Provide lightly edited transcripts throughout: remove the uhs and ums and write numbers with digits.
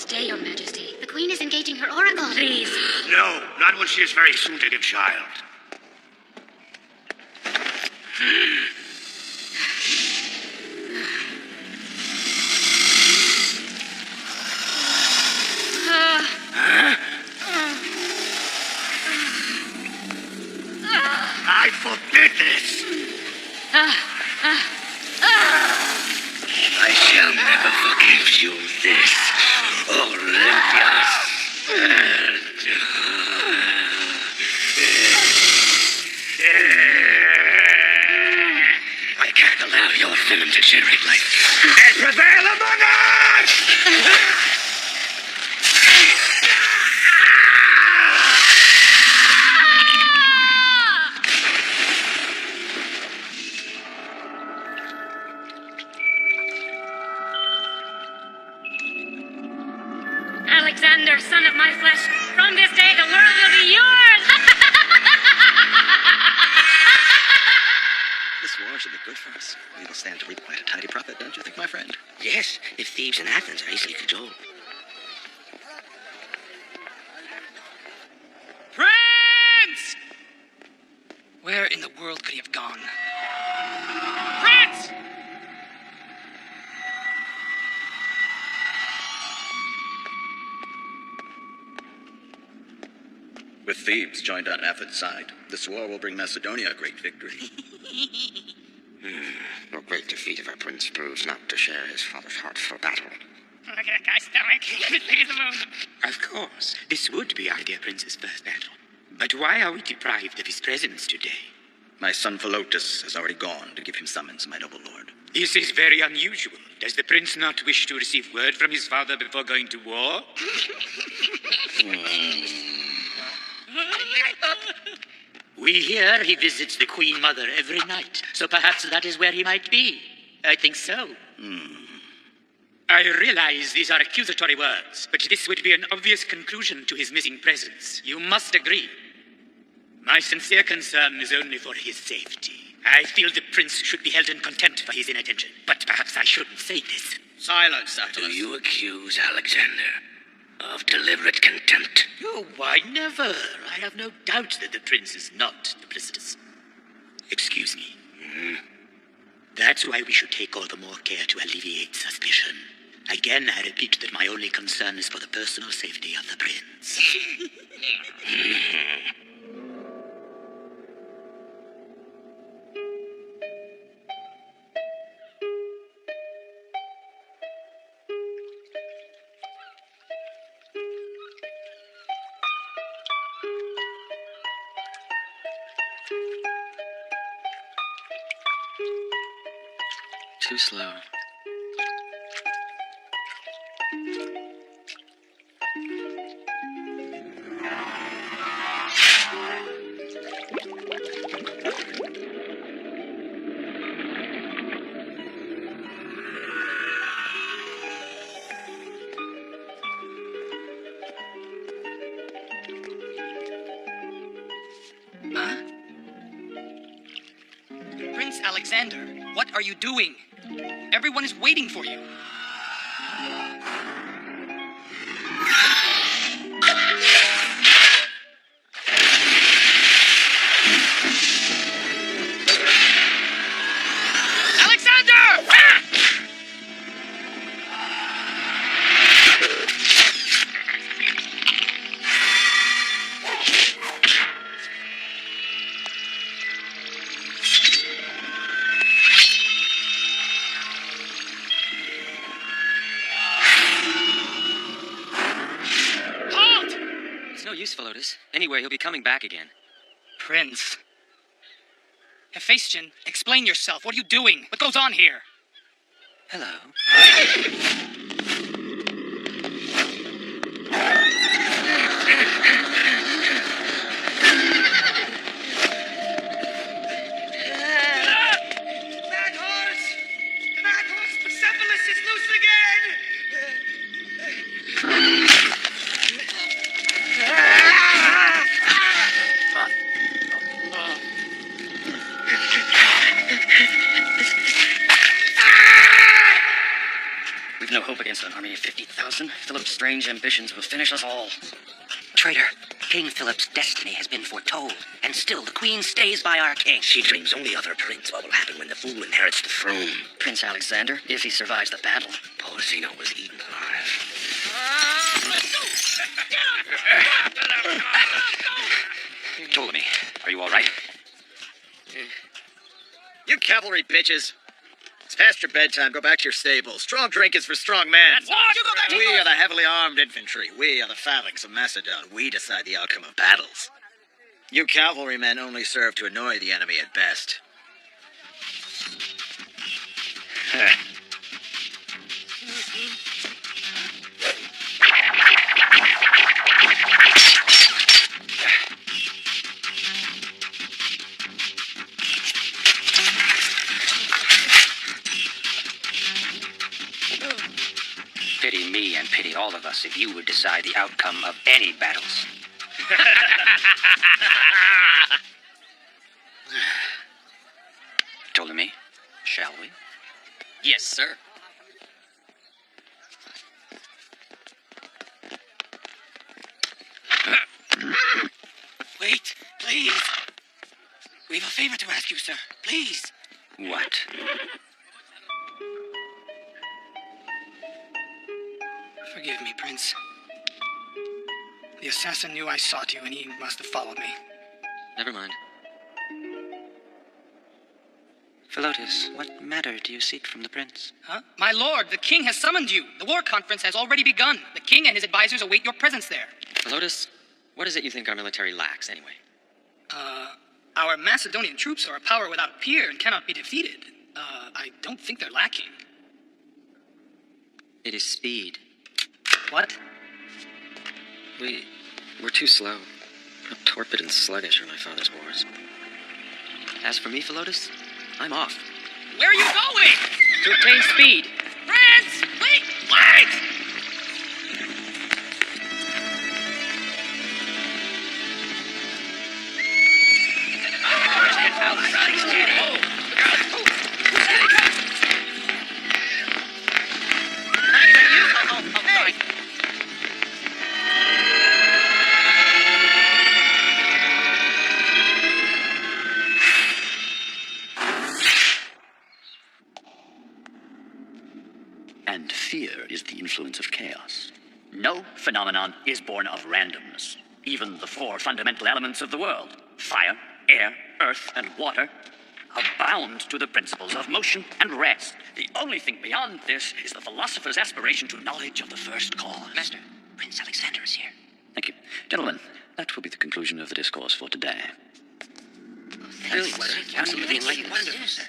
Stay, Your Majesty. The Queen is engaging her oracle. Please. No, not when she is very soon to give child. I forbid this! I shall never forgive you this, Olympias. I can't allow your venom to generate life and prevail among us! Alexander, son of my flesh, from this day the world will be yours! This war should be good for us. We will stand to reap quite a tidy profit, don't you think, my friend? Yes, if thieves in Athens are easily cajoled. Prince! Where in the world could he have gone? Prince! With Thebes joined on Athens' side, this war will bring Macedonia a great victory. A great defeat of our prince proves not to share his father's heart for battle. Look at that guy's stomach. It's big as the moon. Of course, this would be our dear prince's first battle. But why are we deprived of his presence today? My son Philotas has already gone to give him summons, my noble lord. This is very unusual. Does the prince not wish to receive word from his father before going to war? We hear he visits the Queen Mother every night, so perhaps that is where he might be. I think so. I realize these are accusatory words, but this would be an obvious conclusion to his missing presence. You must agree. My sincere concern is only for his safety. I feel the prince should be held in contempt for his inattention, but perhaps I shouldn't say this. Silence, Do Attalus. you accuse Alexander of deliberate contempt? Oh, why, never. I have no doubt that the prince is not duplicitous. Excuse me. That's why we should take all the more care to alleviate suspicion. Again, I repeat that my only concern is for the personal safety of the prince. Too slow. Huh? Prince Alexander, what are you doing? Everyone is waiting for you. Alexander! It's no use, Philotas. Anyway, he'll be coming back again. Prince. Hephaestion, explain yourself. What are you doing? What goes on here? Hello. Mad horse! The mad horse Persepolis is loose again! We've no hope against an army of 50,000. Philip's strange ambitions will finish us all. Traitor, King Philip's destiny has been foretold, and still the Queen stays by our king. She dreams only of her prince, what will happen when the fool inherits the throne. Prince Alexander, if he survives the battle. Poor Zeno was eaten alive. Ptolemy, are you all right? You cavalry bitches. It's past your bedtime. Go back to your stables. Strong drink is for strong men. We are the heavily armed infantry. We are the phalanx of Macedon. We decide the outcome of battles. You cavalrymen only serve to annoy the enemy at best. Pity me and pity all of us if you would decide the outcome of any battles. Ptolemy, shall we? Yes, sir. Wait, please. We have a favor to ask you, sir. Please. What? Forgive me, Prince. The assassin knew I sought you, and he must have followed me. Never mind. Philotas, what matter do you seek from the prince? Huh? My lord, the king has summoned you. The war conference has already begun. The king and his advisors await your presence there. Philotas, what is it you think our military lacks, anyway? Our Macedonian troops are a power without a peer and cannot be defeated. I don't think they're lacking. It is speed. What? We're too slow. How torpid and sluggish are my father's wars. As for me, Philotas, I'm off. Where are you going? To obtain speed. Prince! Wait! Wait! And fear is the influence of chaos. No phenomenon is born of randomness. Even the four fundamental elements of the world, fire, air, earth, and water, are bound to the principles of motion and rest. The only thing beyond this is the philosopher's aspiration to knowledge of the first cause. Master, Prince Alexander is here. Thank you. Gentlemen, that will be the conclusion of the discourse for today. Brilliant, sir. Absolutely enlightened. Wonderful, sir.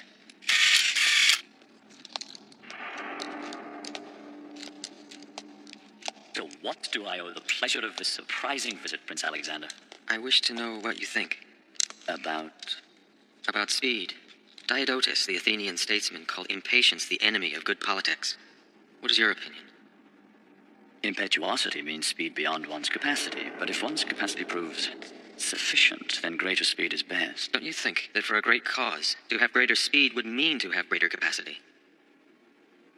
To what do I owe the pleasure of this surprising visit, Prince Alexander? I wish to know what you think. About speed. Diodotus, the Athenian statesman, called impatience the enemy of good politics. What is your opinion? impetuosity means speed beyond one's capacity, but if one's capacity proves sufficient, then greater speed is best. Don't you think that for a great cause, to have greater speed would mean to have greater capacity?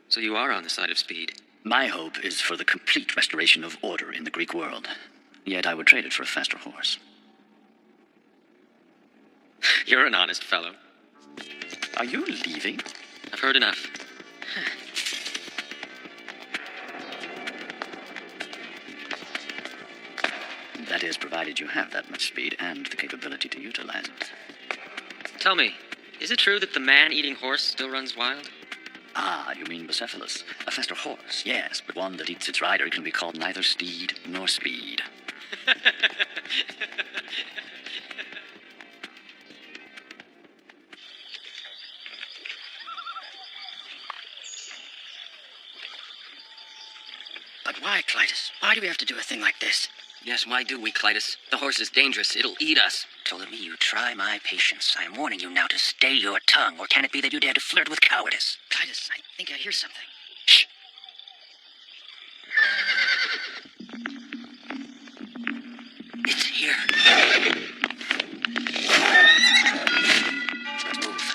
So you are on the side of speed. My hope is for the complete restoration of order in the Greek world. Yet I would trade it for a faster horse. You're an honest fellow. Are you leaving? I've heard enough. That is, provided you have that much speed and the capability to utilize it. Tell me, is it true that the man-eating horse still runs wild? Ah, you mean Bucephalus. A faster horse, yes, but one that eats its rider can be called neither steed nor speed. But why, Clytus? Why do we have to do a thing like this? Yes, why do we, Clytus? The horse is dangerous. It'll eat us. Ptolemy, you try my patience. I am warning you now to stay your tongue, or can it be that you dare to flirt with cowardice? Clytus, I think I hear something. Shh! It's here. Let's move.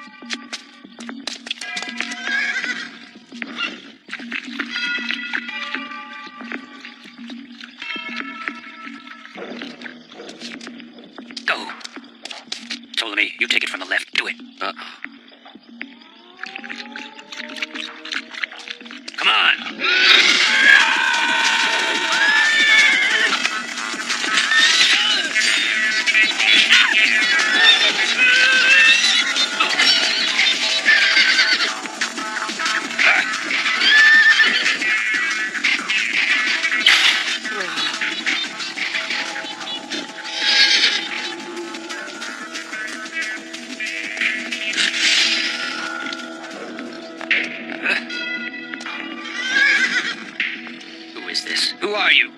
Who is this? Who are you?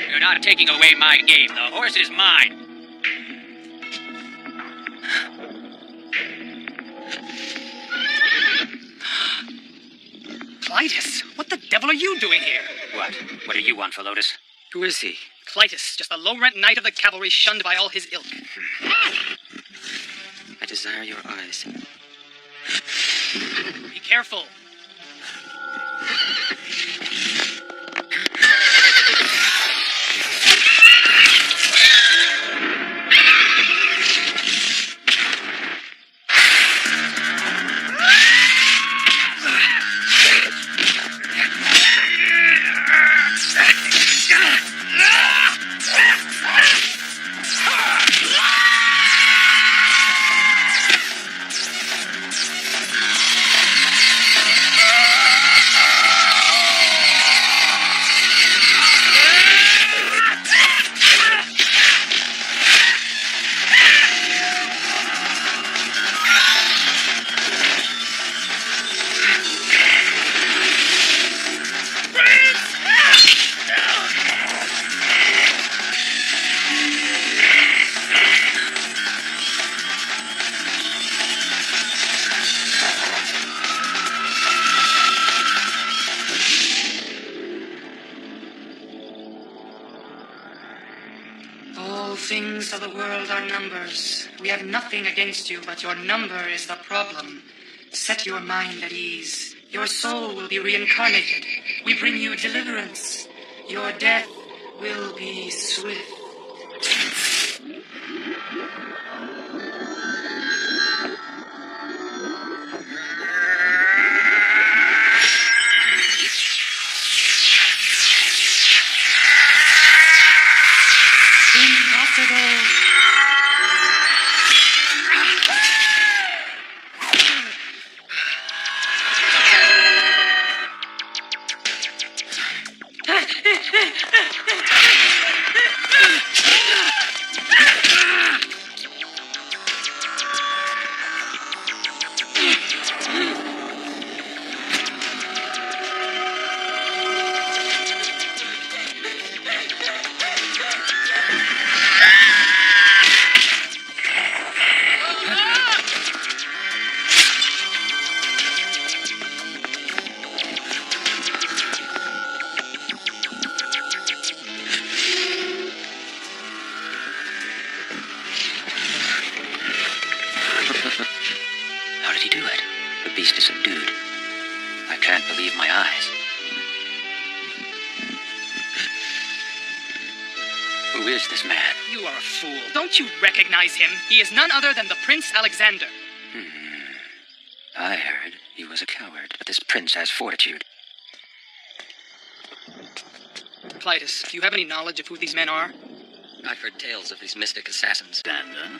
You're not taking away my game. The horse is mine. Clytus, what the devil are you doing here? What? What do you want, Philotus? Who is he? Clytus, just a low-rent knight of the cavalry shunned by all his ilk. I desire your eyes. Be careful. All things of the world are numbers. We have nothing against you, but your number is the problem. Set your mind at ease. Your soul will be reincarnated. We bring you deliverance. Your death will be swift. Impossible. How did he do it? The beast is subdued. I can't believe my eyes. Who is this man? You are a fool. Don't you recognize him? He is none other than the Prince Alexander. I heard he was a coward, but this prince has fortitude. Clytus, do you have any knowledge of who these men are? I've heard tales of these mystic assassins. Dander?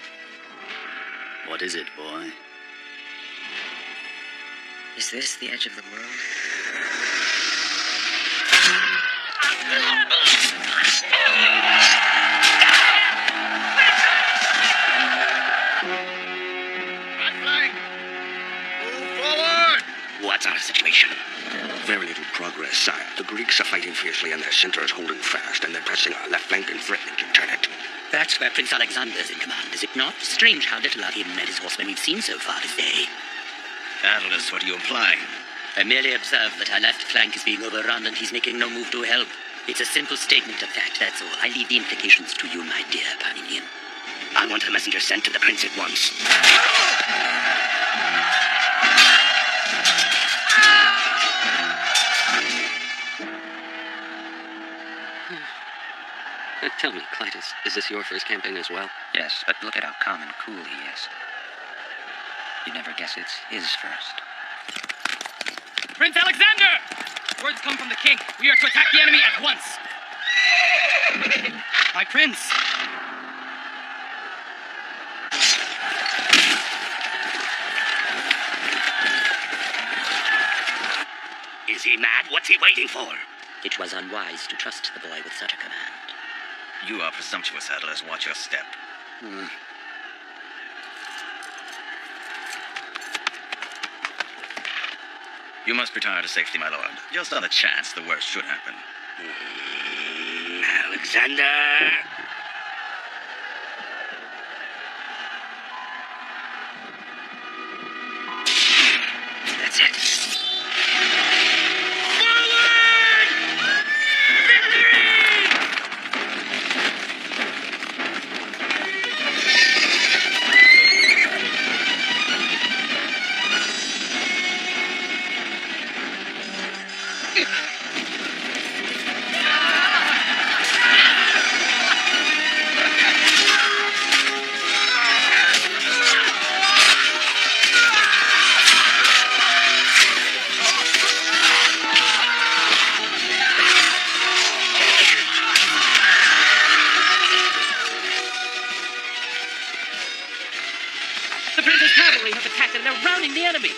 What is it, boy? Is this the edge of the world? What's our situation? Very little progress, sire. The Greeks are fighting fiercely and their center is holding fast, and they're pressing our left flank and threatening to turn it. That's where Prince Alexander's in command, is it not? Strange how little of him and his horsemen we've seen so far this day. Atlas, what are you implying? I merely observe that our left flank is being overrun and he's making no move to help. It's a simple statement of fact, that's all. I leave the implications to you, my dear Parmenian. I want a messenger sent to the prince at once. Tell me, Clytus, is this your first campaign as well? Yes, but look at how calm and cool he is. You'd never guess it's his first. Prince Alexander! instructions come from the king. We are to attack the enemy at once. My prince. Is he mad? What's he waiting for? It was unwise to trust the boy with such a command. You are presumptuous, Atlas. Watch your step. You must retire to safety, my lord. Just on the chance the worst should happen. Alexander! That's it. The prince's cavalry have attacked and they're routing the enemy.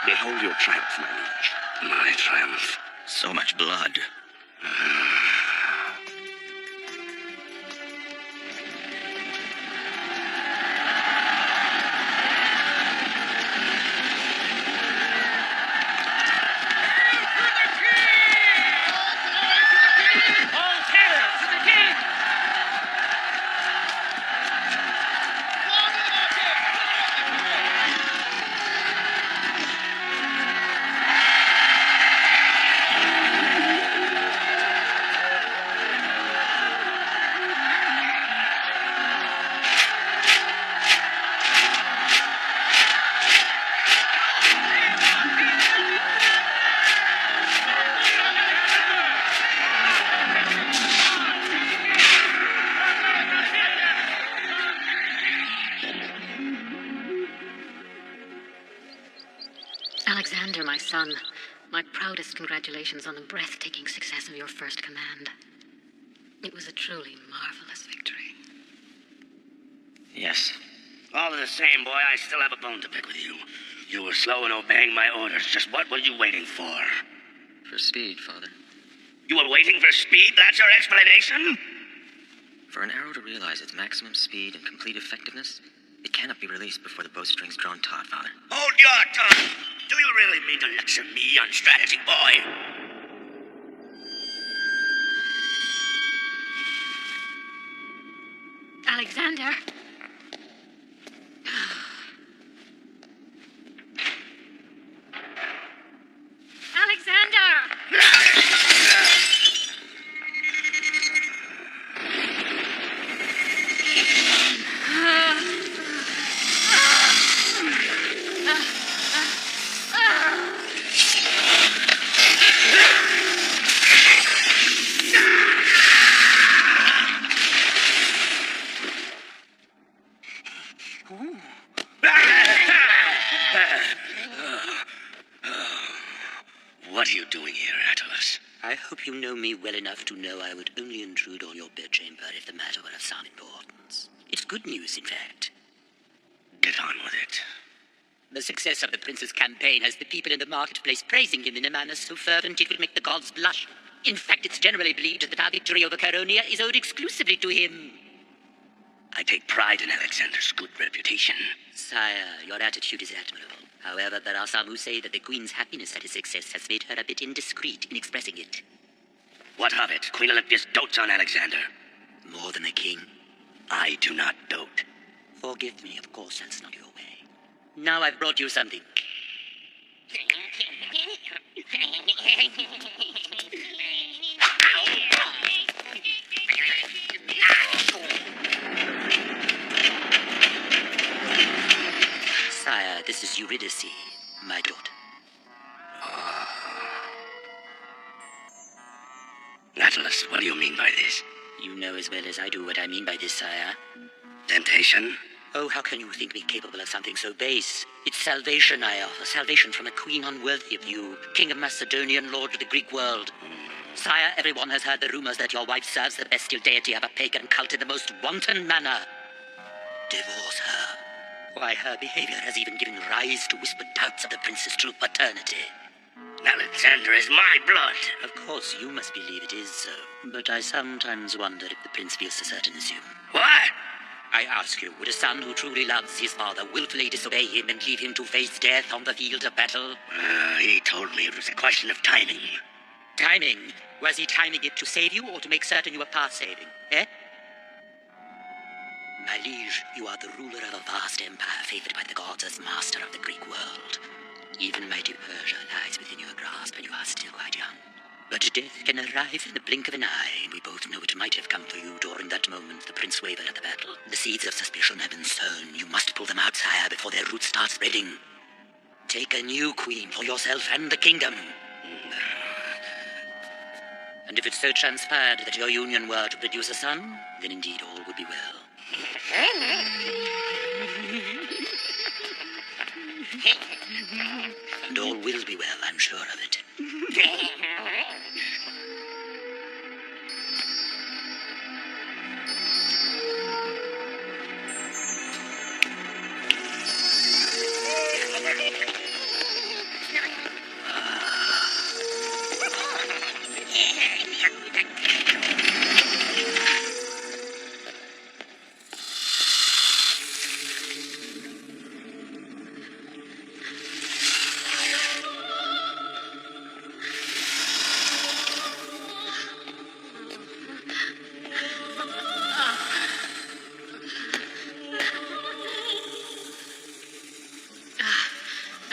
Behold your triumph, my liege. My triumph. So much blood. All hail to the king! Alexander, my son, my proudest congratulations on the breathtaking success of your first command. It was a truly marvelous victory. Yes. All the same, boy, I still have a bone to pick with you. You were slow in obeying my orders. Just what were you waiting for? For speed, Father. You were waiting for speed? That's your explanation? For an arrow to realize its maximum speed and complete effectiveness, it cannot be released before the bowstring's drawn taut, Father. Hold your tongue! Do you really mean to lecture me on strategy, boy? Alexander! What are you doing here, Atlas? I hope you know me well enough to know I would only intrude on your bedchamber if the matter were of some importance. It's good news, in fact. Get on with it. The success of the prince's campaign has the people in the marketplace praising him in a manner so fervent it would make the gods blush. In fact, it's generally believed that our victory over Caronia is owed exclusively to him. I take pride in Alexander's good reputation. Sire, your attitude is admirable. However, there are some who say that the Queen's happiness at his success has made her a bit indiscreet in expressing it. What of it? Queen Olympias dotes on Alexander. More than the king? I do not dote. Forgive me, of course that's not your way. Now I've brought you something. This is Eurydice, my daughter. Atlas, what do you mean by this? You know as well as I do what I mean by this, sire. Temptation? Oh, how can you think me capable of something so base? It's salvation I offer, salvation from a queen unworthy of you, king of Macedonia and lord of the Greek world. Sire, everyone has heard the rumors that your wife serves the bestial deity of a pagan cult in the most wanton manner. Divorce her. Why, her behavior has even given rise to whispered doubts of the prince's true paternity. Alexander is my blood. Of course, you must believe it is so, but I sometimes wonder if the prince feels so certain as you. What? I ask you, would a son who truly loves his father willfully disobey him and leave him to face death on the field of battle? He told me it was a question of timing. Timing? Was he timing it to save you or to make certain you were past saving, eh? My liege, you are the ruler of a vast empire favored by the gods as master of the Greek world. Even mighty Persia lies within your grasp and you are still quite young. But death can arrive in the blink of an eye, and we both know it might have come for you during that moment the prince wavered at the battle. The seeds of suspicion have been sown. You must pull them out, sire, before their roots start spreading. Take a new queen for yourself and the kingdom. And if it so transpired that your union were to produce a son, then indeed all would be well. And all will be well, I'm sure of it.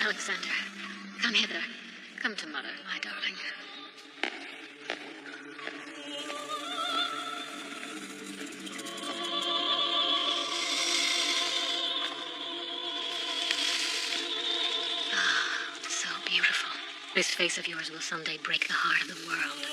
Alexander, come hither. Come to mother, my darling. Ah, so beautiful. This face of yours will someday break the heart of the world.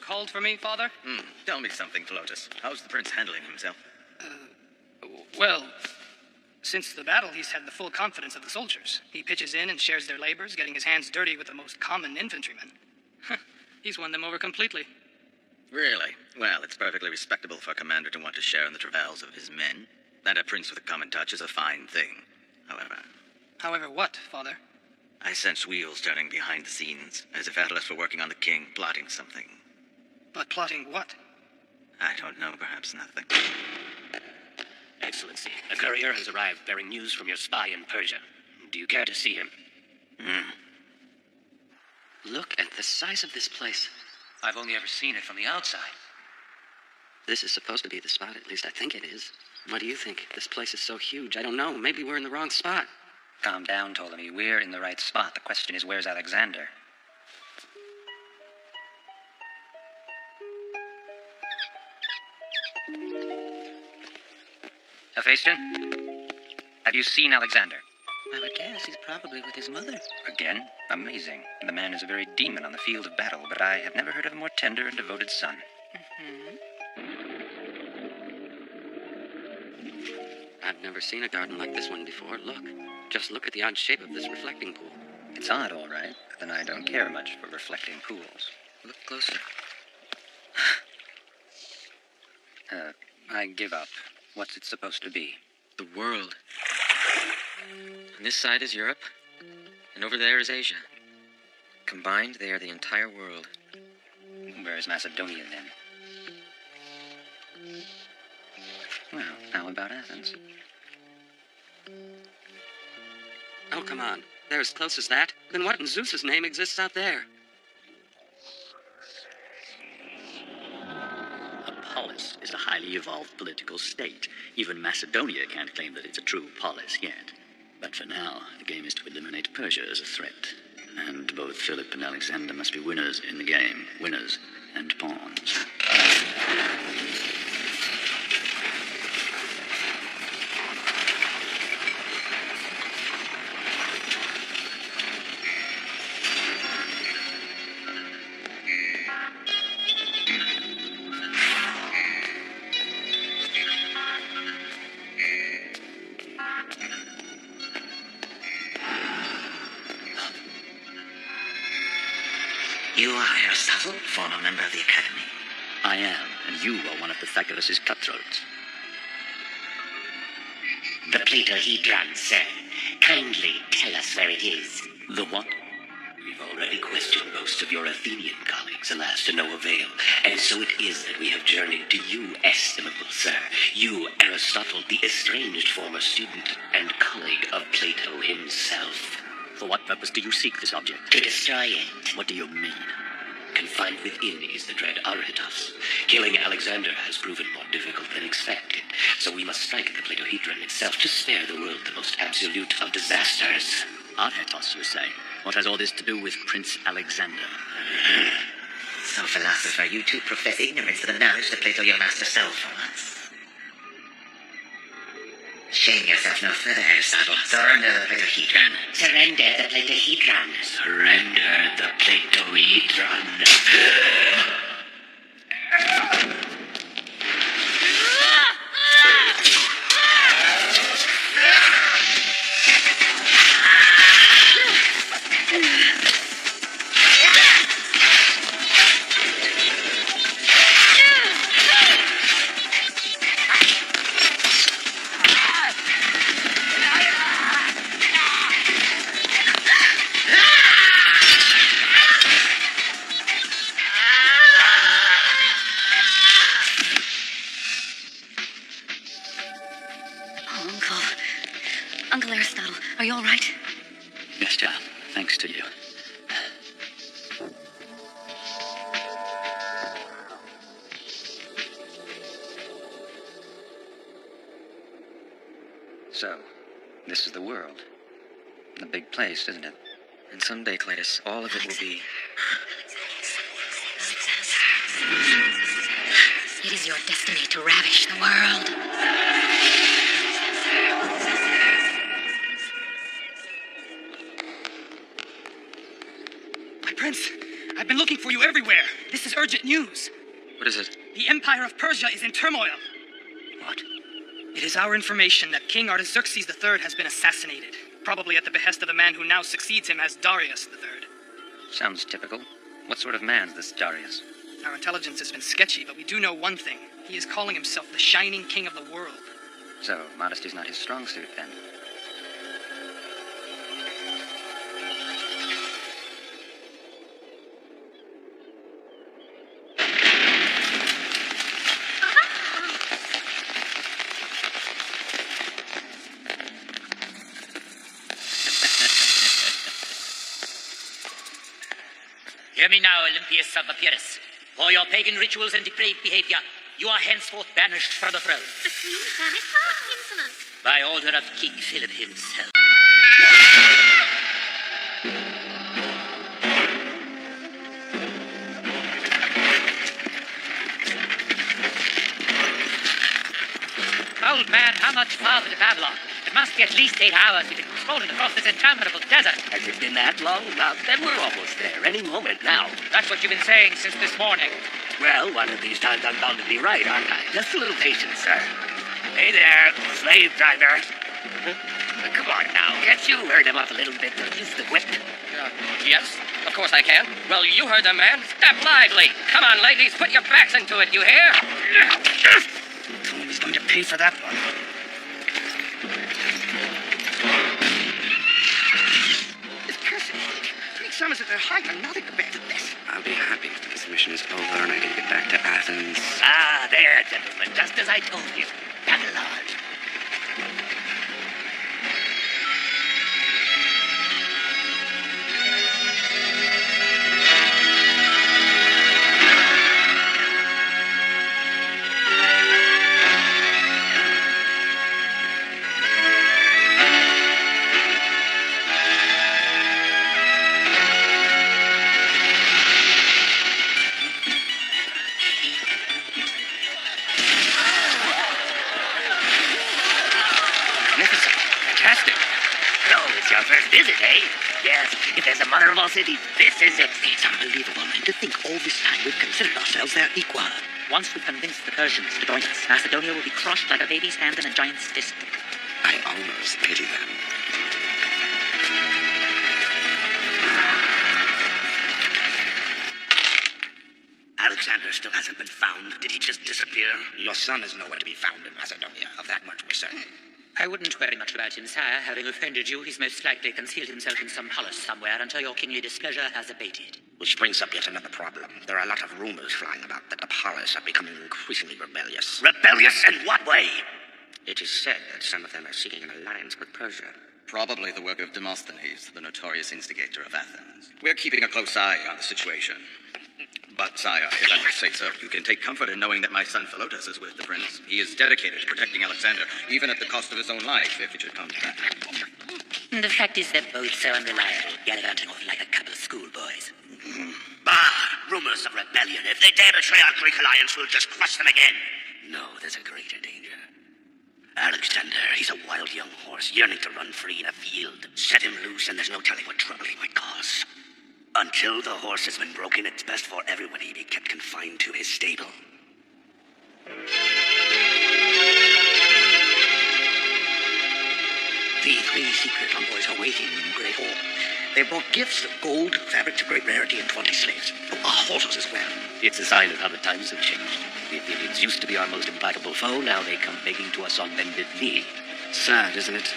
Called for me, Father? Tell me something, Flotus. How's the prince handling himself? Well, since the battle, he's had the full confidence of the soldiers. He pitches in and shares their labors, getting his hands dirty with the most common infantrymen. He's won them over completely. Really? Well, it's perfectly respectable for a commander to want to share in the travails of his men. That a prince with a common touch is a fine thing. However what, Father? I sense wheels turning behind the scenes, as if Atlas were working on the king, plotting something. But plotting what? I don't know, perhaps nothing. Excellency, a courier has arrived bearing news from your spy in Persia. Do you care to see him? Look at the size of this place. I've only ever seen it from the outside. This is supposed to be the spot, at least I think it is. What do you think? This place is so huge, I don't know. Maybe we're in the wrong spot. Calm down, Ptolemy. We're in the right spot. The question is, where's Alexander? Hephaestion? Have you seen Alexander? I would guess he's probably with his mother. Again? Amazing. The man is a very demon on the field of battle, but I have never heard of a more tender and devoted son. I've never seen a garden like this one before. Look. Just look at the odd shape of this reflecting pool. It's odd, all right, but then I don't care much for reflecting pools. Look closer. I give up. What's it supposed to be? The world. On this side is Europe, and over there is Asia. Combined, they are the entire world. Where is Macedonia, then? Well, how about Athens? Oh, come on. They're as close as that. Then what in Zeus's name exists out there? A polis is a highly evolved political state. Even Macedonia can't claim that it's a true polis yet. But for now, the game is to eliminate Persia as a threat. And both Philip and Alexander must be winners in the game. Winners and pawns. You are Aristotle, former member of the Academy. I am, and you are one of Pythagoras' cutthroats. The Platohedron, sir. Kindly tell us where it is. The what? We've already questioned most of your Athenian colleagues, alas, to no avail. And so it is that we have journeyed to you, estimable sir. You, Aristotle, the estranged former student and colleague of Plato himself. For what purpose do you seek this object? To destroy it. What do you mean? Confined within is the dread Arhetos. Killing Alexander has proven more difficult than expected, so we must strike at the Platohedron itself to spare the world the most absolute of disasters. Arhetos, you say? What has all this to do with Prince Alexander? So, philosopher, you too profess ignorance of the knowledge that Plato, your master, stole from us. Shame yourself no further, Aristotle. Surrender the Platohedron. Surrender the Platohedron. Surrender the Platohedron. Uncle Aristotle, are you all right? Yes, child. Thanks to you. So, this is the world. A big place, isn't it? And someday, Clytus, all of it will be... It is your destiny to ravish the world. My prince, I've been looking for you everywhere. This is urgent news. What is it? The Empire of Persia is in turmoil. What? It is our information that King Artaxerxes III has been assassinated, probably at the behest of the man who now succeeds him as Darius III. Sounds typical. What sort of man's this Darius? Our intelligence has been sketchy, but we do know one thing. He is calling himself the Shining King of the World. So, modesty's not his strong suit, then. Hear me now, Olympius of Epirus. For your pagan rituals and depraved behavior, you are henceforth banished from the throne. The Queen banished? How insolent! By order of King Philip himself. Old man, how much farther to Babylon? It must be at least 8 hours. We've been strolling across this interminable desert. Has it been that long? Then we're almost there. Any moment now. That's what you've been saying since this morning. Well, one of these times I'm bound to be right, aren't I? Just a little patience, sir. Hey there, slave driver. Come on now. Can't you hurry them up a little bit? Use the whip. Yes, of course I can. Well, you heard the man. Step lively. Come on, ladies, put your backs into it, you hear? He's going to pay for that one. This person makes summons at their height are nothing compared to this. I'll be happy if this mission is over and I can get back to Athens. Ah, there, gentlemen. Just as I told you. Babylon. magnificent. Fantastic. So, it's your first visit, eh? Yes, if there's a mother of all cities, this is it. It's unbelievable, and to think all this time we've considered ourselves their equal. Once we've convinced the Persians to join us, Macedonia will be crushed like a baby's hand in a giant's fist. I almost pity them. Alexander still hasn't been found. Did he just disappear? Your son is nowhere to be found in Macedonia. Of that much we're certain. I wouldn't worry much about him, sire. Having offended you, he's most likely concealed himself in some palace somewhere until your kingly displeasure has abated. Which brings up yet another problem. There are a lot of rumors flying about that the Palace are becoming increasingly rebellious. Rebellious in what way? It is said that some of them are seeking an alliance with Persia. Probably the work of Demosthenes, the notorious instigator of Athens. We're keeping a close eye on the situation. But, sire, if I must say so, you can take comfort in knowing that my son Philotas is with the prince. He is dedicated to protecting Alexander, even at the cost of his own life, if it should come to that. The fact is they're both so unreliable, gallivanting off like a couple of schoolboys. Bah! Rumors of rebellion. If they dare betray our Greek alliance, we'll just crush them again. No, there's a greater danger. Alexander, he's a wild young horse, yearning to run free in a field. Set him loose, and there's no telling what trouble he might cause. Until the horse has been broken, it's best for everybody to be kept confined to his stable. The 3 secret envoys are waiting in Great Hall. They brought gifts of gold, fabrics of great rarity, and 20 slaves. Horses as well. It's a sign of how the times have changed. The Athenians used to be our most implacable foe, now they come begging to us on bended knee. Sad, isn't it?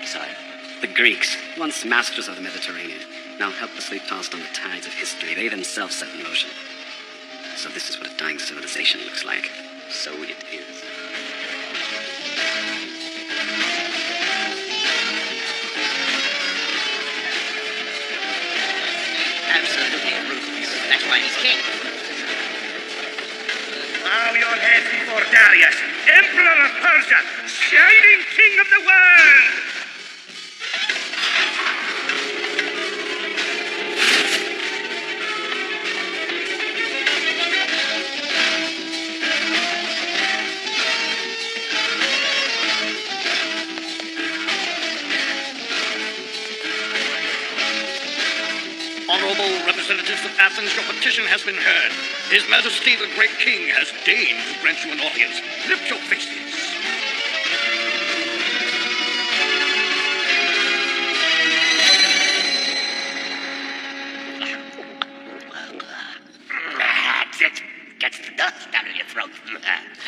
Sire, The Greeks, once masters of the Mediterranean, now helplessly tossed on the tides of history they themselves set in motion. So this is what a dying civilization looks like. so it is. Absolutely ruthless. That's why he's king. Bow your head before Darius, Emperor of Persia, shining king of the world! Honorable representatives of Athens, your petition has been heard. His Majesty the Great King has deigned to grant you an audience. Lift your faces. That's it. Gets the dust down in your throat.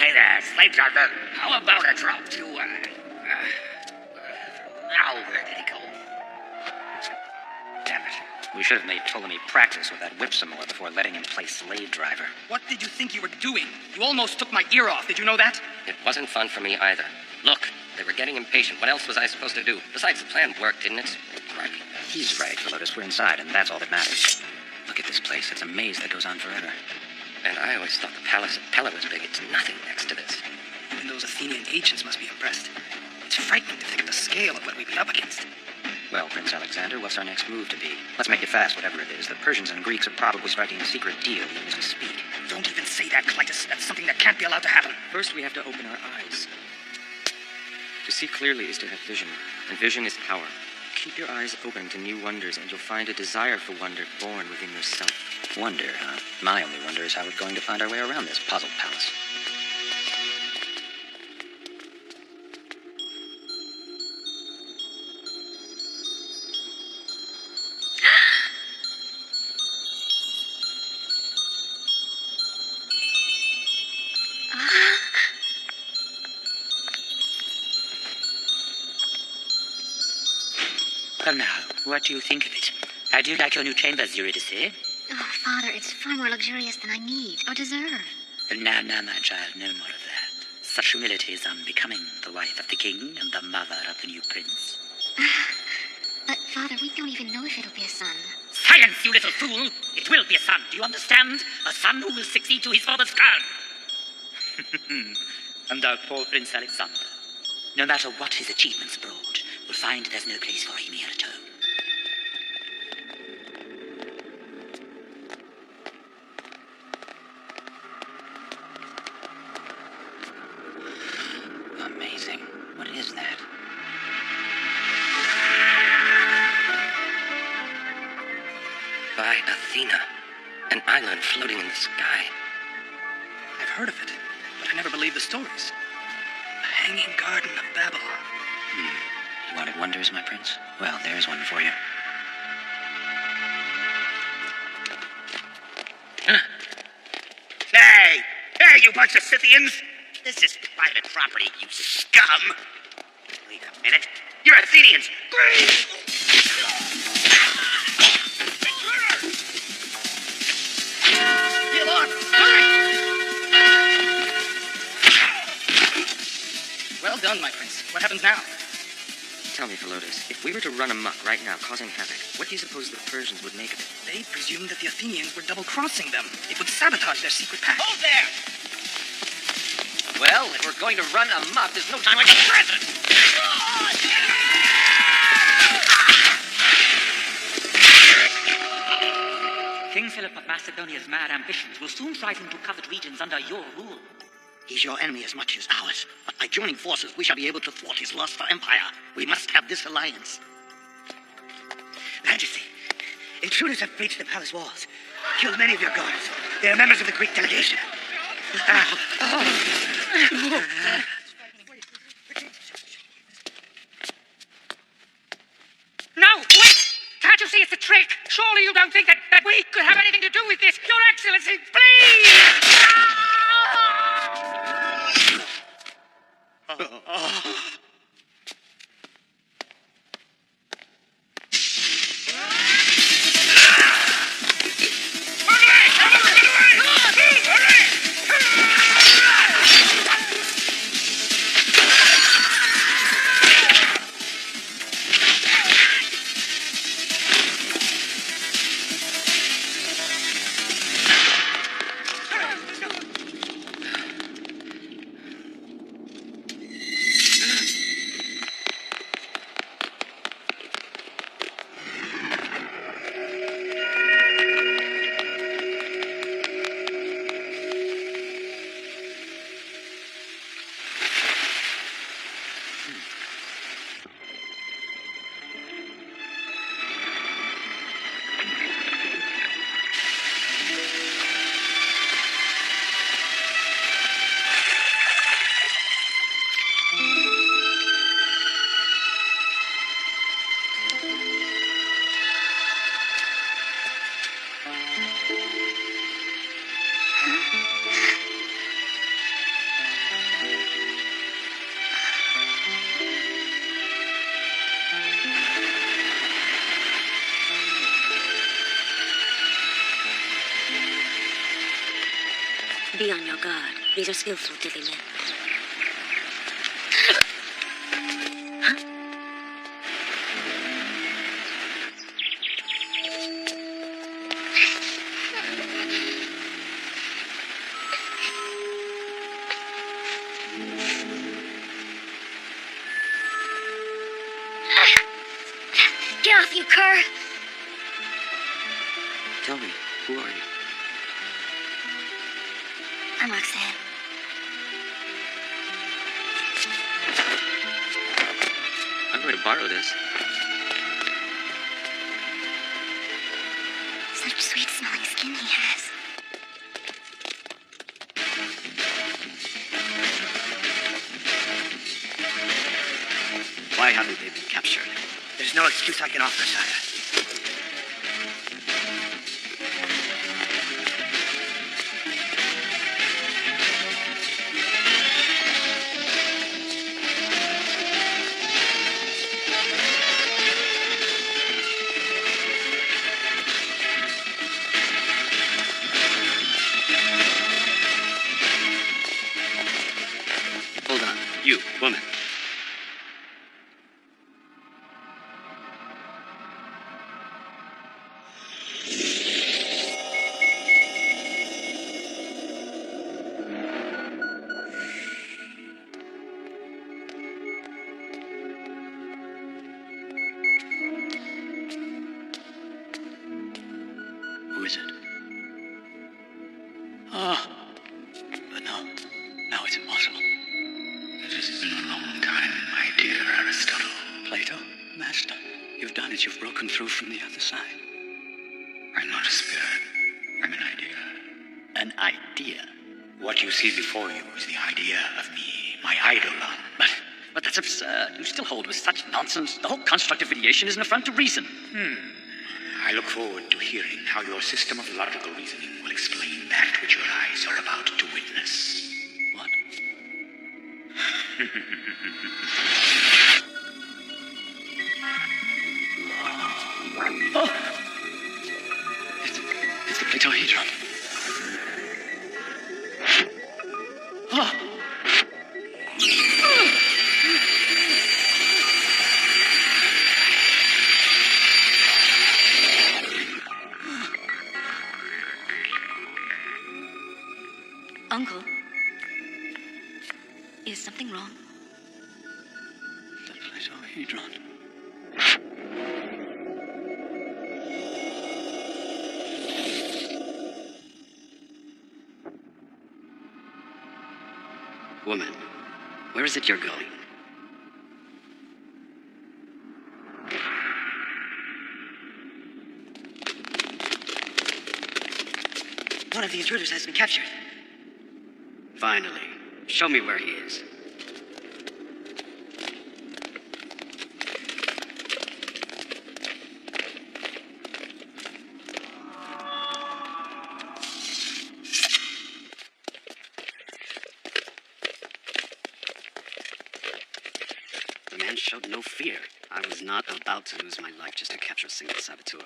Hey there, slave driver. How about a drop to, now, where did he go? Damn it. We should have made Ptolemy practice with that whip some more before letting him play slave driver. What did you think you were doing? You almost took my ear off. Did you know that? It wasn't fun for me either. Look, they were getting impatient. What else was I supposed to do? Besides, the plan worked, didn't it? Right. He's right, Philotas. We're inside, and that's all that matters. Look at this place. It's a maze that goes on forever. And I always thought the palace at Pella was big. It's nothing next to this. Even those Athenian agents must be impressed. It's frightening to think of the scale of what we've been up against. Well, Prince Alexander, what's our next move to be? Let's make it fast, whatever it is. The Persians and Greeks are probably striking a secret deal even as we speak. Don't even say that, Clytus. That's something that can't be allowed to happen. First, we have to open our eyes. To see clearly is to have vision, and vision is power. Keep your eyes open to new wonders, and you'll find a desire for wonder born within yourself. Wonder, huh? My only wonder is how we're going to find our way around this puzzle palace. Well now, what do you think of it? How do you like your new chambers, Eurydice? Oh, Father, it's far more luxurious than I need or deserve. Now, my child, no more of that. Such humility is unbecoming the wife of the king and the mother of the new prince. But, Father, we don't even know if it'll be a son. Silence, you little fool! It will be a son, do you understand? A son who will succeed to his father's crown. And our poor Prince Alexander, no matter what his achievements abroad, will find there's no place for him here at home. Amazing. What is that? Athena. An island floating in the sky. I've heard of it, but I never believed the stories. The Hanging Garden of Babylon. You wanted wonders, my prince? Well, there's one for you. Hey! Hey, you bunch of Scythians! This is private property, you scum! Wait a minute. You're Athenians! Great! Get on! Well done, my prince. What happens now? Tell me, Philotas, if we were to run amok right now, causing havoc, what do you suppose the Persians would make of it? They presumed that the Athenians were double-crossing them. It would sabotage their secret pact. Hold there! Well, if we're going to run amok, there's no time like the present. King Philip of Macedonia's mad ambitions will soon drive him to covet regions under your rule. He's your enemy as much as ours, but by joining forces, we shall be able to thwart his lust for empire. We must have this alliance. Majesty, intruders have breached the palace walls, killed many of your guards. They are members of the Greek delegation. No, wait! Can't you see it's a trick? Surely you don't think that we could have anything to do with this? Your Excellency, please! Be on your guard. These are skillful deadly men. Get off, you cur! Tell me, who are you? I'm Roxanne. I'm going to borrow this. Such sweet-smelling skin he has. Why haven't they been captured? There's no excuse I can offer, sire. Hold on. You, woman. Who is it? Ah. But no. No, it's impossible. It has been a long time, my dear Aristotle. Plato, Master, you've done it. You've broken through from the other side. I I'm not a spirit. I'm an idea. An idea? What you see before you is the idea of me, my eidolon. But that's absurd. You still hold with such nonsense. The whole construct of ideation is an affront to reason. I look forward to hearing how your system of logical reasoning will explain that which your eyes are about to witness. What? Oh! It's the Platohedron. Oh! Uncle, is something wrong? The Platohedron. Woman, where is it you're going? One of the intruders has been captured. Finally. Show me where he is. The man showed no fear. I was not about to lose my life just to capture a single saboteur.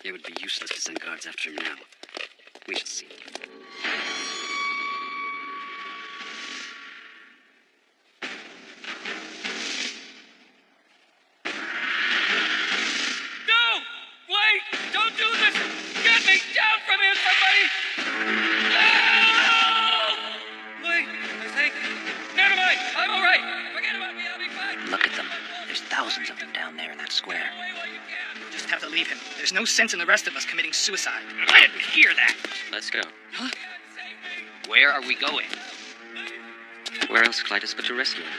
It would be useless to send guards after him now. We shall see. No! Wait! Don't do this! Get me down from here, somebody! No! Wait, I think... Never mind! I'm all right! Forget about me, I'll be fine! Look at them. There's thousands of them down there in that square. Just have to leave him. There's no sense in the rest of us committing suicide. I didn't hear that. Let's go. Huh? Where are we going? Where else, Clytus, but to rescue him?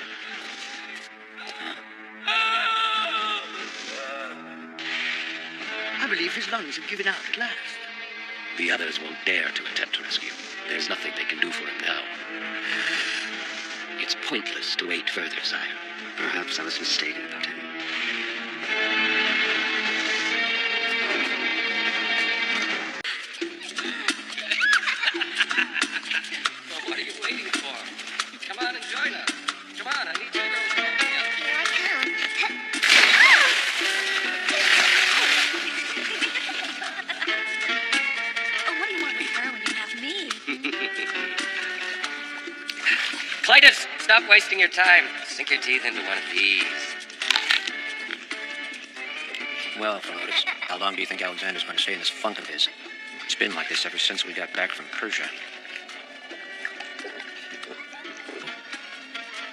I believe his lungs have given out at last. The others won't dare to attempt to rescue him. There's nothing they can do for him now. It's pointless to wait further, sire. Perhaps I was mistaken about him. Well, what are you waiting for? Come on and join us. Come on, I need you to go. Here I come. Oh, what do you want with her when you have me? Clytus, stop wasting your time. Sink your teeth into one of these. Well, Herodotus, how long do you think Alexander's going to stay in this funk of his? It's been like this ever since we got back from Persia.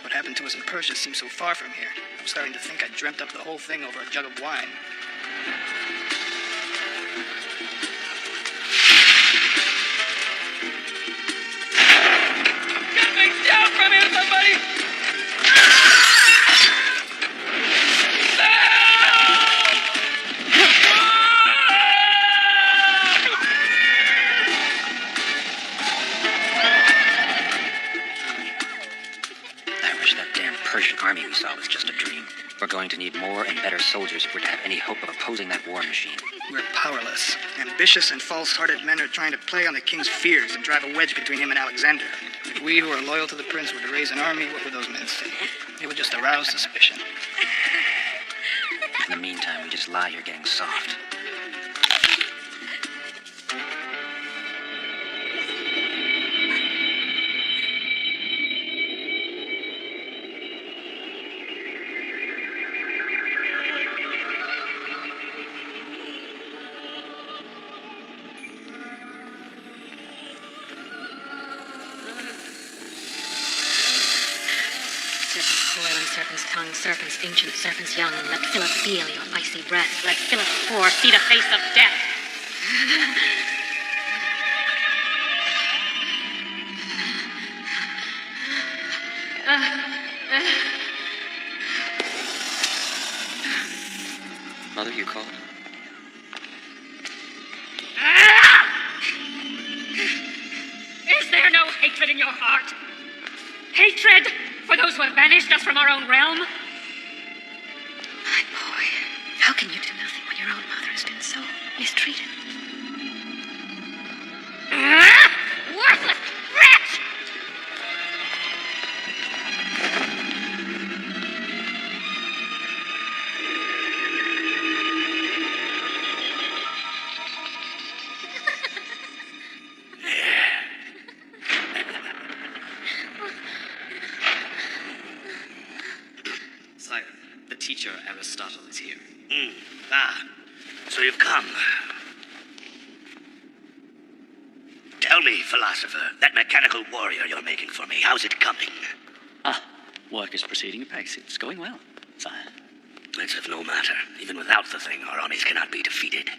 What happened to us in Persia seems so far from here. I'm starting to think I dreamt up the whole thing over a jug of wine. Get me down from here, somebody! I wish that damn Persian army we saw was just a dream. We're going to need more and better soldiers if we're to have any hope of opposing that war machine. We're powerless. Ambitious and false-hearted men are trying to play on the king's fears and drive a wedge between him and Alexander. If we who are loyal to the prince were to raise an army, what would those men say? It would just arouse suspicion. In the meantime, we just lie here getting soft. Serpent's coil and serpent's tongue, serpent's ancient, serpent's young. Let Philip feel your icy breath. Let Philip pour see the face of death. mother you called? Is there no hatred in your heart? Hatred for those who have banished us from our own realm? My boy, how can you do nothing when your own mother has been so mistreated? Worthless wretch! Sire, the teacher Aristotle is here. So you've come. Tell me, philosopher, that mechanical warrior you're making for me, how's it coming? Work is proceeding apace. It's going well, sire. It's of no matter. Even without the thing, our armies cannot be defeated.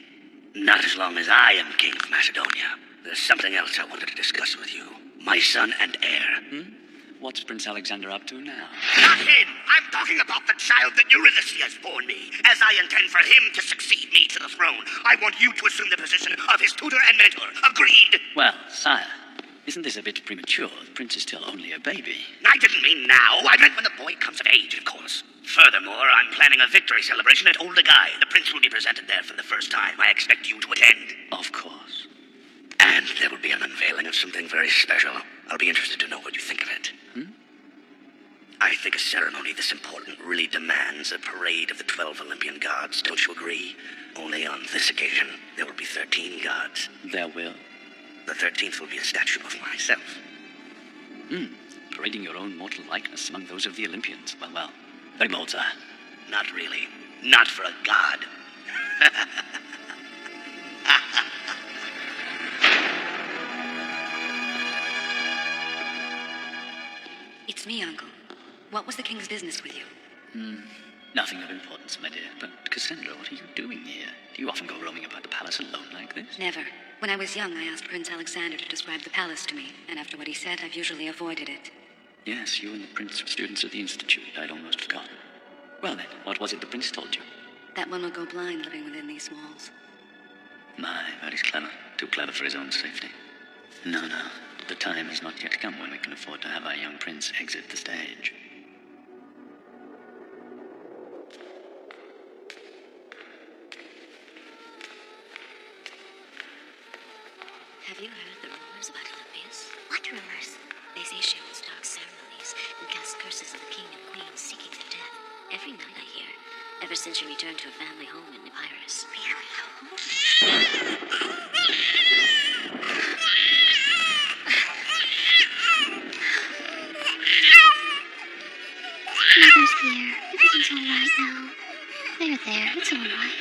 Not as long as I am king of Macedonia. There's something else I wanted to discuss with you. My son and heir. What's Prince Alexander up to now? Not him! I'm talking about the child that Eurydice has borne me, as I intend for him to succeed me to the throne. I want you to assume the position of his tutor and mentor. Agreed? Well, sire, isn't this a bit premature? The prince is still only a baby. I didn't mean now. I meant when the boy comes of age, of course. Furthermore, I'm planning a victory celebration at Oldegai. The prince will be presented there for the first time. I expect you to attend. Of course. And there will be an unveiling of something very special. I'll be interested to know what you think of it. I think a ceremony this important really demands a parade of the 12 Olympian gods. Don't you agree? Only on this occasion, there will be 13 gods. There will. The 13th will be a statue of myself. Parading your own mortal likeness among those of the Olympians. Well. Very bold, sire. Not really. Not for a god. It's me, Uncle. What was the king's business with you? Nothing of importance, my dear. But, Cassandra, what are you doing here? Do you often go roaming about the palace alone like this? Never. When I was young, I asked Prince Alexander to describe the palace to me, and after what he said, I've usually avoided it. Yes, you and the prince were students at the Institute. I'd almost forgotten. Well then, what was it the prince told you? That one will go blind living within these walls. My, that is clever. Too clever for his own safety. No. The time has not yet come when we can afford to have our young prince exit the stage. Have you heard the rumors about Olympias? What rumors? They say she holds dark ceremonies and casts curses on the king and queen seeking their death. Every night I hear, ever since she returned to her family home in Epirus. Mother's here. Everything's all right now. There. It's all right.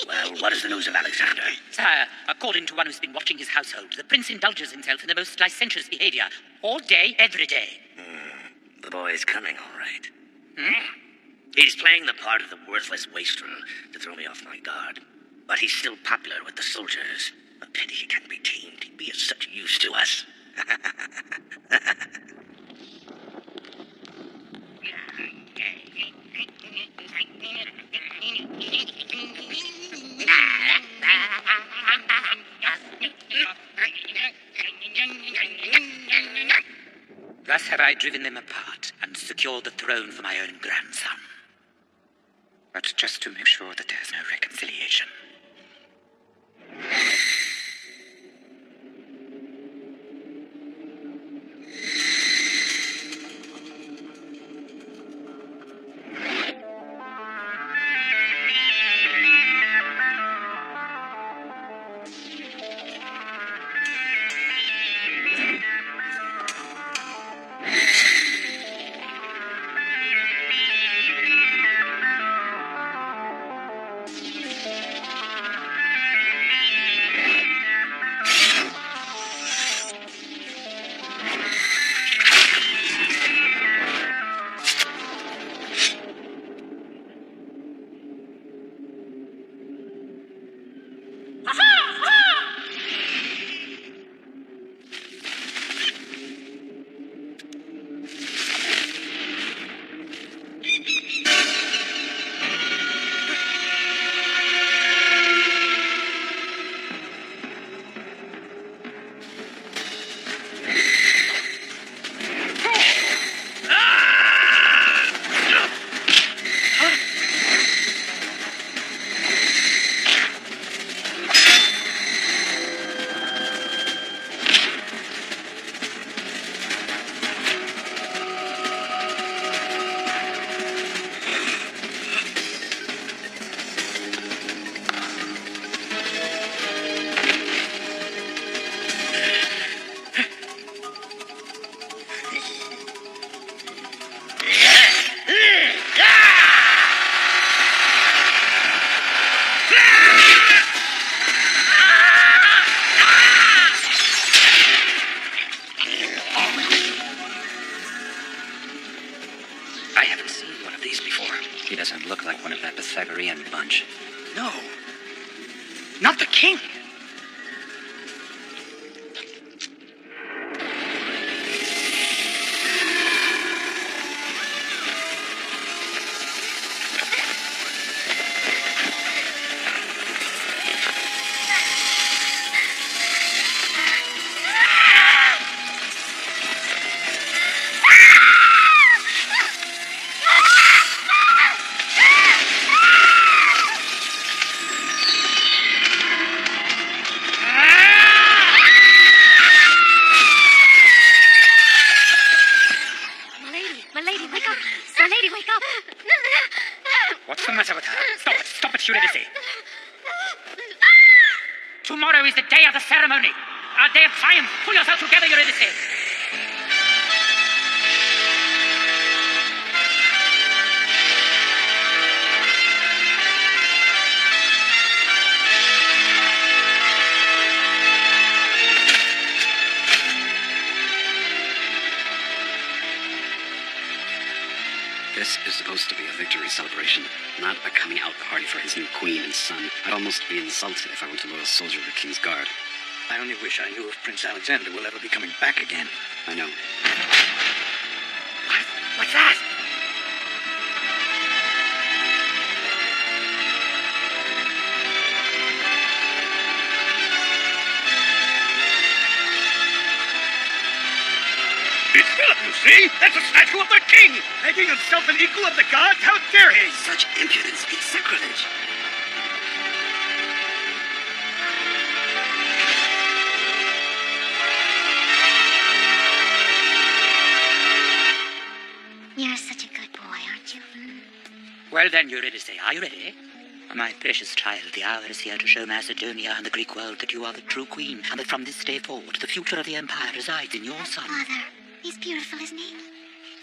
Well, what is the news of Alexander? Sire, according to one who's been watching his household, the prince indulges himself in the most licentious behavior. All day, every day. The boy's cunning, all right. He's playing the part of the worthless wastrel to throw me off my guard. But he's still popular with the soldiers. A pity he can't be tamed. He'd be of such use to us. I driven them apart and secured the throne for my own grandson. But just to make sure that there's no reconciliation. I haven't seen one of these before. He doesn't look like one of that Pythagorean bunch. No. Not the king. What's the matter with her? Stop it, Eurydice. Tomorrow is the day of the ceremony. Our day of triumph. Pull yourself together, Eurydice. This is supposed to be a victory celebration, not a coming out party for his new queen and son. I'd almost be insulted if I were a loyal soldier of the King's Guard. I only wish I knew if Prince Alexander will ever be coming back again. I know. What's that? It's Philip, you see? That's a statue of the king! Making himself an equal of the gods? How dare he! Such impudence! It's sacrilege! You're such a good boy, aren't you? Well then, Eurydice, are you ready? My precious child, the hour is here to show Macedonia and the Greek world that you are the true queen, and that from this day forward, the future of the empire resides in your son. Father, he's beautiful, isn't he?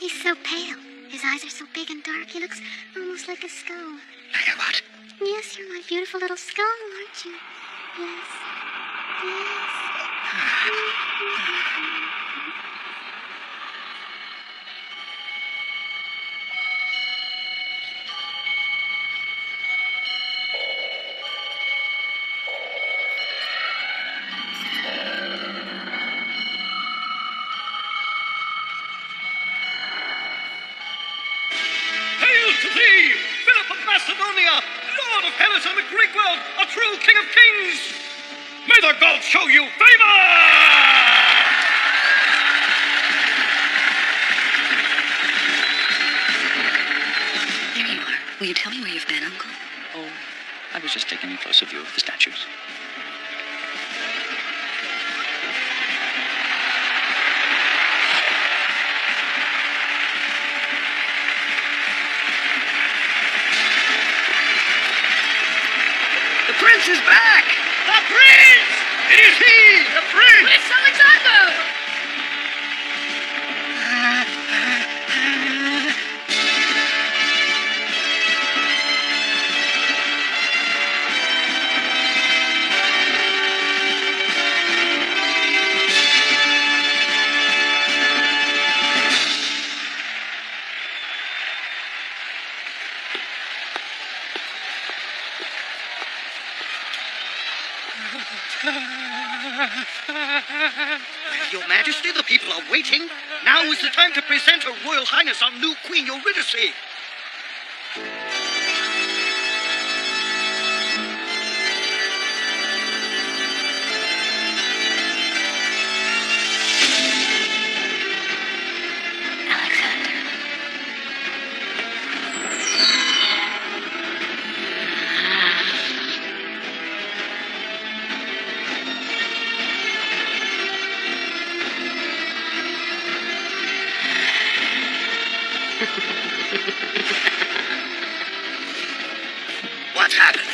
He's so pale. His eyes are so big and dark, he looks almost like a skull. Like a what? Yes, you're my beautiful little skull, aren't you? Yes. Hail to thee, Philip of Macedonia, Lord of Hellas and the Greek world, a true king of kings! May the gods show you favor! tell me where you've been, Uncle? Oh, I was just taking a closer view of the statues. The prince is back! The prince! It is he! The prince! Prince Alexander! Your Majesty, the people are waiting. Now is the time to present Her Royal Highness our new Queen Eurydice. What's happening?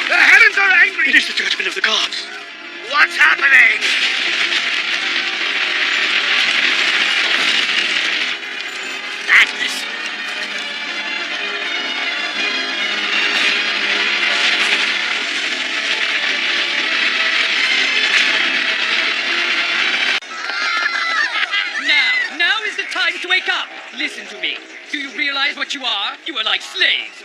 The heavens are angry! It is the judgment of the gods. What's happening? Madness. Now is the time to wake up. Listen to me. Do you realize what you are? You are like slaves.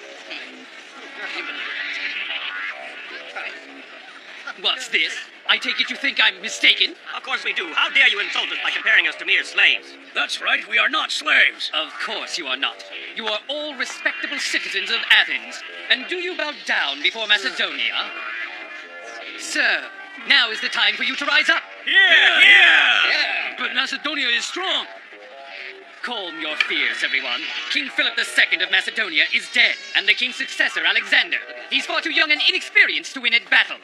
What's this? I take it you think I'm mistaken? Of course we do. How dare you insult us by comparing us to mere slaves? That's right, we are not slaves. Of course you are not. You are all respectable citizens of Athens. And do you bow down before Macedonia? Sir, now is the time for you to rise up. Yeah! But Macedonia is strong. Calm your fears, everyone. King Philip II of Macedonia is dead, and the king's successor, Alexander, he's far too young and inexperienced to win at battle.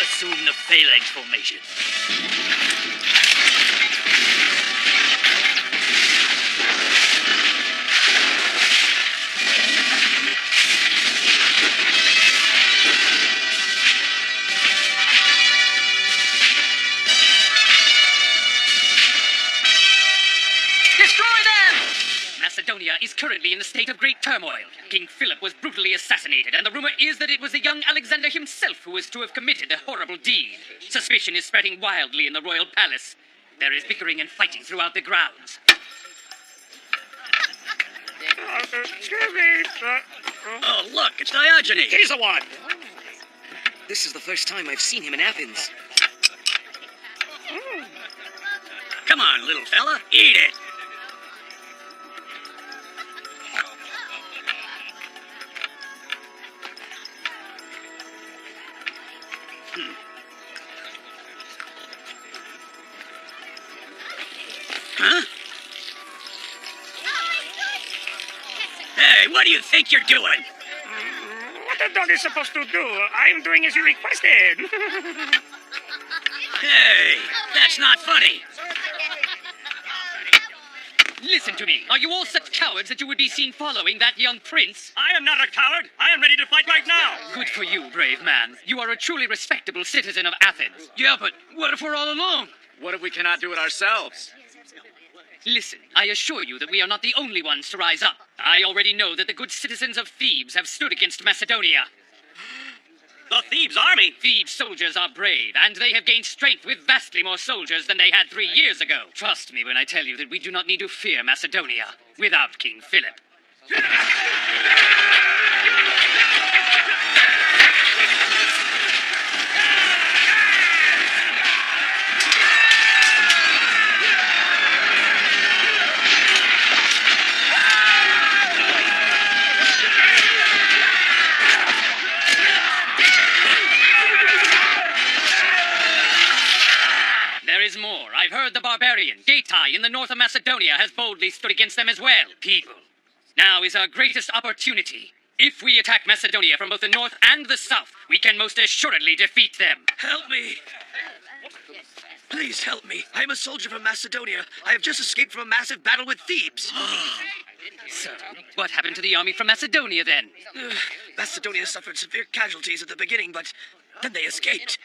Assume the phalanx formation. Macedonia is currently in a state of great turmoil. King Philip was brutally assassinated, and the rumor is that it was the young Alexander himself who was to have committed the horrible deed. Suspicion is spreading wildly in the royal palace. There is bickering and fighting throughout the grounds. Excuse me. Oh, look, it's Diogenes. He's the one. This is the first time I've seen him in Athens. Come on, little fella. Eat it. Huh? Hey, what do you think you're doing? What the dog is supposed to do? I'm doing as you requested. Hey, that's not funny. Listen to me. Are you all such cowards that you would be seen following that young prince? I am not a coward. I am ready to fight right now. Good for you, brave man. You are a truly respectable citizen of Athens. Yeah, but what if we're all alone? What if we cannot do it ourselves? Listen, I assure you that we are not the only ones to rise up. I already know that the good citizens of Thebes have stood against Macedonia. The Thebes army? Thebes soldiers are brave, and they have gained strength with vastly more soldiers than they had 3 years ago. Trust me when I tell you that we do not need to fear Macedonia without King Philip. barbarian, Gaitai, in the north of Macedonia, has boldly stood against them as well. People, now is our greatest opportunity. If we attack Macedonia from both the north and the south, we can most assuredly defeat them. Help me! Please help me. I am a soldier from Macedonia. I have just escaped from a massive battle with Thebes. So, what happened to the army from Macedonia then? Macedonia suffered severe casualties at the beginning, but then they escaped.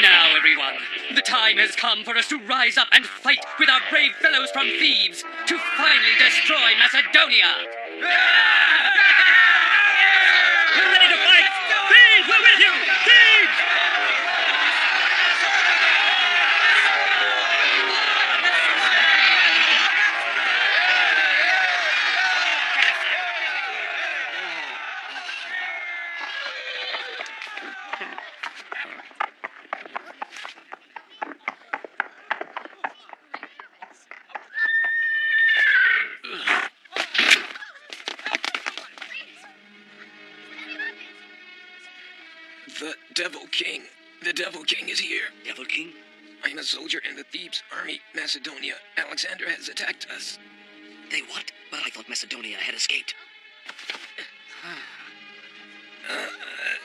Now, everyone, the time has come for us to rise up and fight with our brave fellows from Thebes to finally destroy Macedonia. We're ready to fight! Thebes, we're with you! Thebes! The Devil King is here. Devil King? I am a soldier in the Thebes army, Macedonia. Alexander has attacked us. They what? But I thought Macedonia had escaped.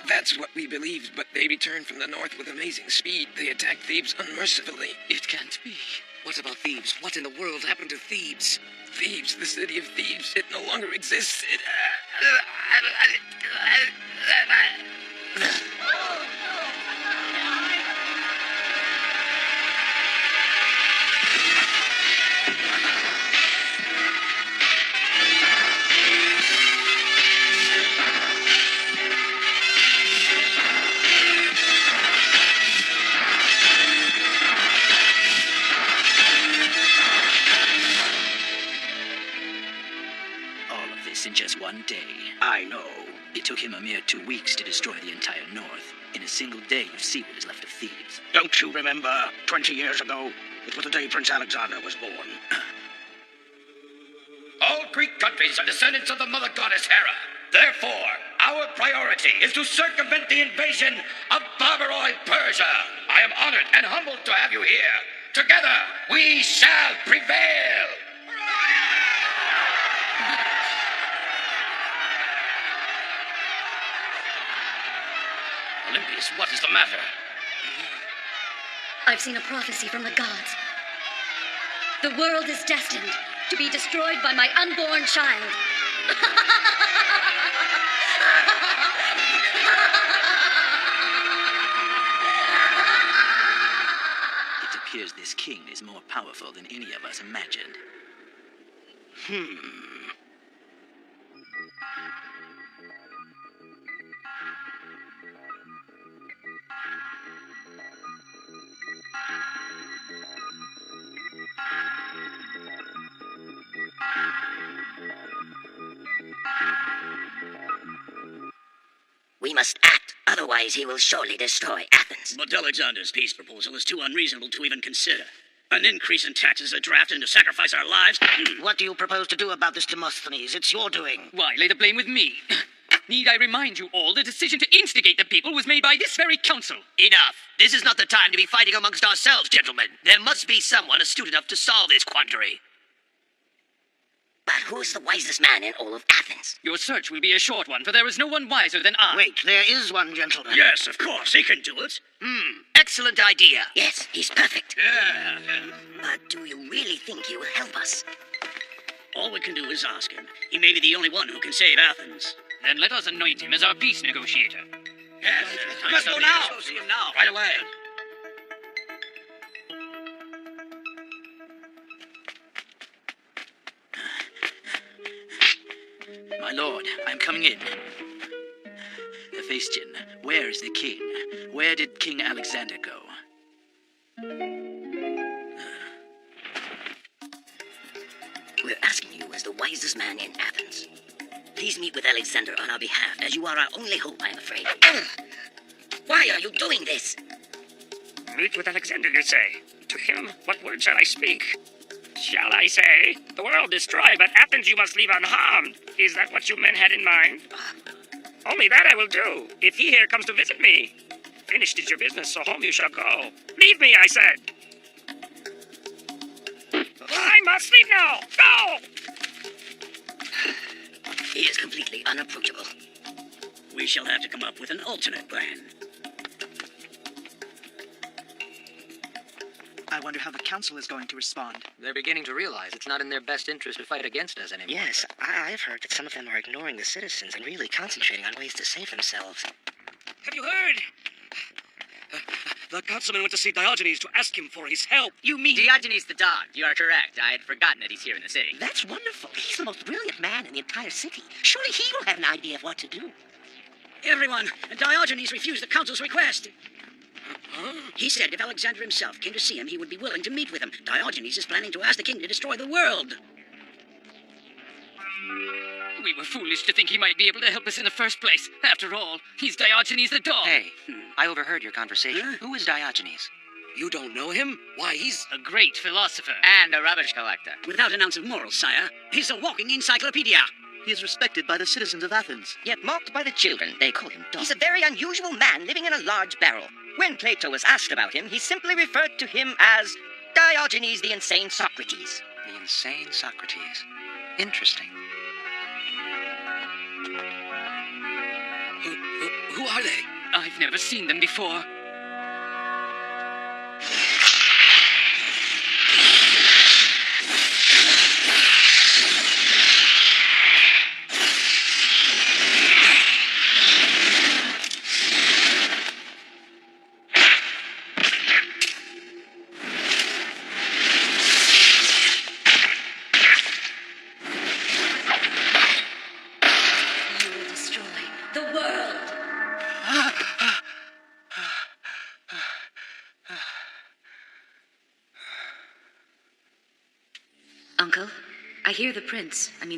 That's what we believed, but they returned from the north with amazing speed. They attacked Thebes unmercifully. It can't be. What about Thebes? What in the world happened to Thebes? Thebes, the city of Thebes, it no longer exists. In just one day. I know. It took him a mere 2 weeks to destroy the entire north. In a single day, you see what is left of Thebes. Don't you remember 20 years ago? It was the day Prince Alexander was born. All Greek countries are descendants of the mother goddess Hera. Therefore, our priority is to circumvent the invasion of barbaroid Persia. I am honored and humbled to have you here. Together, we shall prevail. Olympias, what is the matter? I've seen a prophecy from the gods. The world is destined to be destroyed by my unborn child. It appears this king is more powerful than any of us imagined. We must act, otherwise he will surely destroy Athens. But Alexander's peace proposal is too unreasonable to even consider. An increase in taxes, a draft, and to sacrifice our lives? What do you propose to do about this, Demosthenes? It's your doing. Why lay the blame with me? Need I remind you all the decision to instigate the people was made by this very council? Enough. This is not the time to be fighting amongst ourselves, gentlemen. There must be someone astute enough to solve this quandary. But who is the wisest man in all of Athens? Your search will be a short one, for there is no one wiser than I. Wait, there is one gentleman. Yes, of course, he can do it. Excellent idea. Yes, he's perfect. Yeah. But do you really think he will help us? All we can do is ask him. He may be the only one who can save Athens. Then let us anoint him as our peace negotiator. Yes, Let's go now. See him now. Right away. My lord, I'm coming in. Hephaestion, where is the king? Where did King Alexander go? We're asking you as the wisest man in Athens. Please meet with Alexander on our behalf, as you are our only hope, I'm afraid. Why are you doing this? Meet with Alexander, you say? To him, what word shall I speak? Shall I say, the world destroy, but Athens you must leave unharmed? Is that what you men had in mind? Only that I will do, if he here comes to visit me. Finished is your business, so home you shall go. Leave me, I said. I must leave now. Go! He is completely unapproachable. We shall have to come up with an alternate plan. I wonder how the council is going to respond. They're beginning to realize it's not in their best interest to fight against us anymore. Yes, I've heard that some of them are ignoring the citizens and really concentrating on ways to save themselves. Have you heard? The councilman went to see Diogenes to ask him for his help. You mean Diogenes the dog? You are correct. I had forgotten that he's here in the city. That's wonderful. He's the most brilliant man in the entire city. Surely he will have an idea of what to do. Everyone, Diogenes refused the council's request. He said if Alexander himself came to see him, he would be willing to meet with him. Diogenes is planning to ask the king to destroy the world. We were foolish to think he might be able to help us in the first place. After all, he's Diogenes the dog. Hey, I overheard your conversation. Who is Diogenes? You don't know him? Why, he's a great philosopher. And a rubbish collector. Without an ounce of morals, sire. He's a walking encyclopedia. He is respected by the citizens of Athens. Yet mocked by the children, they call him dog. He's a very unusual man living in a large barrel. When Plato was asked about him, he simply referred to him as Diogenes the insane Socrates. The insane Socrates. Interesting. Who are they? I've never seen them before. Uncle, I hear the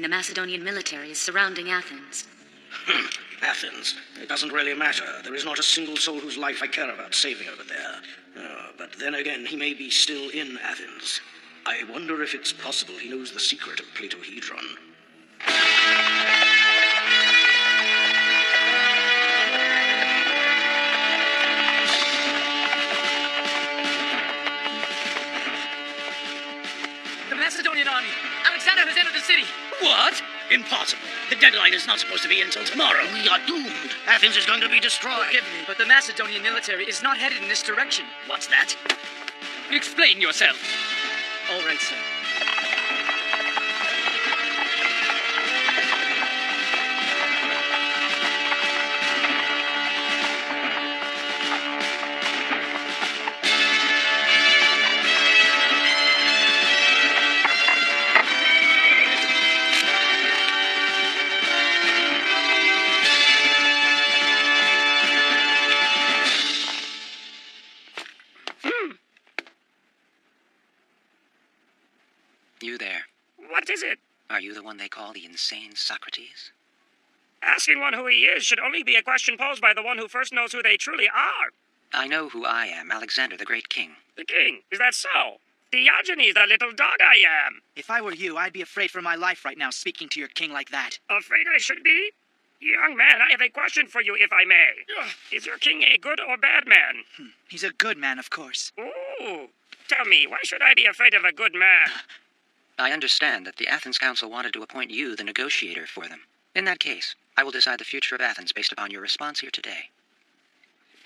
Macedonian military is surrounding Athens. Athens. It doesn't really matter. There is not a single soul whose life I care about saving over there. But then again, he may be still in Athens. I wonder if it's possible he knows the secret of Platohedron. The Macedonian army! Alexander has entered the city! What? Impossible. The deadline is not supposed to be until tomorrow. We are doomed. Athens is going to be destroyed. Forgive me, but the Macedonian military is not headed in this direction. What's that? Explain yourself. All right, sir. You there. What is it? Are you the one they call the insane Socrates? Asking one who he is should only be a question posed by the one who first knows who they truly are. I know who I am, Alexander the Great King. The king? Is that so? Diogenes, the little dog I am. If I were you, I'd be afraid for my life right now speaking to your king like that. Afraid I should be? Young man, I have a question for you, if I may. Is your king a good or bad man? He's a good man, of course. Ooh. Tell me, why should I be afraid of a good man? I understand that the Athens Council wanted to appoint you the negotiator for them. In that case, I will decide the future of Athens based upon your response here today.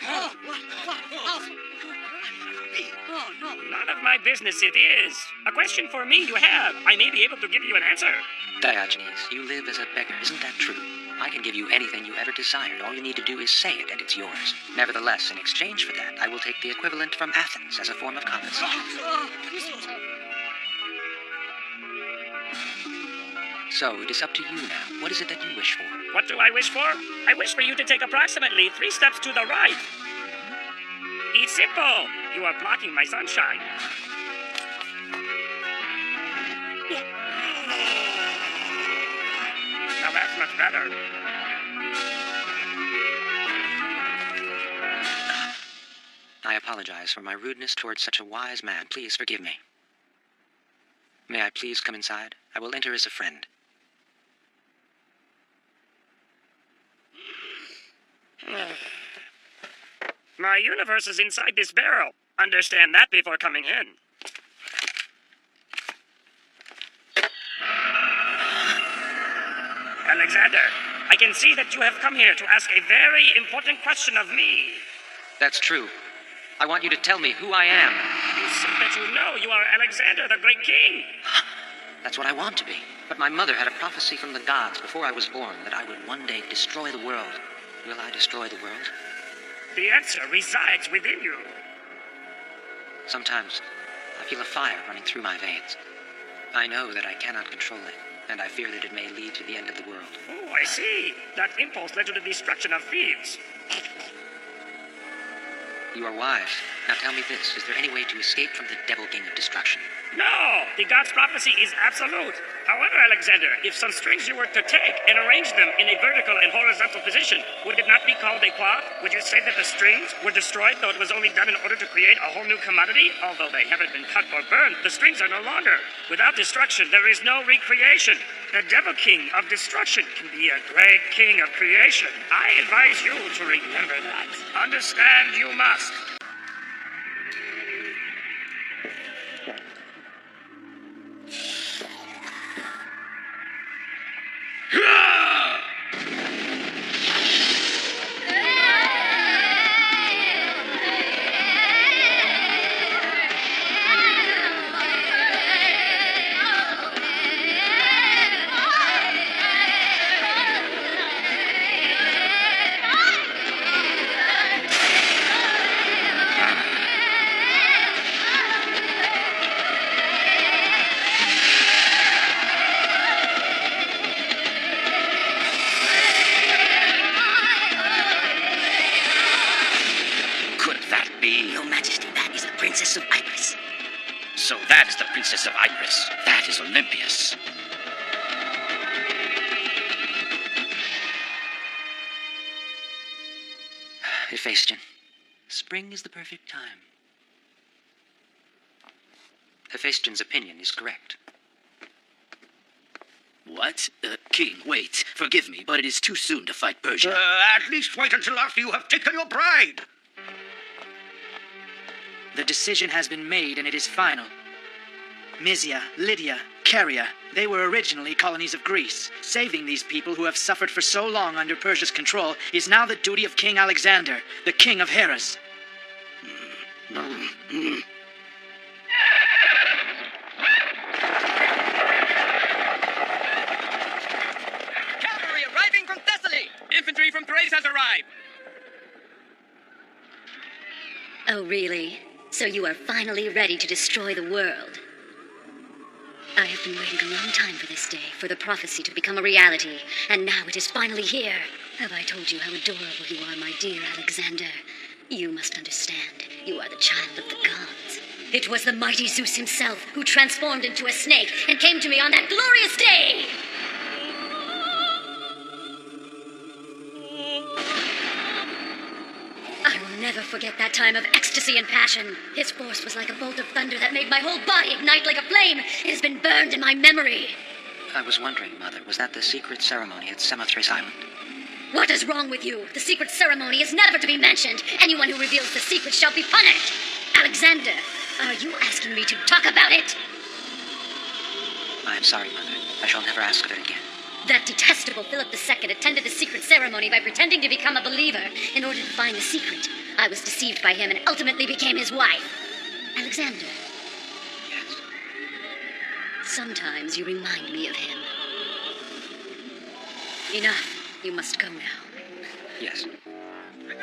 Oh, no. None of my business it is. A question for me you have. I may be able to give you an answer. Diogenes, you live as a beggar, isn't that true? I can give you anything you ever desired. All you need to do is say it, and it's yours. Nevertheless, in exchange for that, I will take the equivalent from Athens as a form of compensation. So, it is up to you now. What is it that you wish for? What do I wish for? I wish for you to take approximately 3 steps to the right. It's simple. You are blocking my sunshine. Now that's much better. I apologize for my rudeness towards such a wise man. Please forgive me. May I please come inside? I will enter as a friend. My universe is inside this barrel. Understand that before coming in. Alexander, I can see that you have come here to ask a very important question of me. That's true. I want you to tell me who I am. You say that you know you are Alexander, the great king. That's what I want to be. But my mother had a prophecy from the gods before I was born that I would one day destroy the world. Will I destroy the world? The answer resides within you. Sometimes I feel a fire running through my veins. I know that I cannot control it, and I fear that it may lead to the end of the world. Oh, I see. That impulse led to the destruction of thieves. You are wise. Now tell me this. Is there any way to escape from the Devil King of Destruction? No! The god's prophecy is absolute. However, Alexander, if some strings you were to take and arrange them in a vertical and horizontal position, would it not be called a qua? Would you say that the strings were destroyed, though it was only done in order to create a whole new commodity? Although they haven't been cut or burned, the strings are no longer. Without destruction, there is no recreation. The Devil King of Destruction can be a great king of creation. I advise you to remember that. Understand you must. So that is the Princess of Iris. That is Olympias. Hephaestion, spring is the perfect time. Hephaestion's opinion is correct. What? King, wait. Forgive me, but it is too soon to fight Persia. At least wait until after you have taken your bride. The decision has been made, and it is final. Mysia, Lydia, Caria, they were originally colonies of Greece. Saving these people who have suffered for so long under Persia's control is now the duty of King Alexander, the king of Hellas. Cavalry arriving from Thessaly! Infantry from Thrace has arrived! Oh, really? So you are finally ready to destroy the world? I have been waiting a long time for this day, for the prophecy to become a reality, and now it is finally here. Have I told you how adorable you are, my dear Alexander? You must understand, you are the child of the gods. It was the mighty Zeus himself who transformed into a snake and came to me on that glorious day! I will never forget that time of ecstasy and passion. His force was like a bolt of thunder that made my whole body ignite like a flame. It has been burned in my memory. I was wondering, Mother, was that the secret ceremony at Samothrace Island? What is wrong with you? The secret ceremony is never to be mentioned. Anyone who reveals the secret shall be punished. Alexander, are you asking me to talk about it? I am sorry, Mother. I shall never ask of it again. That detestable Philip II attended the secret ceremony by pretending to become a believer in order to find the secret. I was deceived by him and ultimately became his wife. Alexander. Yes? Sometimes you remind me of him. Enough. You must go now. Yes.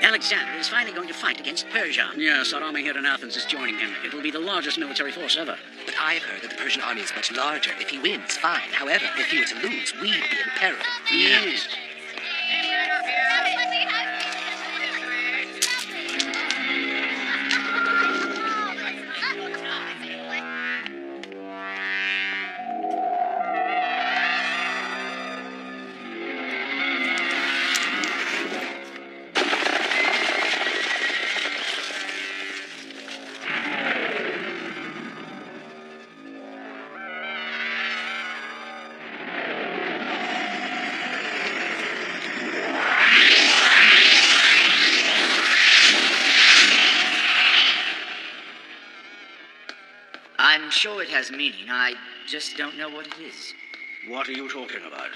Alexander is finally going to fight against Persia. Yes, our army here in Athens is joining him. It will be the largest military force ever. But I've heard that the Persian army is much larger. If he wins, fine. However, if he were to lose, we'd be in peril. Yes. I'm sure it has meaning. I just don't know what it is. What are you talking about?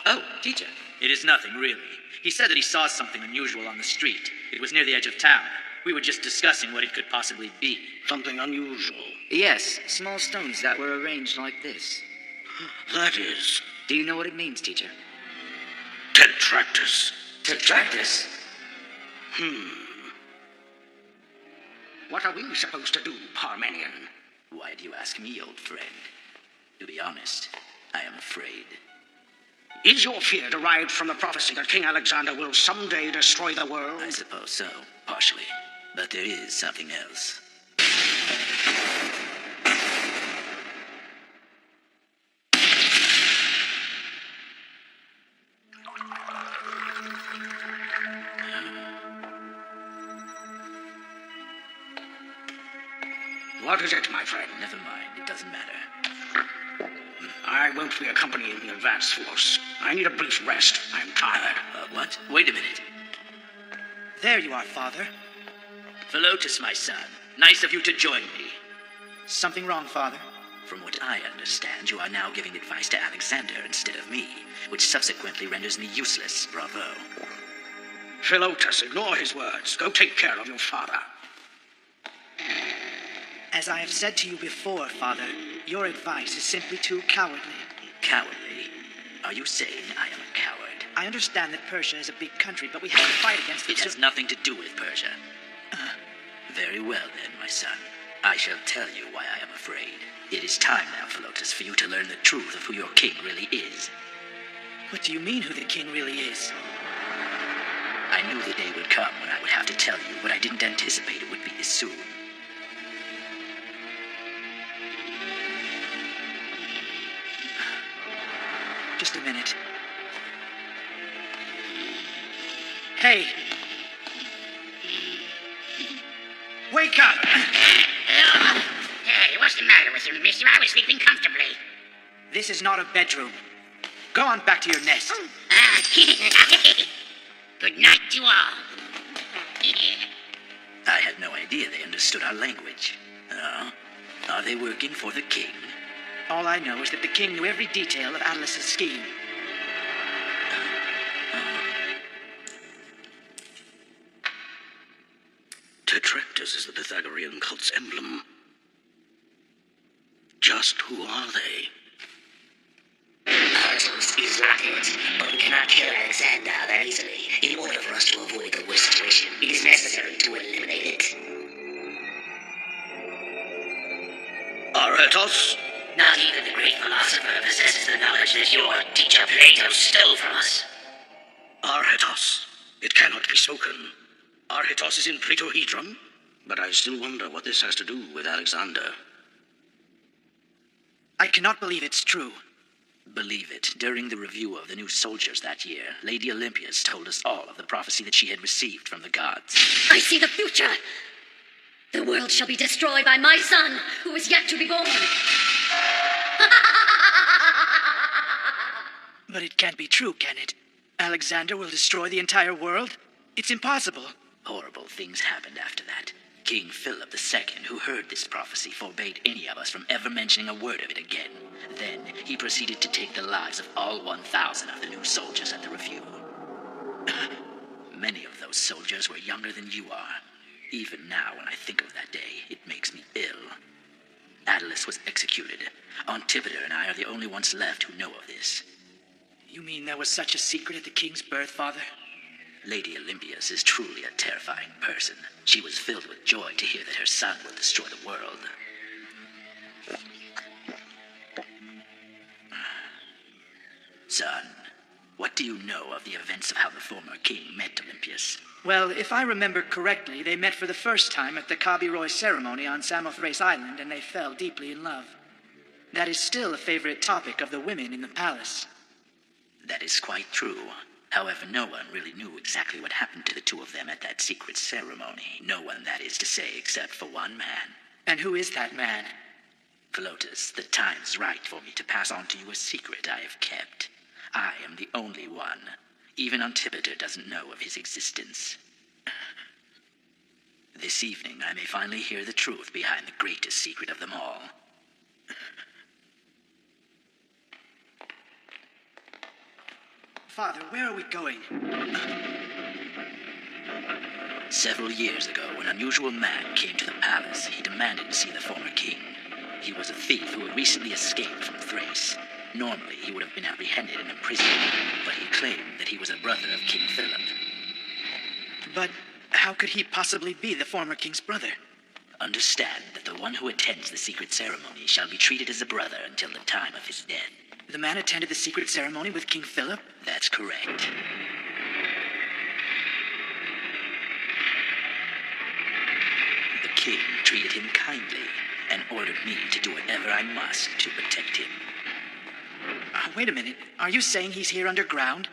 Oh, teacher. It is nothing, really. He said that he saw something unusual on the street. It was near the edge of town. We were just discussing what it could possibly be. Something unusual? Yes, small stones that were arranged like this. That is... Do you know what it means, teacher? Tetractus. Tetractus? What are we supposed to do, Parmenion? Why do you ask me, old friend? To be honest, I am afraid. Is your fear derived from the prophecy that King Alexander will someday destroy the world? I suppose so, partially. But there is something else. What is it, my friend? Never mind, it doesn't matter. I won't be accompanying the advance force. I need a brief rest. I'm tired. What? Wait a minute. There you are, Father. Philotas, my son. Nice of you to join me. Something wrong, Father? From what I understand, you are now giving advice to Alexander instead of me, which subsequently renders me useless. Bravo. Philotas, ignore his words. Go take care of your father. As I have said to you before, Father, your advice is simply too cowardly. Cowardly? Are you saying I am a coward? I understand that Persia is a big country, but we have to fight against it. It has nothing to do with Persia. Very well then, my son. I shall tell you why I am afraid. It is time now, Philotas, for you to learn the truth of who your king really is. What do you mean, who the king really is? I knew the day would come when I would have to tell you, but I didn't anticipate it would be this soon. Just a minute. Hey! Wake up! Hey, what's the matter with you, mister? I was sleeping comfortably. This is not a bedroom. Go on back to your nest. Good night to all. I had no idea they understood our language. Are they working for the king? All I know is that the king knew every detail of Atlas's scheme. Tetractus is the Pythagorean cult's emblem. Just who are they? Artos is not it, but we cannot kill Alexander that easily. In order for us to avoid the worst situation, it is necessary to eliminate it. Artos? Not even the great philosopher possesses the knowledge that your teacher Plato stole from us. Arhetos. It cannot be spoken. Arhetos is in Platohedron? But I still wonder what this has to do with Alexander. I cannot believe it's true. Believe it. During the review of the new soldiers that year, Lady Olympias told us all of the prophecy that she had received from the gods. I see the future. The world shall be destroyed by my son, who is yet to be born. But it can't be true, can it? Alexander will destroy the entire world? It's impossible. Horrible things happened after that. King Philip II, who heard this prophecy, forbade any of us from ever mentioning a word of it again. Then he proceeded to take the lives of all 1,000 of the new soldiers at the review. Many of those soldiers were younger than you are. Even now, when I think of that day, it makes me ill. Atlas was executed. Antipater and I are the only ones left who know of this. You mean there was such a secret at the king's birth, Father? Lady Olympias is truly a terrifying person. She was filled with joy to hear that her son will destroy the world. Son, what do you know of the events of how the former king met Olympias? Well, if I remember correctly, they met for the first time at the Kabiroy ceremony on Samothrace Island, and they fell deeply in love. That is still a favorite topic of the women in the palace. That is quite true. However, no one really knew exactly what happened to the two of them at that secret ceremony. No one, that is to say, except for one man. And who is that man? Philotas, the time is right for me to pass on to you a secret I have kept. I am the only one. Even Antipater doesn't know of his existence. This evening, I may finally hear the truth behind the greatest secret of them all. Father, where are we going? Several years ago, an unusual man came to the palace. He demanded to see the former king. He was a thief who had recently escaped from Thrace. Normally, he would have been apprehended and imprisoned, but he claimed that he was a brother of King Philip. But how could he possibly be the former king's brother? Understand that the one who attends the secret ceremony shall be treated as a brother until the time of his death. The man attended the secret ceremony with King Philip? That's correct. The king treated him kindly and ordered me to do whatever I must to protect him. Wait a minute. Are you saying he's here underground?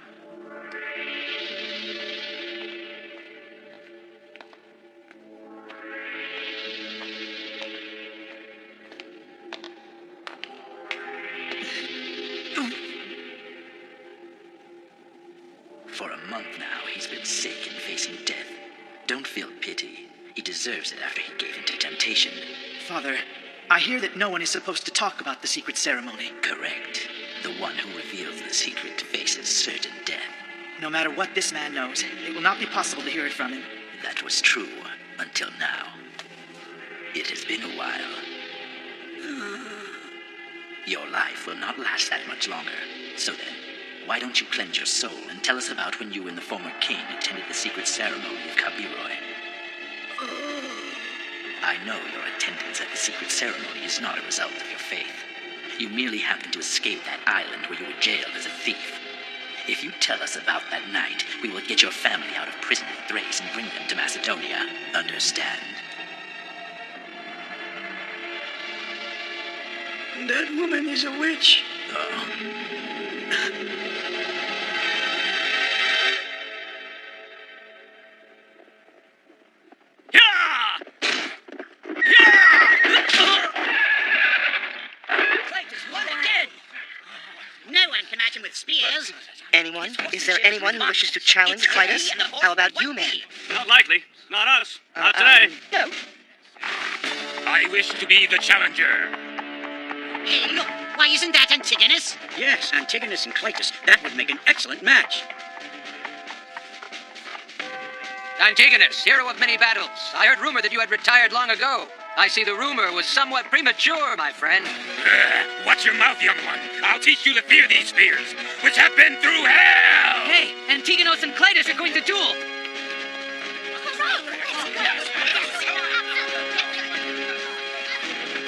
For a month now, he's been sick and facing death. Don't feel pity. He deserves it after he gave in to temptation. Father, I hear that no one is supposed to talk about the secret ceremony. Correct. The one who reveals the secret faces certain death. No matter what this man knows, it will not be possible to hear it from him. That was true until now. It has been a while. Your life will not last that much longer. So then, why don't you cleanse your soul and tell us about when you and the former king attended the secret ceremony of Kabiroi? I know your attendance at the secret ceremony is not a result of your faith. You merely happened to escape that island where you were jailed as a thief. If you tell us about that night, we will get your family out of prison in Thrace and bring them to Macedonia. Understand? That woman is a witch. No one can match him with spears. Anyone? Is there anyone who wishes to challenge Clytus? How about you, man? Not likely. Not us. Not today. No. I wish to be the challenger. Hey, look. Why isn't that Antigonus? Yes, Antigonus and Clytus. That would make an excellent match. Antigonus, hero of many battles. I heard rumor that you had retired long ago. I see the rumor was somewhat premature, my friend. Watch your mouth, young one. I'll teach you to fear these spears, which have been through hell! Hey, Antigonus and Clytus are going to duel!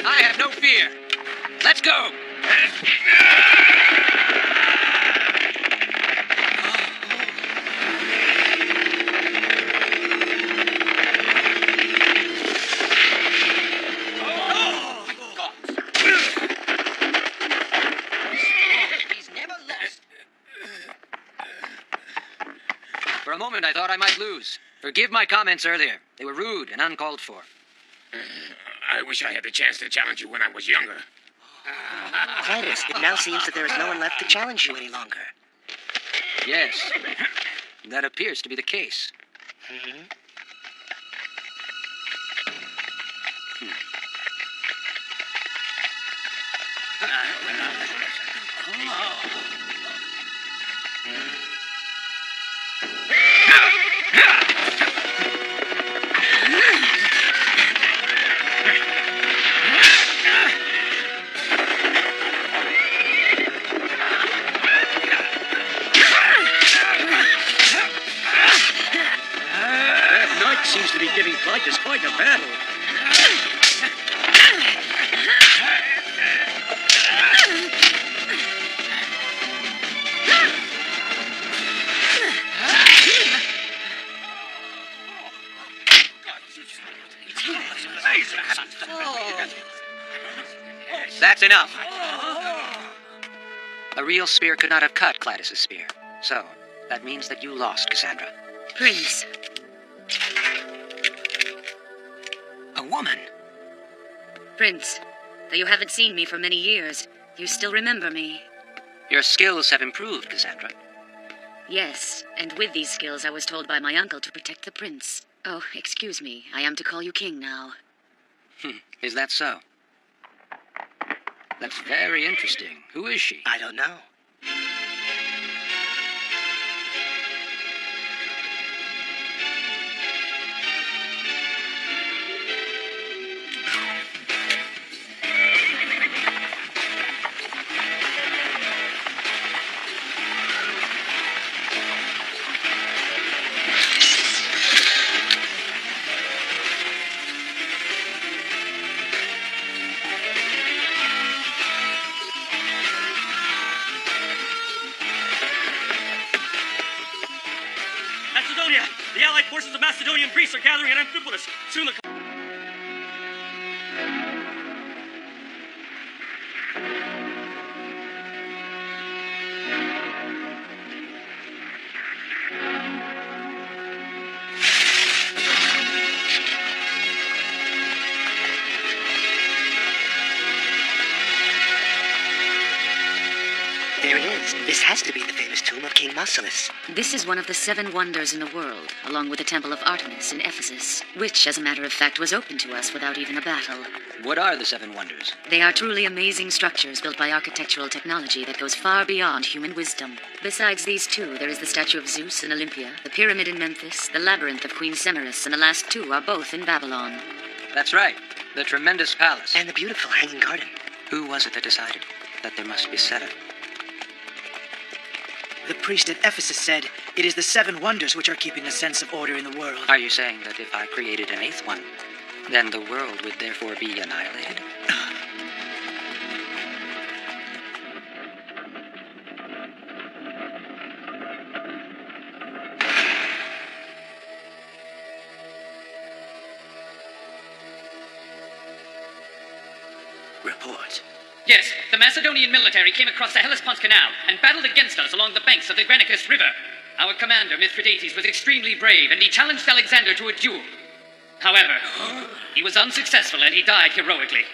I have no fear. Let's go! For a moment, I thought I might lose. Forgive my comments earlier. They were rude and uncalled for. I wish I had the chance to challenge you when I was younger. Clytus, it now seems that there is no one left to challenge you any longer. Yes, that appears to be the case. That knight seems to be giving Clytus quite a battle. That's enough. A real spear could not have cut Clytus's spear. So, that means that you lost, Cassandra. Prince. A woman? Prince, though you haven't seen me for many years, you still remember me. Your skills have improved, Cassandra. Yes, and with these skills I was told by my uncle to protect the prince. Oh, excuse me, I am to call you king now. Is that so? That's very interesting. Who is she? I don't know. forces of Macedonian Greece are gathering at Amphipolis. Soon the... There it is. This has to be the famous tomb of King Marcellus. This is one of the 7 wonders in the world, along with the Temple of Artemis in Ephesus, which, as a matter of fact, was open to us without even a battle. What are the 7 wonders? They are truly amazing structures built by architectural technology that goes far beyond human wisdom. Besides these 2, there is the statue of Zeus in Olympia, the pyramid in Memphis, the labyrinth of Queen Semiramis, and the last 2 are both in Babylon. That's right. The tremendous palace. And the beautiful hanging garden. Who was it that decided that there must be 7? The priest at Ephesus said, "It is the 7 wonders which are keeping a sense of order in the world." Are you saying that if I created an 8th one, then the world would therefore be annihilated? Report. Yes, the Macedonian military came across the Hellespont Canal and battled against us along the banks of the Granicus River. Our commander, Mithridates, was extremely brave, and he challenged Alexander to a duel. However, he was unsuccessful and he died heroically.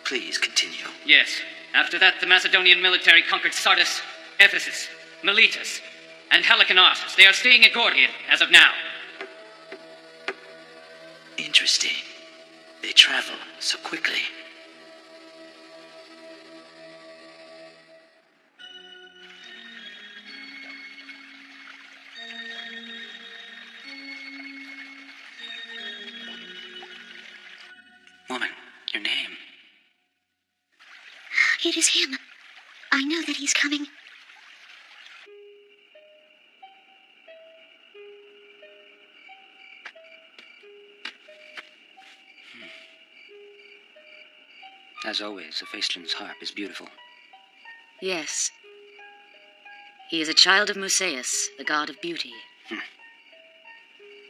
Please continue. Yes, after that, the Macedonian military conquered Sardis, Ephesus, Miletus, and Halicarnassus. They are staying at Gordian as of now. Interesting. They travel so quickly. Woman, your name. It is him. I know that he's coming. As always, Hephaestion's harp is beautiful. Yes. He is a child of Musaeus, the god of beauty.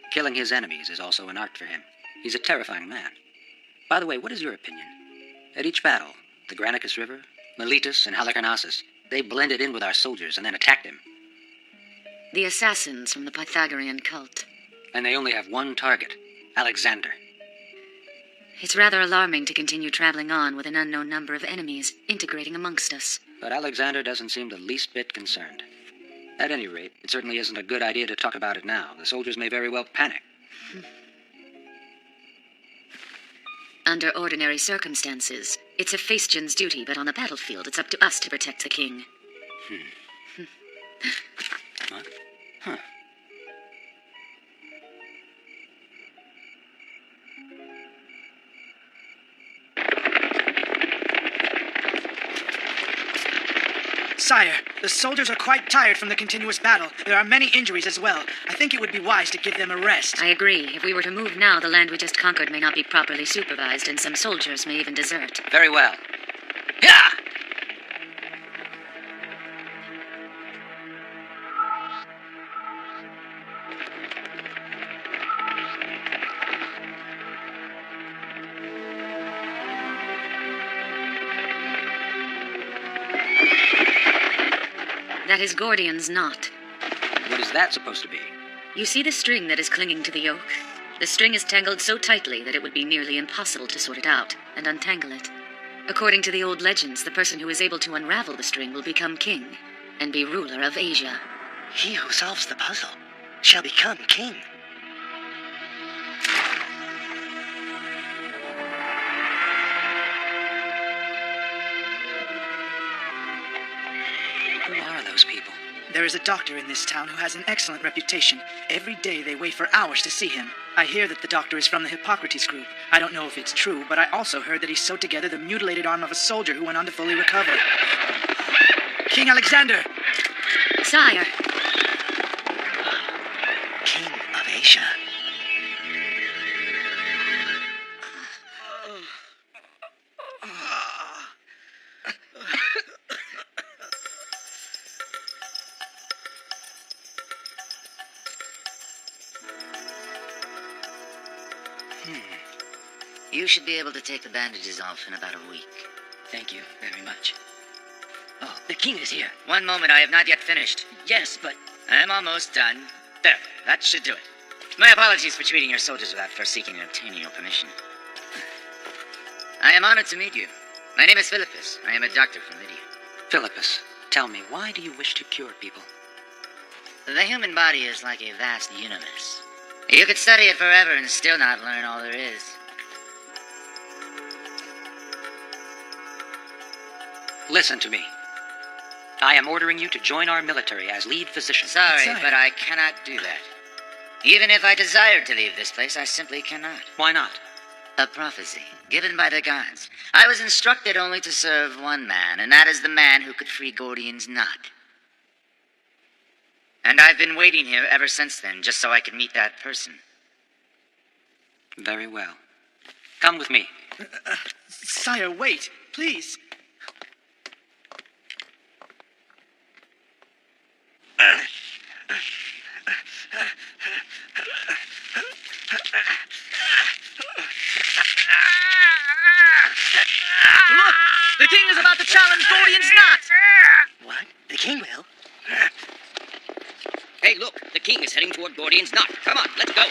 Killing his enemies is also an art for him. He's a terrifying man. By the way, what is your opinion? At each battle, the Granicus River, Miletus, and Halicarnassus, they blended in with our soldiers and then attacked him. The assassins from the Pythagorean cult. And they only have one target, Alexander. It's rather alarming to continue traveling on with an unknown number of enemies integrating amongst us. But Alexander doesn't seem the least bit concerned. At any rate, it certainly isn't a good idea to talk about it now. The soldiers may very well panic. Under ordinary circumstances, it's Hephaestion's duty, but on the battlefield, it's up to us to protect the king. What? Huh. Sire, the soldiers are quite tired from the continuous battle. There are many injuries as well. I think it would be wise to give them a rest. I agree. If we were to move now, the land we just conquered may not be properly supervised, and some soldiers may even desert. Very well. Yeah! That is Gordian's knot. What is that supposed to be? You see the string that is clinging to the yoke? The string is tangled so tightly that it would be nearly impossible to sort it out and untangle it. According to the old legends, the person who is able to unravel the string will become king and be ruler of Asia. He who solves the puzzle shall become king. Who are those people? There is a doctor in this town who has an excellent reputation. Every day they wait for hours to see him. I hear that the doctor is from the Hippocrates group. I don't know if it's true, but I also heard that he sewed together the mutilated arm of a soldier who went on to fully recover. King Alexander! Sire! King of Asia. You should be able to take the bandages off in about a week. Thank you very much. Oh, the king is here. One moment, I have not yet finished. Yes, but... I'm almost done. There, that should do it. My apologies for treating your soldiers without first seeking and obtaining your permission. I am honored to meet you. My name is Philippus. I am a doctor from Lydia. Philippus, tell me, why do you wish to cure people? The human body is like a vast universe. You could study it forever and still not learn all there is. Listen to me. I am ordering you to join our military as lead physician. Sorry, but I cannot do that. Even if I desired to leave this place, I simply cannot. Why not? A prophecy given by the gods. I was instructed only to serve one man, and that is the man who could free Gordian's knot. And I've been waiting here ever since then, just so I could meet that person. Very well. Come with me. Sire, wait, please. Look! The king is about to challenge Gordian's knot! What? The king will? Hey, look, the king is heading toward Gordian's knot. Come on, let's go.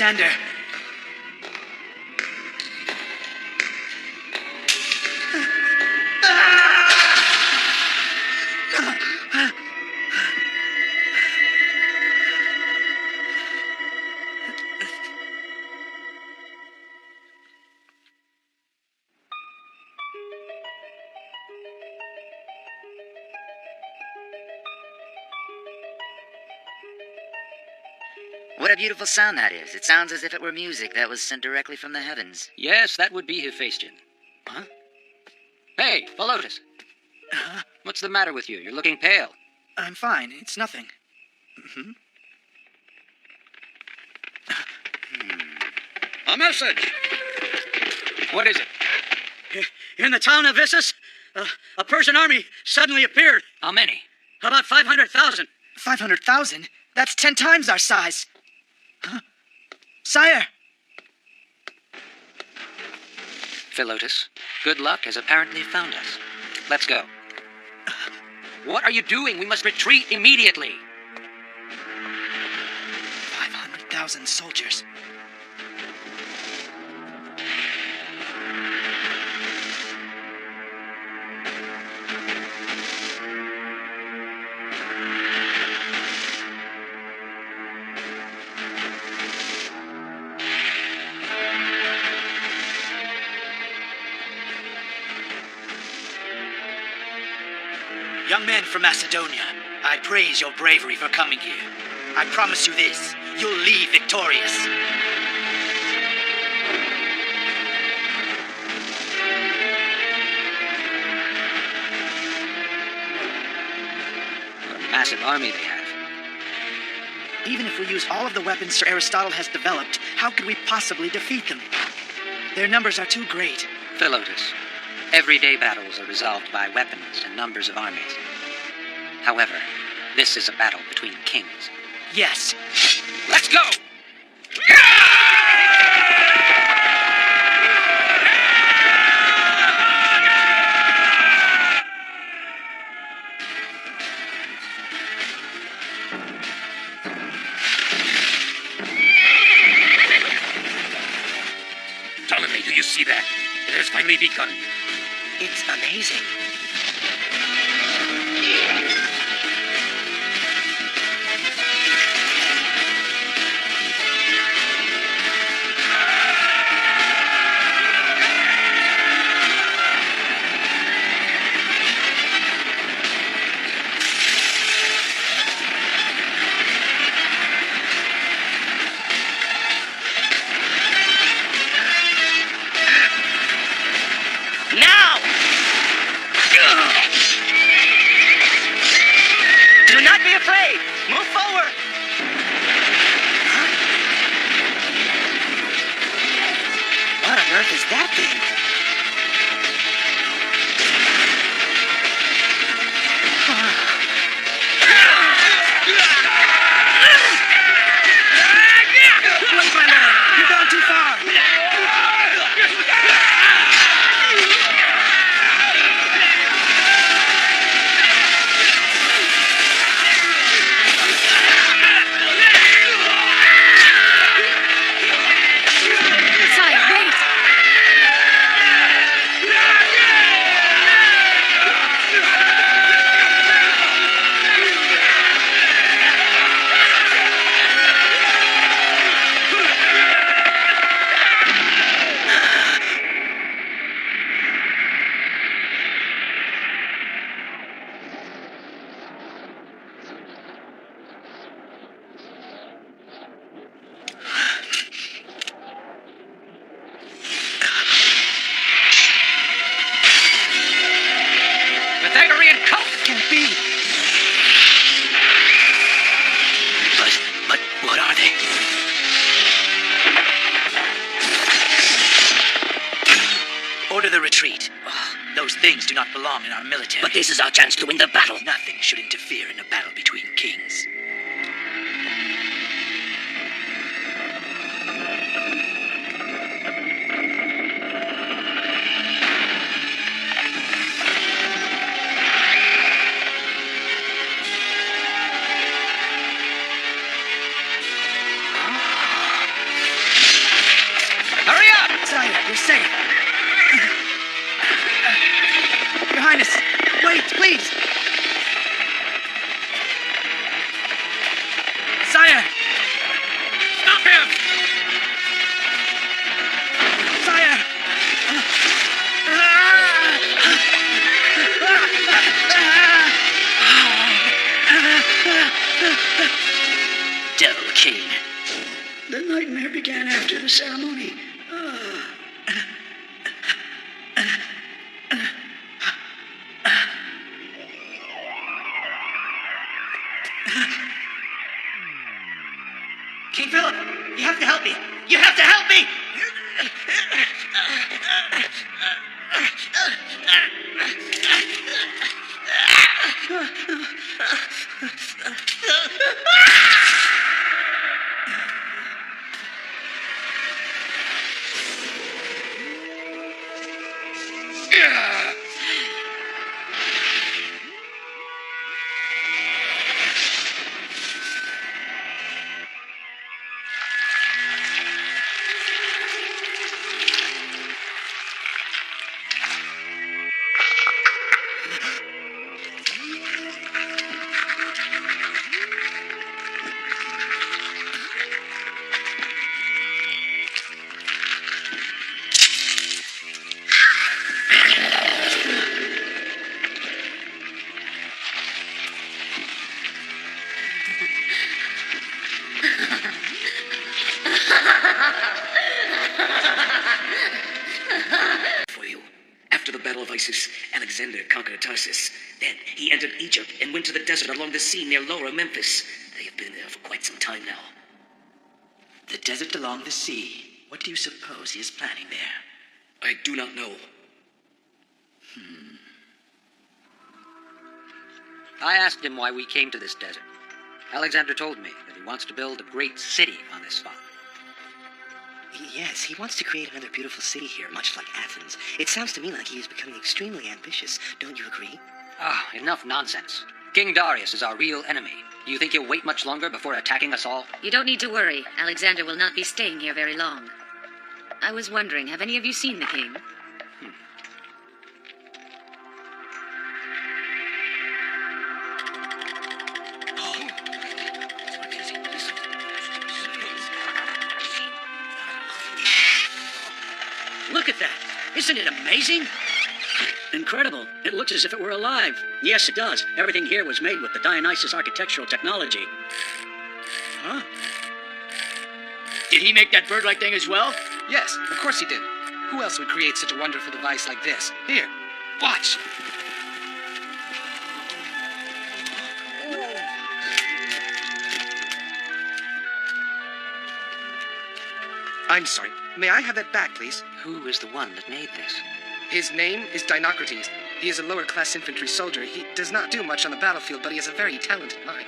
Alexander. What a beautiful sound that is. It sounds as if it were music that was sent directly from the heavens. Yes, that would be Hephaestion. Huh? Hey, Philotas. What's the matter with you? You're looking pale. I'm fine. It's nothing. A message! What is it? In the town of Issus, a Persian army suddenly appeared. How many? About 500,000. 500,000? That's 10 times our size. Huh? Sire! Philotas, good luck has apparently found us. Let's go. What are you doing? We must retreat immediately. 500,000 soldiers. Young men from Macedonia, I praise your bravery for coming here. I promise you this, you'll leave victorious. What a massive army they have. Even if we use all of the weapons Sir Aristotle has developed, how could we possibly defeat them? Their numbers are too great. Philotas, Everyday battles are resolved by weapons and numbers of armies. However, this is a battle between kings. Yes. Let's go! Ptolemy, do you see that? It has finally begun. It's amazing. Now! Do not be afraid! Move forward! What on earth is that thing? Wait, my lord! You've gone too far! Sire, wait! Pythagorean cult! Can't be! But what are they? Order the retreat. Oh, those things do not belong in our military. But this is our chance to win the battle. Nothing should interfere in a battle between kings. Hurry up! Sire, you're safe. Your Highness, wait, please! Sire! Stop him! Sire! Devil King. The nightmare began after the ceremony. King Philip, you have to help me! You have to help me! For you. After the Battle of Isis, Alexander conquered Tarsus. Then he entered Egypt and went to the desert along the sea near Lower Memphis. They have been there for quite some time now. The desert along the sea. What do you suppose he is planning there? I do not know. I asked him why we came to this desert. Alexander told me that he wants to build a great city on this spot. Yes, he wants to create another beautiful city here, much like Athens. It sounds to me like he is becoming extremely ambitious. Don't you agree? Enough nonsense. King Darius is our real enemy. Do you think he'll wait much longer before attacking us all? You don't need to worry. Alexander will not be staying here very long. I was wondering, have any of you seen the king? Look at that. Isn't it amazing? Incredible. It looks as if it were alive. Yes, it does. Everything here was made with the Dionysus architectural technology. Huh? Did he make that bird-like thing as well? Yes, of course he did. Who else would create such a wonderful device like this? Here, watch. I'm sorry. May I have that back, please? Who is the one that made this? His name is Dinocrates. He is a lower-class infantry soldier. He does not do much on the battlefield, but he has a very talented mind.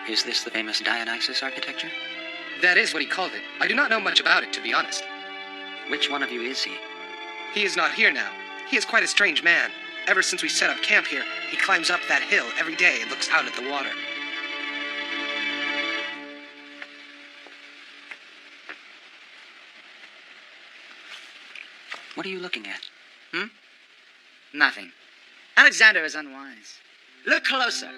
Is this the famous Dionysus architecture? That is what he called it. I do not know much about it, to be honest. Which one of you is he? He is not here now. He is quite a strange man. Ever since we set up camp here, he climbs up that hill every day and looks out at the water. What are you looking at? Nothing. Alexander is unwise. Look closer.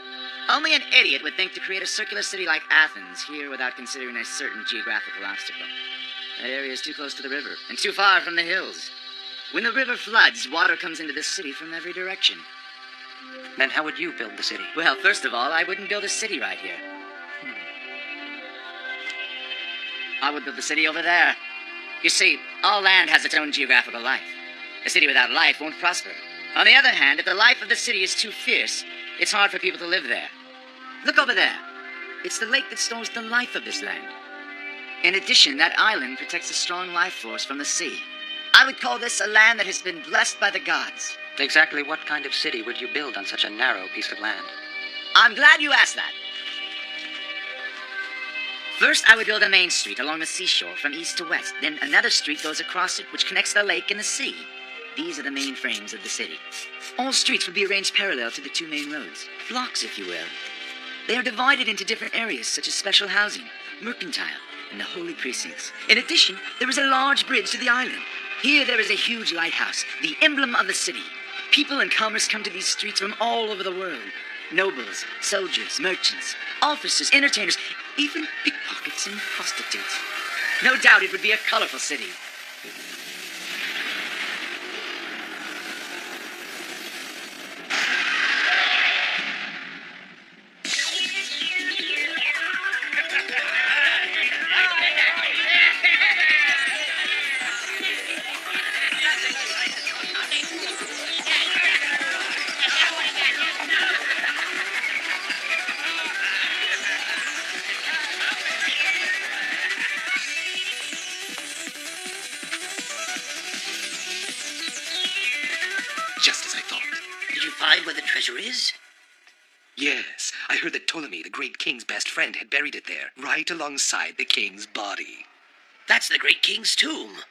Only an idiot would think to create a circular city like Athens here without considering a certain geographical obstacle. That area is too close to the river and too far from the hills. When the river floods, water comes into this city from every direction. Then how would you build the city? Well, first of all, I wouldn't build a city right here. I would build the city over there. You see, all land has its own geographical life. A city without life won't prosper. On the other hand, if the life of the city is too fierce, it's hard for people to live there. Look over there. It's the lake that stores the life of this land. In addition, that island protects a strong life force from the sea. I would call this a land that has been blessed by the gods. Exactly what kind of city would you build on such a narrow piece of land? I'm glad you asked that. First, I would build a main street along the seashore from east to west. Then another street goes across it, which connects the lake and the sea. These are the main frames of the city. All streets would be arranged parallel to the two main roads. Blocks, if you will. They are divided into different areas, such as special housing, mercantile, and the holy precincts. In addition, there is a large bridge to the island. Here there is a huge lighthouse, the emblem of the city. People and commerce come to these streets from all over the world. Nobles, soldiers, merchants, officers, entertainers, even pickpockets and prostitutes. No doubt it would be a colorful city. Just as I thought. Did you find where the treasure is? Yes, I heard that Ptolemy, the great king's best friend, had buried it there, right alongside the king's body. That's the great king's tomb.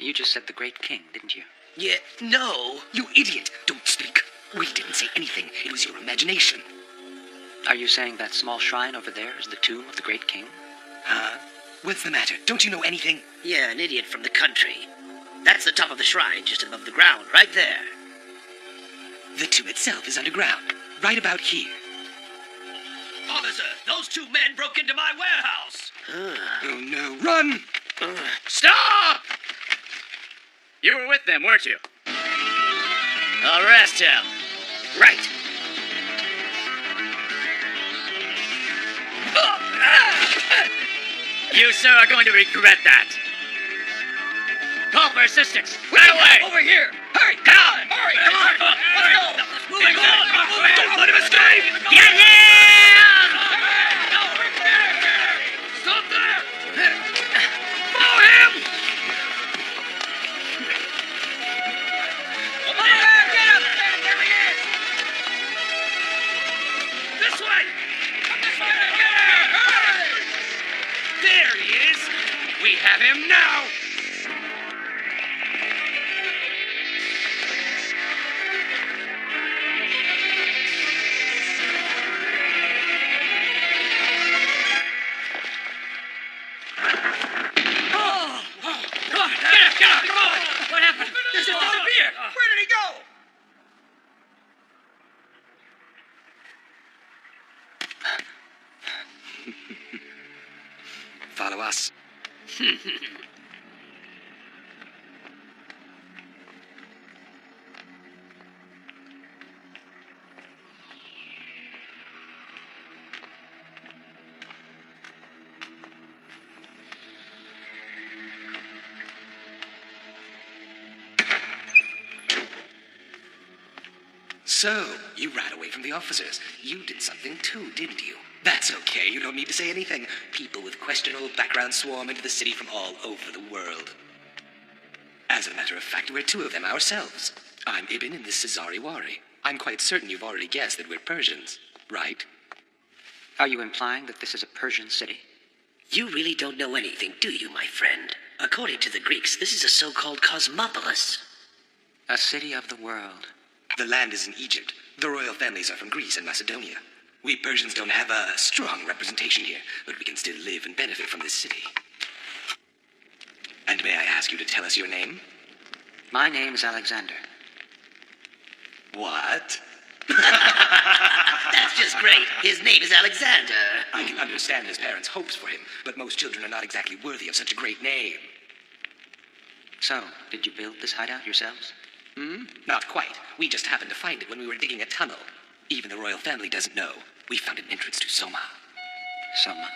You just said the great king, didn't you? Yeah, no. You idiot! Don't speak. We didn't say anything. It was your imagination. Are you saying that small shrine over there is the tomb of the great king? Huh? What's the matter? Don't you know anything? Yeah, an idiot from the country. That's the top of the shrine, just above the ground, right there. The tomb itself is underground, right about here. Officer, those two men broke into my warehouse. Oh no, run! Stop! You were with them, weren't you? Arrest him. Right. You, sir, are going to regret that. Call for assistance. Right away! Over here! Hurry! Come on! Hurry! Come on! Let's go! Moving on! Don't let him escape! Get him! Stop there! Follow him! Over there! Get him! him now! Get up! Come on! What happened? There's a disappear! Where did he go? Follow us. So, you ran away from the officers. You did something too, didn't you? That's okay, you don't need to say anything. People with questionable backgrounds swarm into the city from all over the world. As a matter of fact, we're two of them ourselves. I'm Ibn and this is Zariwari. I'm quite certain you've already guessed that we're Persians, right? Are you implying that this is a Persian city? You really don't know anything, do you, my friend? According to the Greeks, this is a so-called cosmopolis. A city of the world. The land is in Egypt. The royal families are from Greece and Macedonia. We Persians don't have a strong representation here, but we can still live and benefit from this city. And may I ask you to tell us your name? My name is Alexander. What? That's just great. His name is Alexander. I can understand his parents' hopes for him, but most children are not exactly worthy of such a great name. So, did you build this hideout yourselves? Not quite. We just happened to find it when we were digging a tunnel. Even the royal family doesn't know. We found an entrance to Soma. Soma?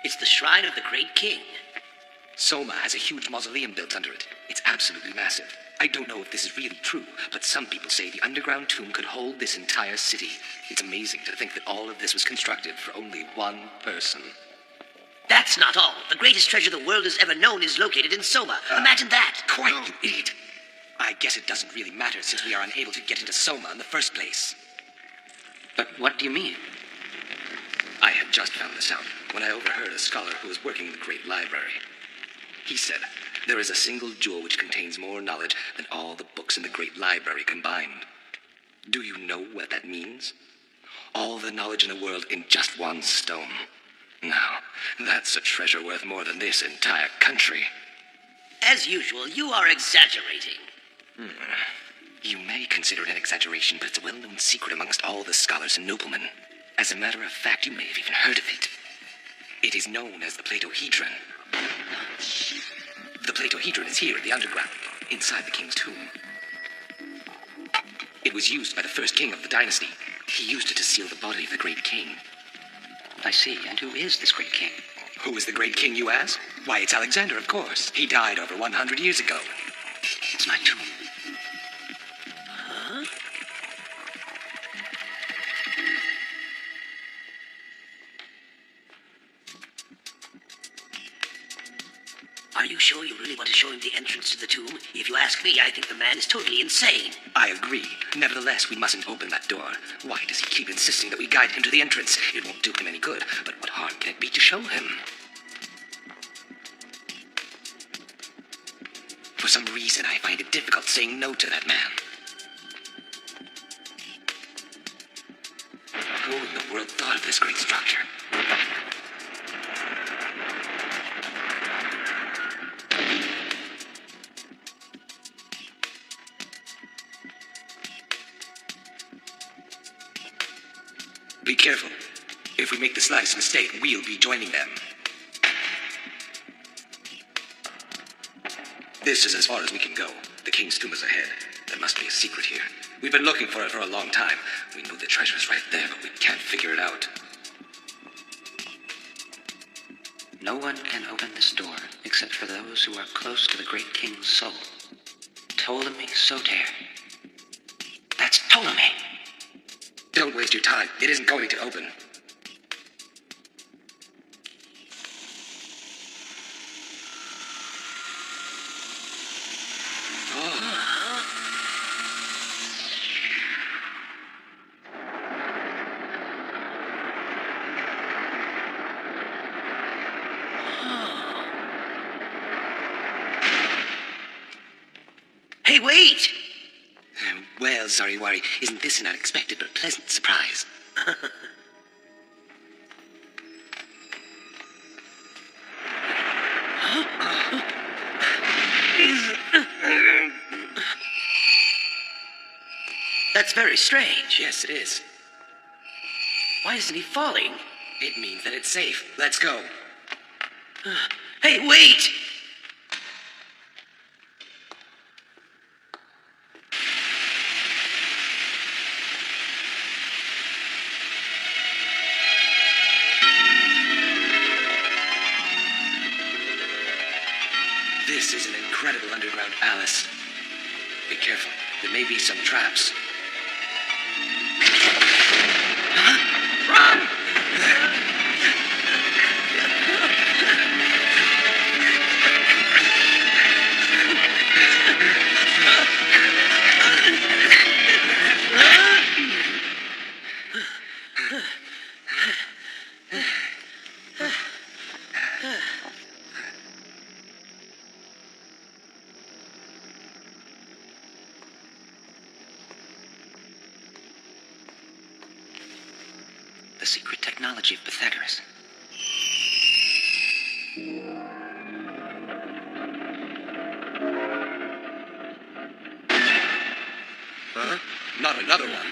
It's the shrine of the great king. Soma has a huge mausoleum built under it. It's absolutely massive. I don't know if this is really true, but some people say the underground tomb could hold this entire city. It's amazing to think that all of this was constructed for only one person. That's not all. The greatest treasure the world has ever known is located in Soma. Imagine that. Quiet, you idiot. I guess it doesn't really matter since we are unable to get into Soma in the first place. But what do you mean? I had just found this out when I overheard a scholar who was working in the Great Library. He said, there is a single jewel which contains more knowledge than all the books in the Great Library combined. Do you know what that means? All the knowledge in the world in just one stone. Now, that's a treasure worth more than this entire country. As usual, you are exaggerating. You may consider it an exaggeration, but it's a well-known secret amongst all the scholars and noblemen. As a matter of fact, you may have even heard of it. It is known as the Platohedron. The Platohedron is here in the underground, inside the king's tomb. It was used by the first king of the dynasty. He used it to seal the body of the great king. I see. And who is this great king? Who is the great king, you ask? Why, it's Alexander, of course. He died over 100 years ago. It's my tomb. Huh? Are you sure you really want to show him the entrance to the tomb? If you ask me, I think the man is totally insane. I agree. Nevertheless, we mustn't open that door. Why does he keep insisting that we guide him to the entrance? It won't do him any good, but what harm can it be to show him? For some reason, I find it difficult saying no to that man. Who in the world thought of this great structure? Be careful. If we make the slightest mistake, we'll be joining them. This is as far as we can go. The king's tomb is ahead. There must be a secret here. We've been looking for it for a long time. We know the treasure is right there, but we can't figure it out. No one can open this door except for those who are close to the great king's soul. Ptolemy Soter. That's Ptolemy. Don't waste your time. It isn't going to open. wait! Well, Zariwari, isn't this an unexpected but pleasant surprise? That's very strange. Yes, it is. Why isn't he falling? It means that it's safe. Let's go. Hey, wait! This is an incredible underground palace. Be careful. There may be some traps. Run! The secret technology of Pythagoras. Huh? Not another one.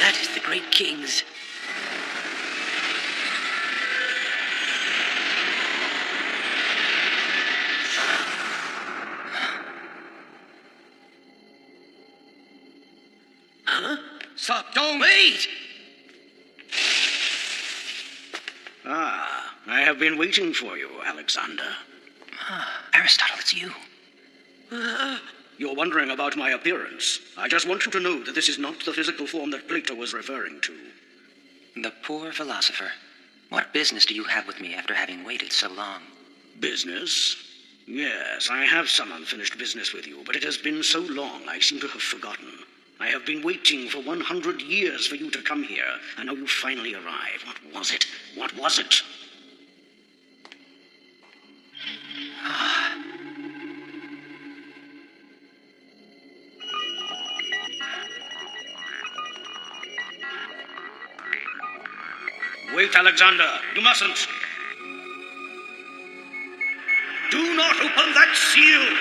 That is the great king's. Huh? Stop! Don't! Wait! Ah, I have been waiting for you, Alexander. Aristotle, it's you. You're wondering about my appearance. I just want you to know that this is not the physical form that Plato was referring to. The poor philosopher. What business do you have with me after having waited so long? Business? Yes, I have some unfinished business with you, but it has been so long I seem to have forgotten. I have been waiting for 100 years for you to come here, and now you finally arrive. What was it? What was it? Wait, Alexander. You mustn't. Do not open that seal!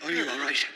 Are you all right?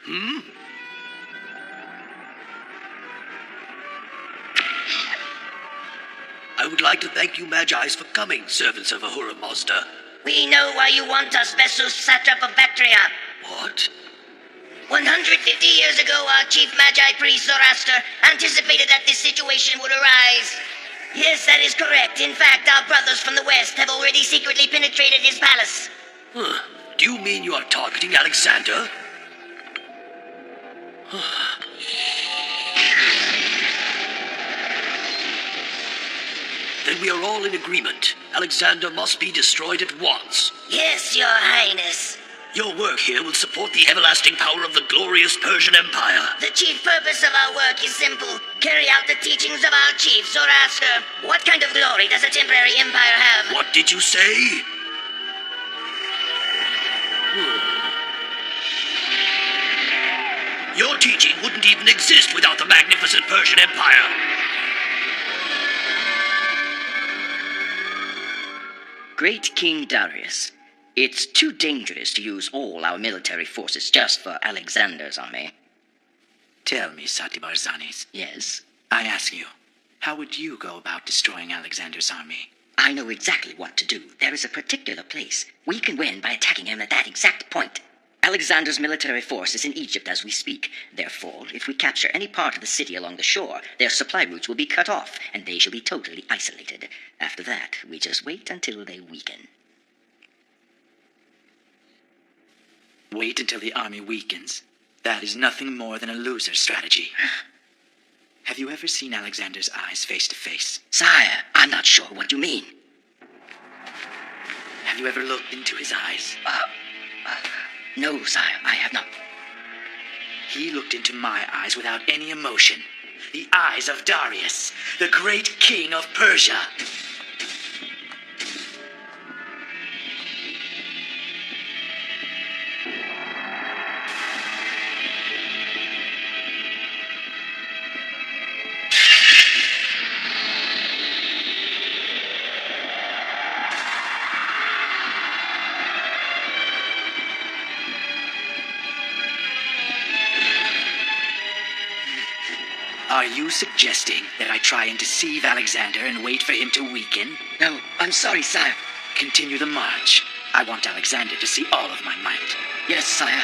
Hmm? I would like to thank you, Magi's, for coming, servants of Ahura Mazda. We know why you want us, Bessus, satrap of Bactria. What? 150 years ago, our chief Magi priest Zoroaster anticipated that this situation would arise. Yes, that is correct. In fact, our brothers from the west have already secretly penetrated his palace. Huh. Do you mean you are targeting Alexander? Then we are all in agreement. Alexander must be destroyed at once. Yes, Your Highness. Your work here will support the everlasting power of the glorious Persian Empire. The chief purpose of our work is simple. Carry out the teachings of our chief, Zoroaster. What kind of glory does a temporary empire have? What did you say? Your teaching wouldn't even exist without the magnificent Persian Empire. Great King Darius, it's too dangerous to use all our military forces just for Alexander's army. Tell me, Sati Barzanis. Yes? I ask you, how would you go about destroying Alexander's army? I know exactly what to do. There is a particular place. We can win by attacking him at that exact point. Alexander's military force is in Egypt as we speak. Therefore, if we capture any part of the city along the shore, their supply routes will be cut off, and they shall be totally isolated. After that, we just wait until they weaken. Wait until the army weakens? That is nothing more than a loser's strategy. Have you ever seen Alexander's eyes face to face? Sire, I'm not sure what you mean. Have you ever looked into his eyes? No, sire, I have not. He looked into my eyes without any emotion. The eyes of Darius, the great king of Persia. Are you suggesting that I try and deceive Alexander and wait for him to weaken? No, I'm sorry, sire. Continue the march. I want Alexander to see all of my might. Yes, sire.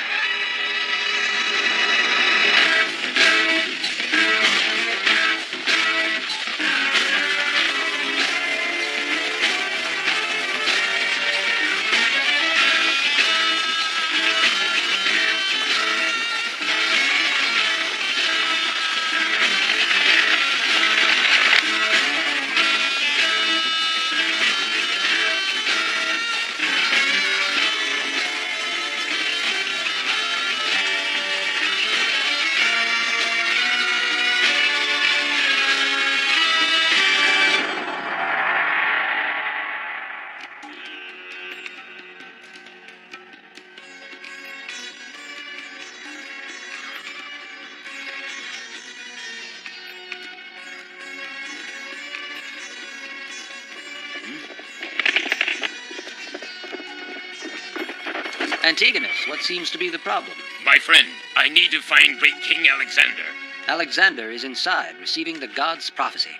Antigonus, what seems to be the problem? My friend, I need to find great King Alexander. Alexander is inside, receiving the god's prophecy.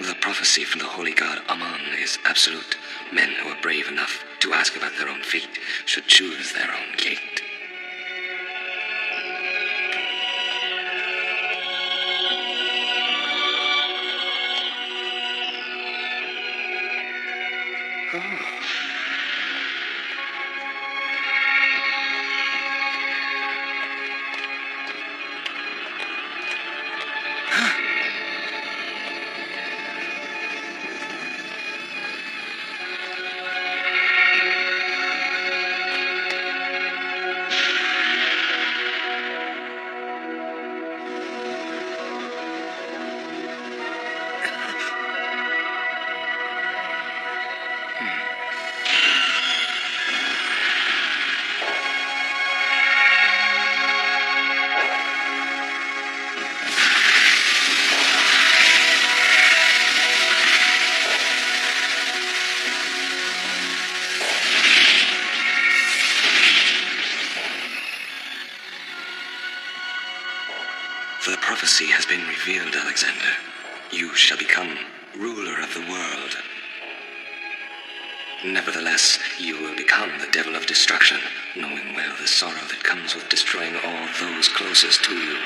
The prophecy from the holy god Amun is absolute. Men who are brave enough to ask about their own fate should choose their own gate. prophecy has been revealed, Alexander. You shall become ruler of the world. Nevertheless, you will become the devil of destruction, knowing well the sorrow that comes with destroying all those closest to you.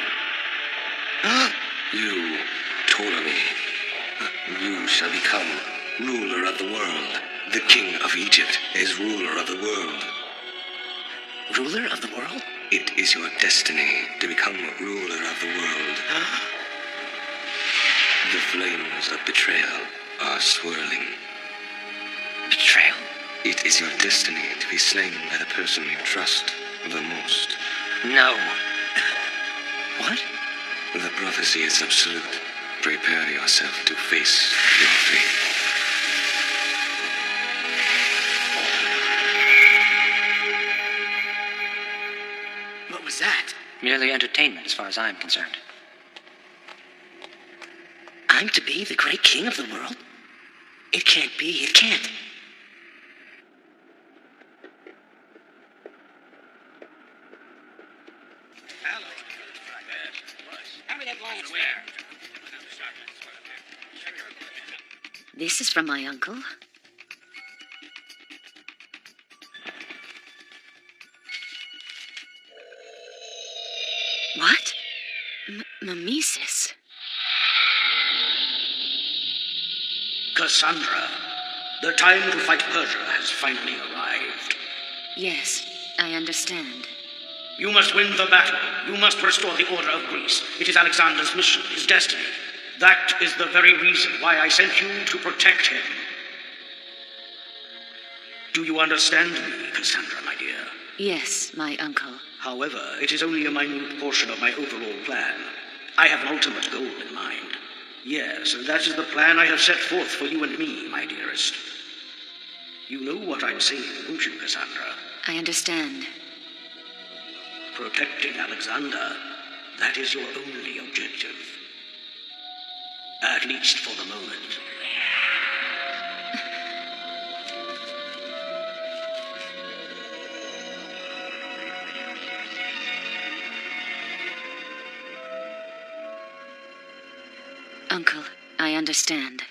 You, Ptolemy, you shall become ruler of the world. The king of Egypt is ruler of the world. Ruler of the world? It is your destiny to become ruler of the world. The flames of betrayal are swirling. Betrayal? It is your destiny to be slain by the person you trust the most. No. What? The prophecy is absolute. Prepare yourself to face your fate. What was that? Merely entertainment, as far as I'm concerned. I'm to be the great king of the world? It can't be. It can't. This is from my uncle. What? Mimesis. Cassandra, the time to fight Persia has finally arrived. Yes, I understand. You must win the battle. You must restore the order of Greece. It is Alexander's mission, his destiny. That is the very reason why I sent you to protect him. Do you understand me, Cassandra, my dear? Yes, my uncle. However, it is only a minute portion of my overall plan. I have an ultimate goal in mind. Yes, and that is the plan I have set forth for you and me, my dearest. You know what I'm saying, don't you, Cassandra? I understand. Protecting Alexander, that is your only objective. At least for the moment. Uncle, I understand.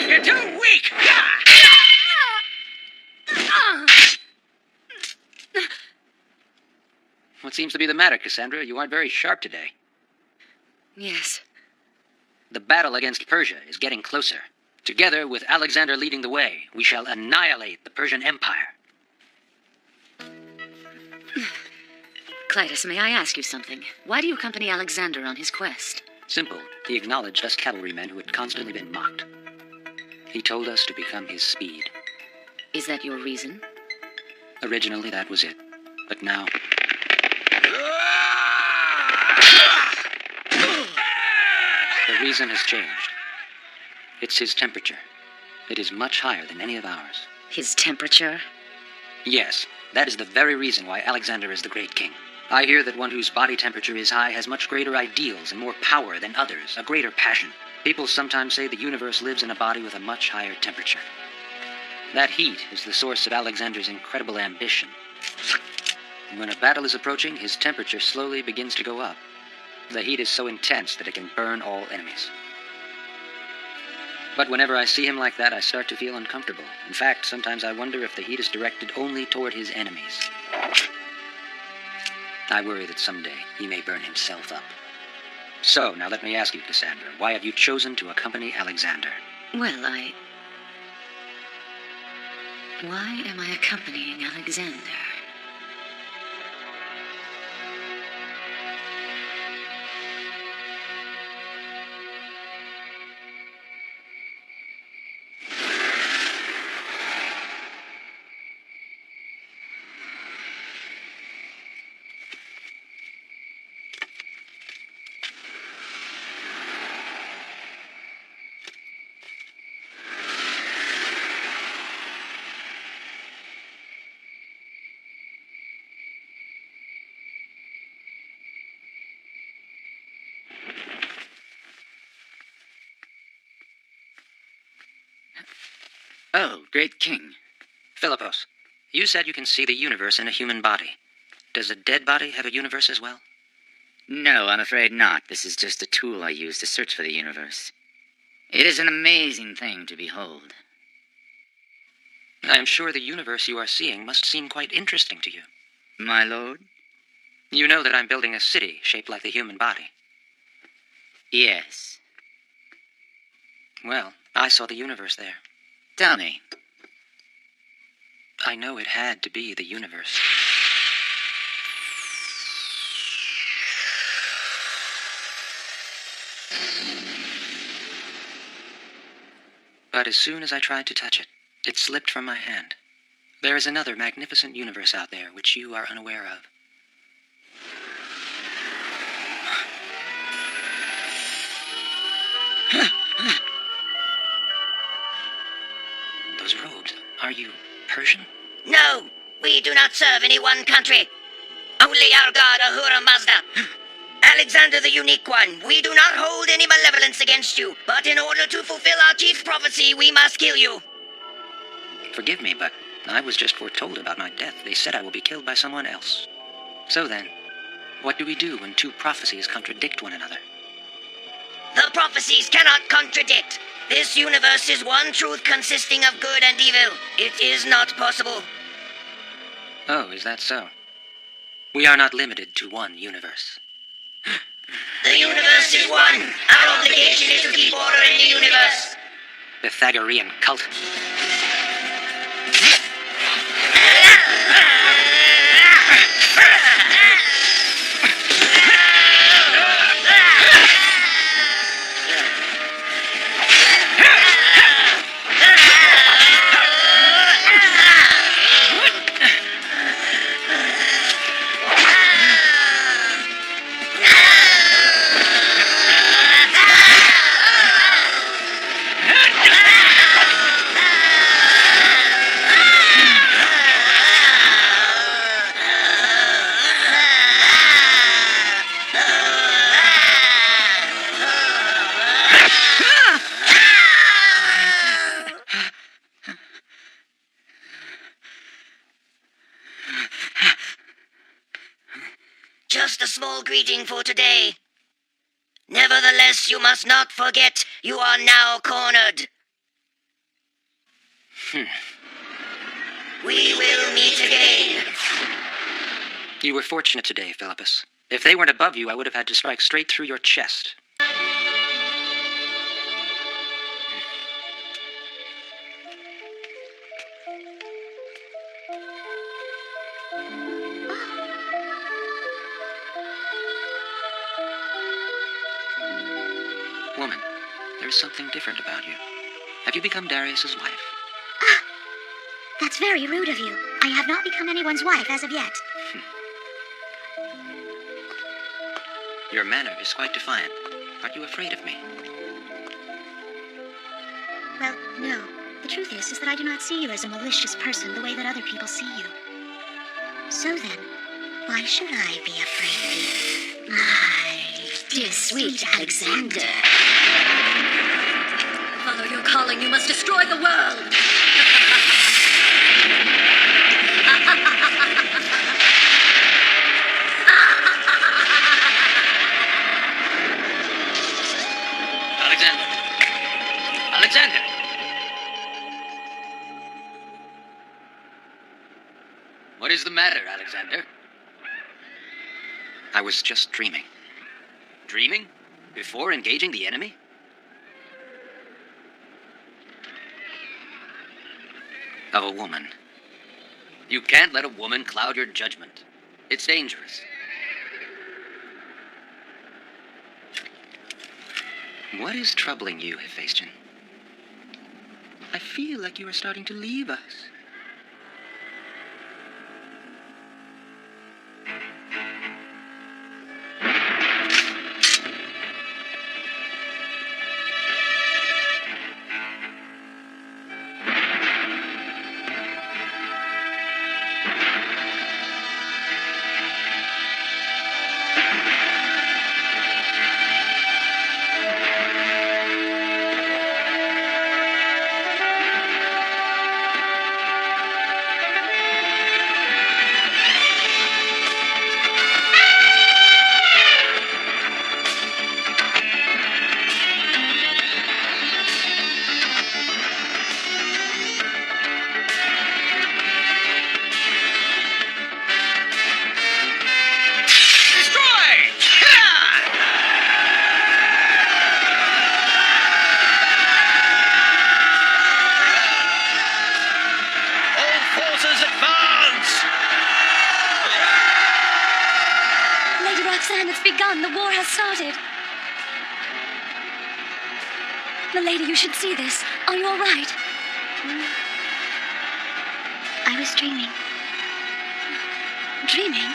You're too weak! What seems to be the matter, Cassandra? You aren't very sharp today. Yes. The battle against Persia is getting closer. Together, with Alexander leading the way, we shall annihilate the Persian Empire. Clytus, may I ask you something? Why do you accompany Alexander on his quest? Simple. He acknowledged us cavalrymen who had constantly been mocked. He told us to become his speed. Is that your reason? Originally, that was it. But now... The reason has changed. It's his temperature. It is much higher than any of ours. His temperature? Yes, that is the very reason why Alexander is the great king. I hear that one whose body temperature is high has much greater ideals and more power than others, a greater passion. People sometimes say the universe lives in a body with a much higher temperature. That heat is the source of Alexander's incredible ambition. And when a battle is approaching, his temperature slowly begins to go up. The heat is so intense that it can burn all enemies. But whenever I see him like that, I start to feel uncomfortable. In fact, sometimes I wonder if the heat is directed only toward his enemies. I worry that someday he may burn himself up. So, now let me ask you, Cassandra, why have you chosen to accompany Alexander? Well, Why am I accompanying Alexander? Oh, great king. Philippos, you said you can see the universe in a human body. Does a dead body have a universe as well? No, I'm afraid not. This is just a tool I use to search for the universe. It is an amazing thing to behold. I am sure the universe you are seeing must seem quite interesting to you. My lord? You know that I'm building a city shaped like the human body. Yes. Well, I saw the universe there. Tell me. I know it had to be the universe. But as soon as I tried to touch it, it slipped from my hand. There is another magnificent universe out there which you are unaware of. Those robes, are you Persian? No, we do not serve any one country. Only our god Ahura Mazda. Alexander the Unique One, we do not hold any malevolence against you, but in order to fulfill our chief's prophecy, we must kill you. Forgive me, but I was just foretold about my death. They said I will be killed by someone else. So then, what do we do when two prophecies contradict one another? The prophecies cannot contradict. This universe is one truth consisting of good and evil. It is not possible. Oh, is that so? We are not limited to one universe. The universe is one. Our obligation is to keep order in the universe. Pythagorean cult. Just a small greeting for today. Nevertheless, you must not forget you are now cornered. We will meet again. You were fortunate today, Philippus. If they weren't above you, I would have had to strike straight through your chest. Woman, there is something different about you. Have you become Darius's wife? That's very rude of you. I have not become anyone's wife as of yet. Your manner is quite defiant. Aren't you afraid of me? Well, no. The truth is that I do not see you as a malicious person the way that other people see you. So then, why should I be afraid? My dear sweet Alexander. Follow your calling. You must destroy the world. Alexander! Alexander! What is the matter, Alexander? I was just dreaming. Dreaming? Before engaging the enemy? Of a woman. You can't let a woman cloud your judgment. It's dangerous. What is troubling you, Hephaestion? I feel like you are starting to leave us. understand. It's begun. The war has started. Milady, you should see this. Are you all right? I was dreaming. Dreaming?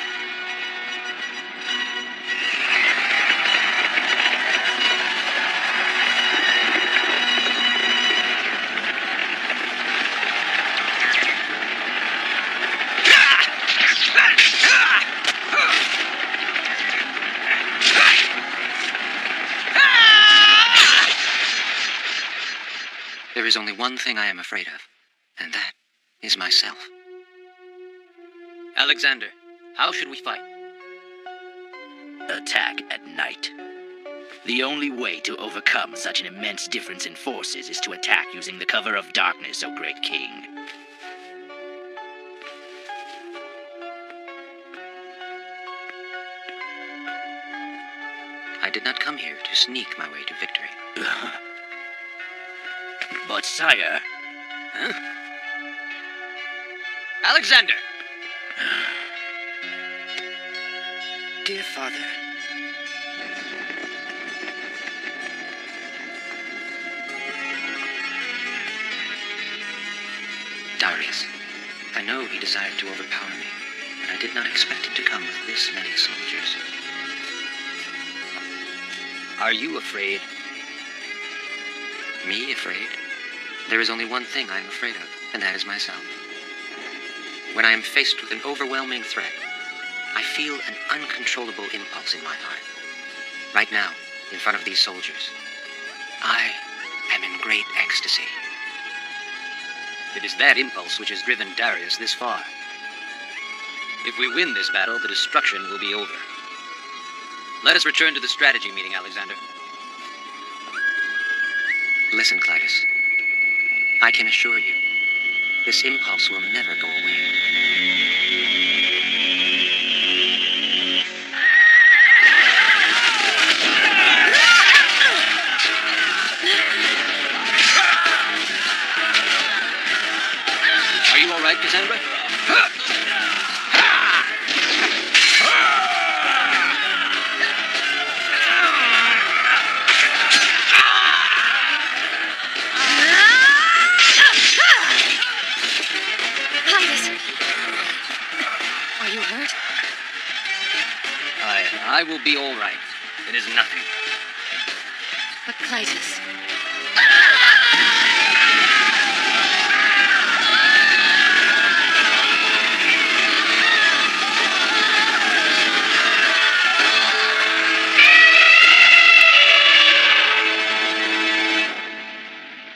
There is only one thing I am afraid of, and that is myself. Alexander, how should we fight? Attack at night. The only way to overcome such an immense difference in forces is to attack using the cover of darkness, O great king. I did not come here to sneak my way to victory. But sire... Huh? Alexander! Dear father. Darius, I know he desired to overpower me, but I did not expect him to come with this many soldiers. Are you afraid? Me afraid? There is only one thing I am afraid of, and that is myself. When I am faced with an overwhelming threat, I feel an uncontrollable impulse in my heart. Right now, in front of these soldiers, I am in great ecstasy. It is that impulse which has driven Darius this far. If we win this battle, the destruction will be over. Let us return to the strategy meeting, Alexander. Listen, Clytus. I can assure you, this impulse will never go away. Are you all right, Cassandra? Are you hurt? I will be all right. It is nothing. But Clytus...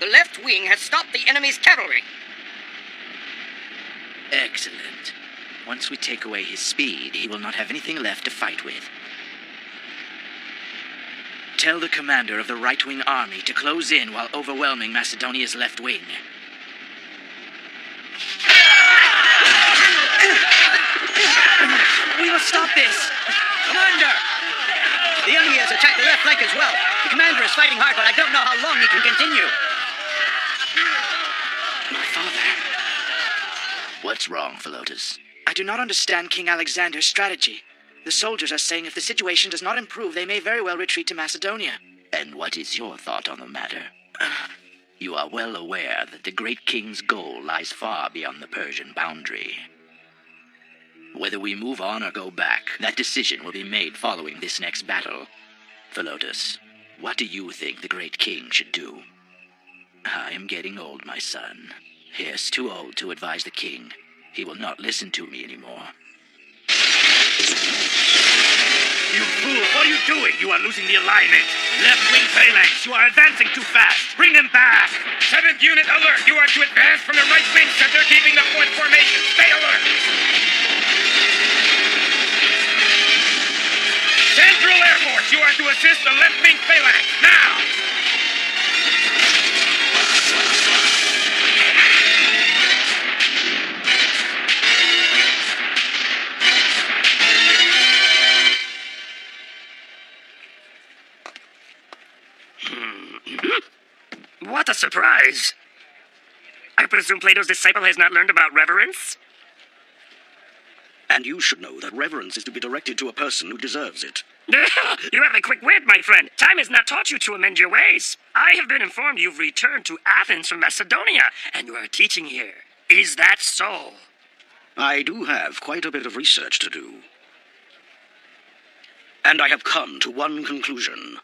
The left wing has stopped the enemy's cavalry. Excellent. Once we take away his speed, he will not have anything left to fight with. Tell the commander of the right-wing army to close in while overwhelming Macedonia's left wing. We must stop this! Commander! The enemy has attacked the left flank as well. The commander is fighting hard, but I don't know how long he can continue. My father. What's wrong, Philotas? I do not understand King Alexander's strategy. The soldiers are saying if the situation does not improve, they may very well retreat to Macedonia. And what is your thought on the matter? You are well aware that the great king's goal lies far beyond the Persian boundary. Whether we move on or go back, that decision will be made following this next battle. Philotas, what do you think the great king should do? I am getting old, my son. Yes, too old to advise the king. He will not listen to me anymore. You fool, what are you doing? You are losing the alignment. Left wing phalanx, you are advancing too fast. Bring them back. 7th unit alert. You are to advance from the right wing center, keeping the 4th formation. Stay alert. Central Air Force, you are to assist the left wing phalanx. Now. What a surprise! I presume Plato's disciple has not learned about reverence? And you should know that reverence is to be directed to a person who deserves it. You have a quick wit, my friend. Time has not taught you to amend your ways. I have been informed you've returned to Athens from Macedonia, and you are teaching here. Is that so? I do have quite a bit of research to do. And I have come to one conclusion.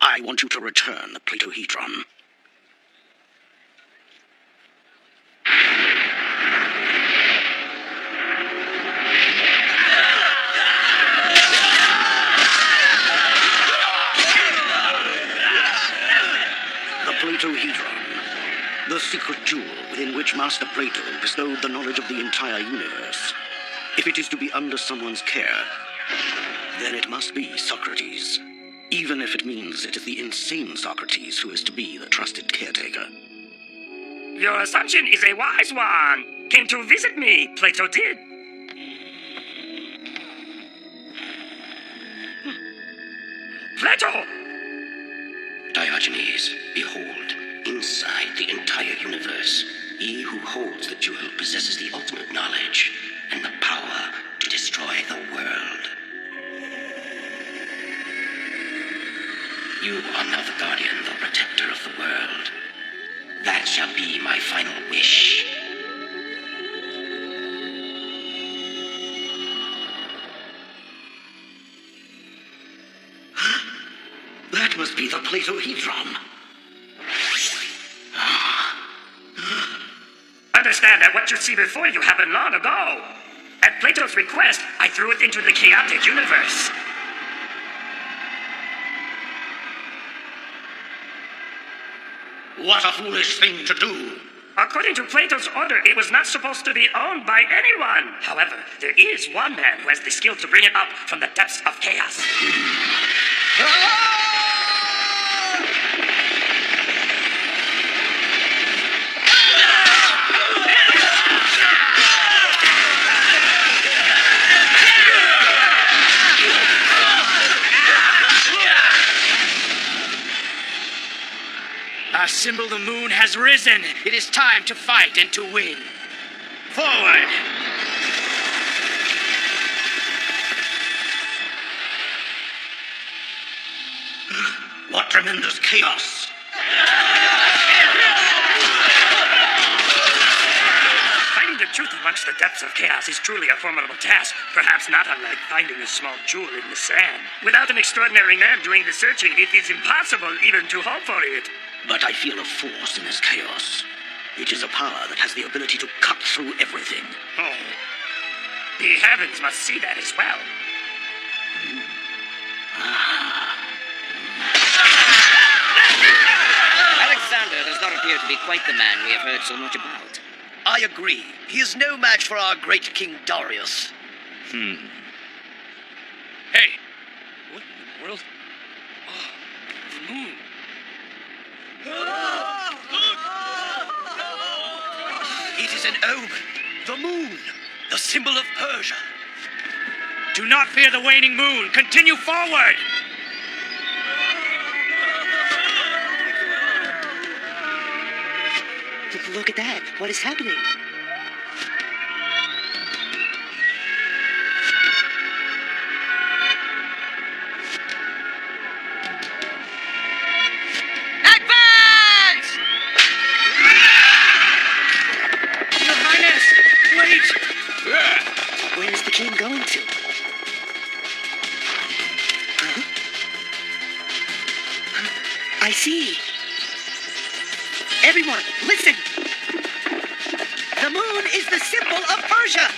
I want you to return the Platohedron. The Platohedron. The secret jewel within which Master Plato bestowed the knowledge of the entire universe. If it is to be under someone's care, then it must be Socrates. Even if it means it is the insane Socrates who is to be the trusted caretaker. Your assumption is a wise one. Came to visit me, Plato did. Plato! Diogenes, behold, inside the entire universe, he who holds the jewel possesses the ultimate knowledge and the power to destroy the world. You are now the guardian, the protector of the world. That shall be my final wish. That must be the Platohedron. Understand that what you see before you happened long ago. At Plato's request, I threw it into the chaotic universe. What a foolish thing to do. According to Plato's order, it was not supposed to be owned by anyone. However, there is one man who has the skill to bring it up from the depths of chaos. Our symbol, the moon, has risen. It is time to fight and to win. Forward! What tremendous chaos! Finding the truth amongst the depths of chaos is truly a formidable task, perhaps not unlike finding a small jewel in the sand. Without an extraordinary man doing the searching, it is impossible even to hope for it. But I feel a force in this chaos. It is a power that has the ability to cut through everything. Oh. The heavens must see that as well. Alexander does not appear to be quite the man we have heard so much about. I agree. He is no match for our great King Darius. Hey! What in the world? Oh, the moon. It is an omen. The moon. The symbol of Persia. Do not fear the waning moon. Continue forward! Look at that. What is happening? Advance! Your Highness, wait! Where is the king going to? Huh? I see. Everyone, listen! The moon is the symbol of Persia!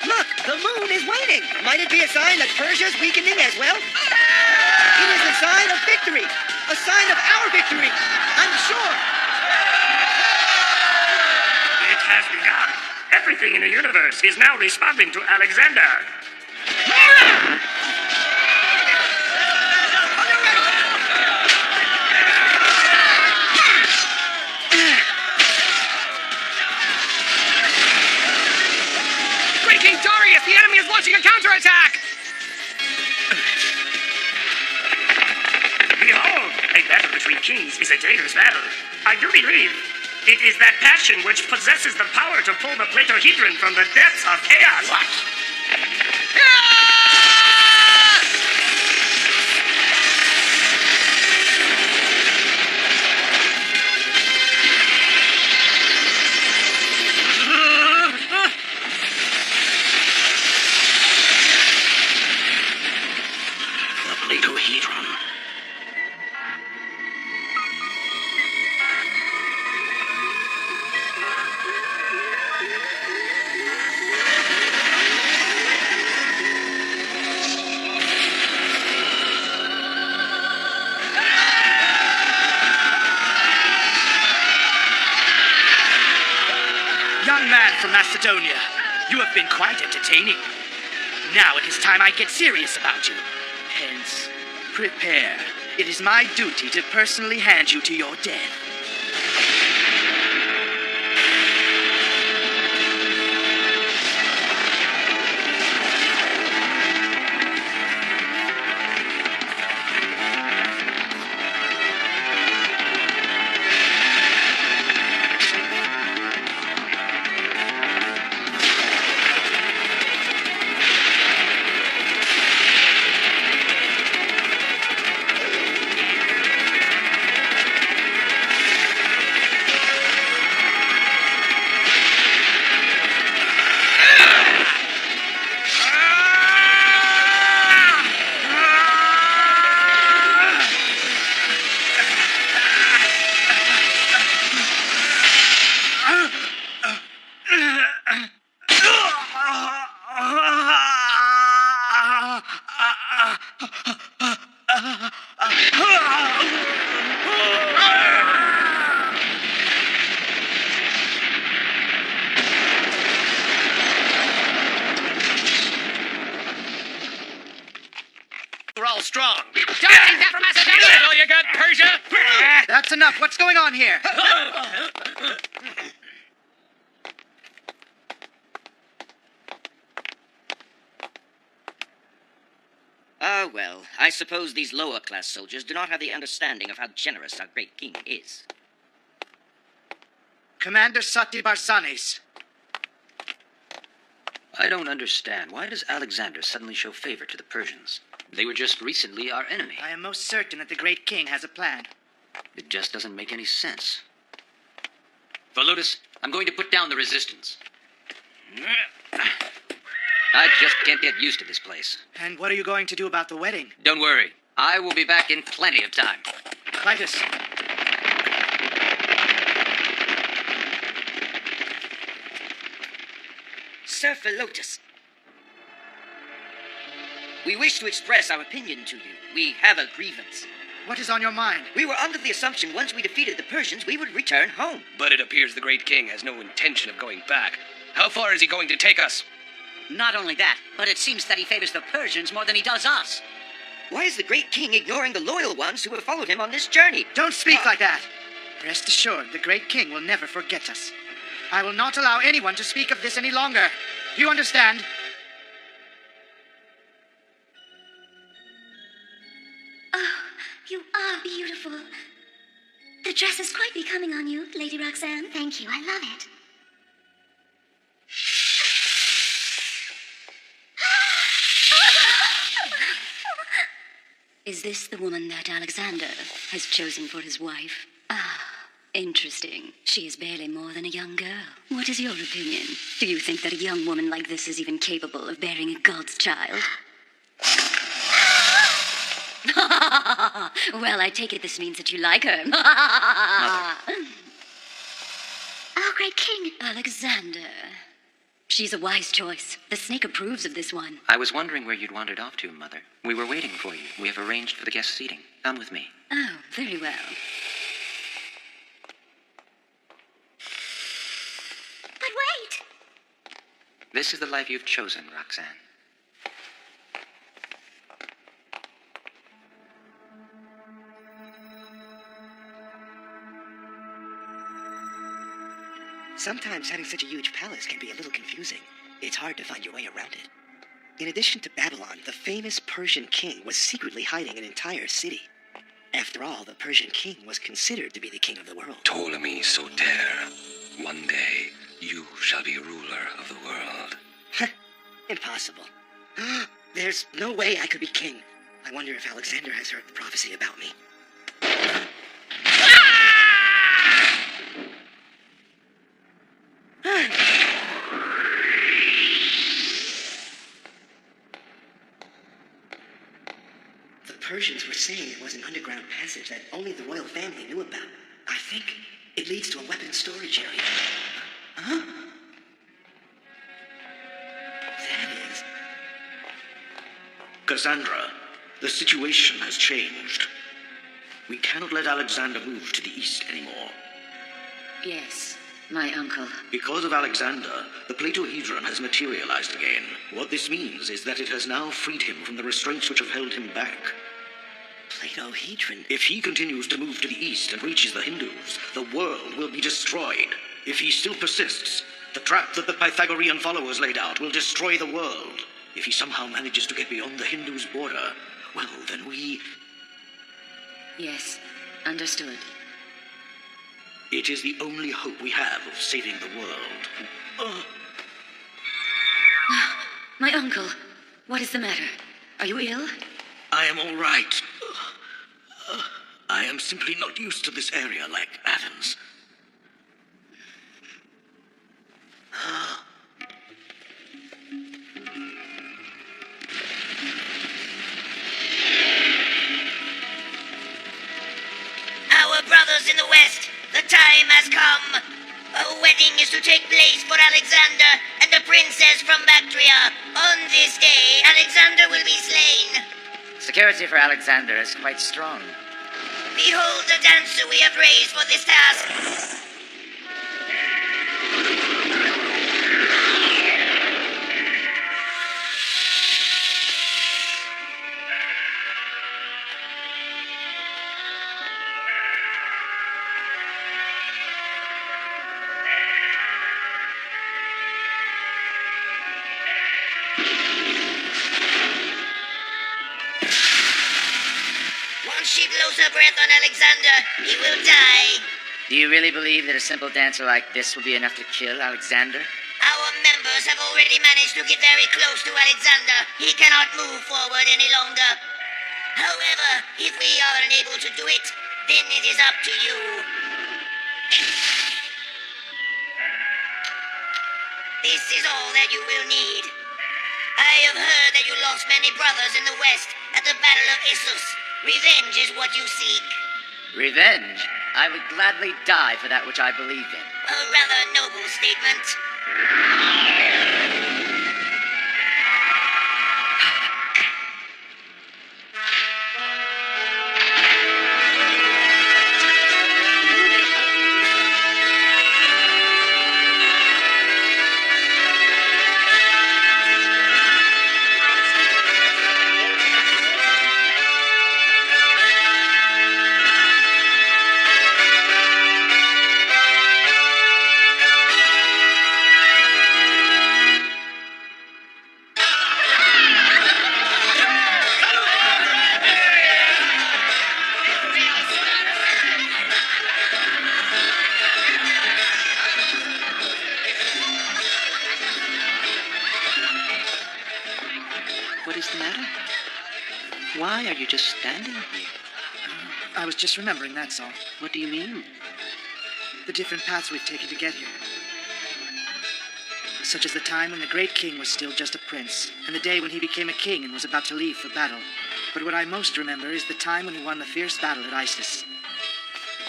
Look, the moon is waning! Might it be a sign that Persia's weakening as well? It is a sign of victory! A sign of our victory! I'm sure! It has begun. Everything in the universe is now responding to Alexander. King Darius, the enemy is launching a counterattack! Behold, a battle between kings is a dangerous battle. I do believe it is that passion which possesses the power to pull the Platohedron from the depths of chaos. What? young man from Macedonia, you have been quite entertaining. Now it is time I get serious about you. Hence, prepare. It is my duty to personally hand you to your death. We're all strong. Don't take that from Macedonia! All you got, Persia? That's enough. What's going on here? Ah, well, I suppose these lower-class soldiers do not have the understanding of how generous our great king is. Commander Sati Barzanes. I don't understand. Why does Alexander suddenly show favor to the Persians? They were just recently our enemy. I am most certain that the great king has a plan. It just doesn't make any sense. Volutus, I'm going to put down the resistance. I just can't get used to this place. And what are you going to do about the wedding? Don't worry. I will be back in plenty of time. Clytus. Sir Philotas, we wish to express our opinion to you. We have a grievance. What is on your mind? We were under the assumption once we defeated the Persians, we would return home. But it appears the great king has no intention of going back. How far is he going to take us? Not only that, but it seems that he favors the Persians more than he does us. Why is the great king ignoring the loyal ones who have followed him on this journey? Don't speak like that. Rest assured, the great king will never forget us. I will not allow anyone to speak of this any longer. Do you understand? Oh, you are beautiful. The dress is quite becoming on you, Lady Roxanne. Thank you, I love it. Is this the woman that Alexander has chosen for his wife? Ah, interesting. She is barely more than a young girl. What is your opinion? Do you think that a young woman like this is even capable of bearing a god's child? Well, I take it this means that you like her. Oh, great king. Alexander. She's a wise choice. The snake approves of this one. I was wondering where you'd wandered off to, Mother. We were waiting for you. We have arranged for the guest seating. Come with me. Oh, very well. But wait! This is the life you've chosen, Roxanne. Sometimes having such a huge palace can be a little confusing. It's hard to find your way around it. In addition to Babylon, the famous Persian king was secretly hiding an entire city. After all, the Persian king was considered to be the king of the world. Ptolemy Soter, one day you shall be ruler of the world. Impossible. There's no way I could be king. I wonder if Alexander has heard the prophecy about me. The Persians were saying it was an underground passage that only the royal family knew about. I think it leads to a weapons storage area. Huh? That is... Cassandra, the situation has changed. We cannot let Alexander move to the east anymore. Yes, My uncle. Because of Alexander, the Platohedron has materialized again. What this means is that it has now freed him from the restraints which have held him back. Platohedron? If he continues to move to the east and reaches the Hindus, the world will be destroyed. If he still persists, the trap that the Pythagorean followers laid out will destroy the world. If he somehow manages to get beyond the Hindus' border, well, then we... Yes, understood. It is the only hope we have of saving the world. My uncle, what is the matter? Are you ill? I am all right. I am simply not used to this area like Athens. Our brothers in the West, the time has come. A wedding is to take place for Alexander and the princess from Bactria. On this day, Alexander will be slain. Security for Alexander is quite strong. Behold the dancer we have raised for this task. Once she blows her breath on Alexander, he will die. Do you really believe that a simple dancer like this will be enough to kill Alexander? Our members have already managed to get very close to Alexander. He cannot move forward any longer. However, if we are unable to do it, then it is up to you. This is all that you will need. I have heard that you lost many brothers in the West at the Battle of Issus. Revenge is what you seek. Revenge? I would gladly die for that which I believe in. A rather noble statement. What is the matter? Why are you just standing here? I was just remembering, that's all. What do you mean? The different paths we've taken to get here. Such as the time when the great king was still just a prince, and the day when he became a king and was about to leave for battle. But what I most remember is the time when he won the fierce battle at Issus.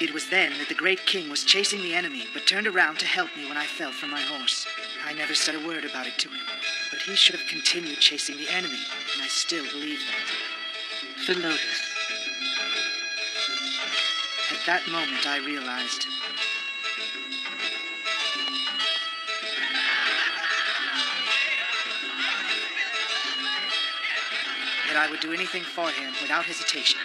It was then that the great king was chasing the enemy, but turned around to help me when I fell from my horse. I never said a word about it to him, but he should have continued chasing the enemy, and I still believe that. Philotas. At that moment, I realized. That I would do anything for him without hesitation.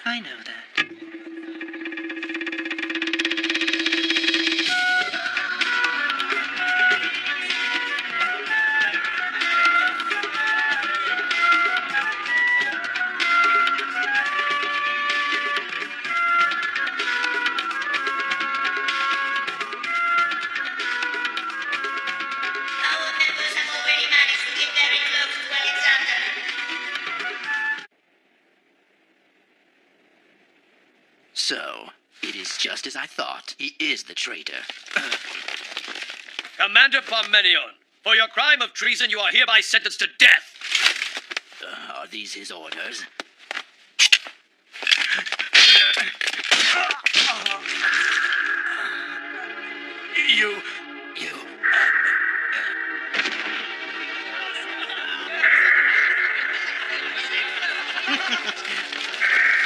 I know that. Our members have already managed to get very close to Alexander. So, it is just as I thought. He is the traitor. Commander Parmenion, for your crime of treason, you are hereby sentenced to death. Are these his orders? You...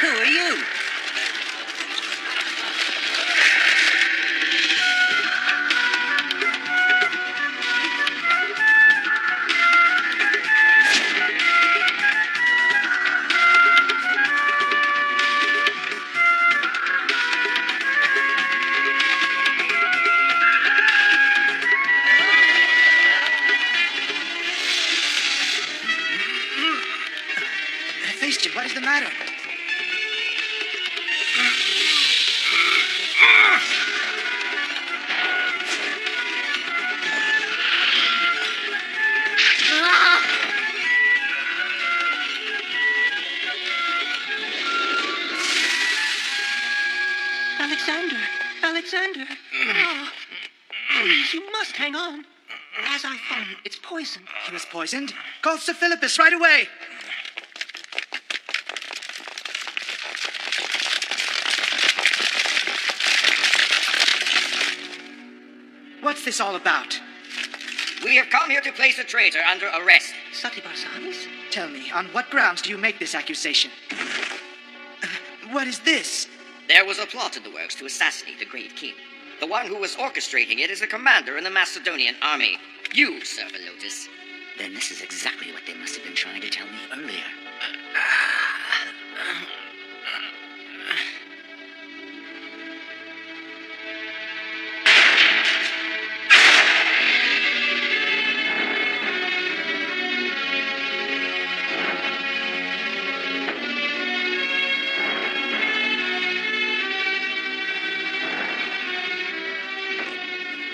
Who are you? Facian, what is the matter? Alexander! Alexander! Oh, please, you must hang on. As I thought, it's poison. He was poisoned? Call Sir Philippus right away! What's this all about? We have come here to place a traitor under arrest. Sati Barsanis? Tell me, on what grounds do you make this accusation? What is this? There was a plot in the works to assassinate the great king. The one who was orchestrating it is a commander in the Macedonian army. You, Sir Velotus. Then this is exactly what they must have been trying to tell me earlier.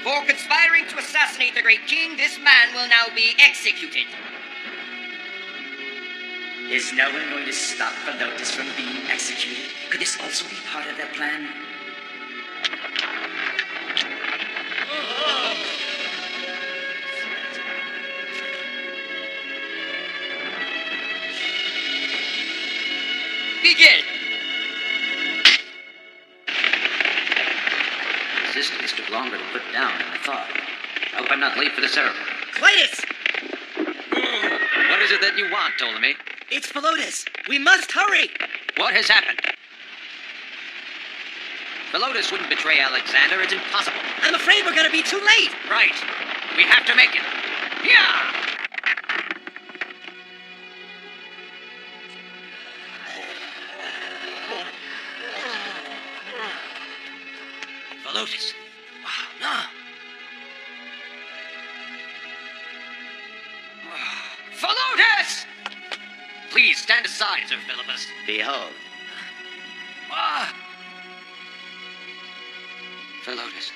For conspiring to assassinate the great king, this man will now be executed. Is no one going to stop Velotus from being executed? Could this also be part of their plan? Begin! Resistance took longer to put down than I thought. I hope I'm not late for the ceremony. Cletus! What is it that you want, Ptolemy? It's Velotus! We must hurry! What has happened? Velotus wouldn't betray Alexander. It's impossible. I'm afraid we're gonna be too late! Right. We have to make it. Yeah! Velotus. No. Velotus! Please stand aside, Sir Philippus. Behold. Ah! Velotus.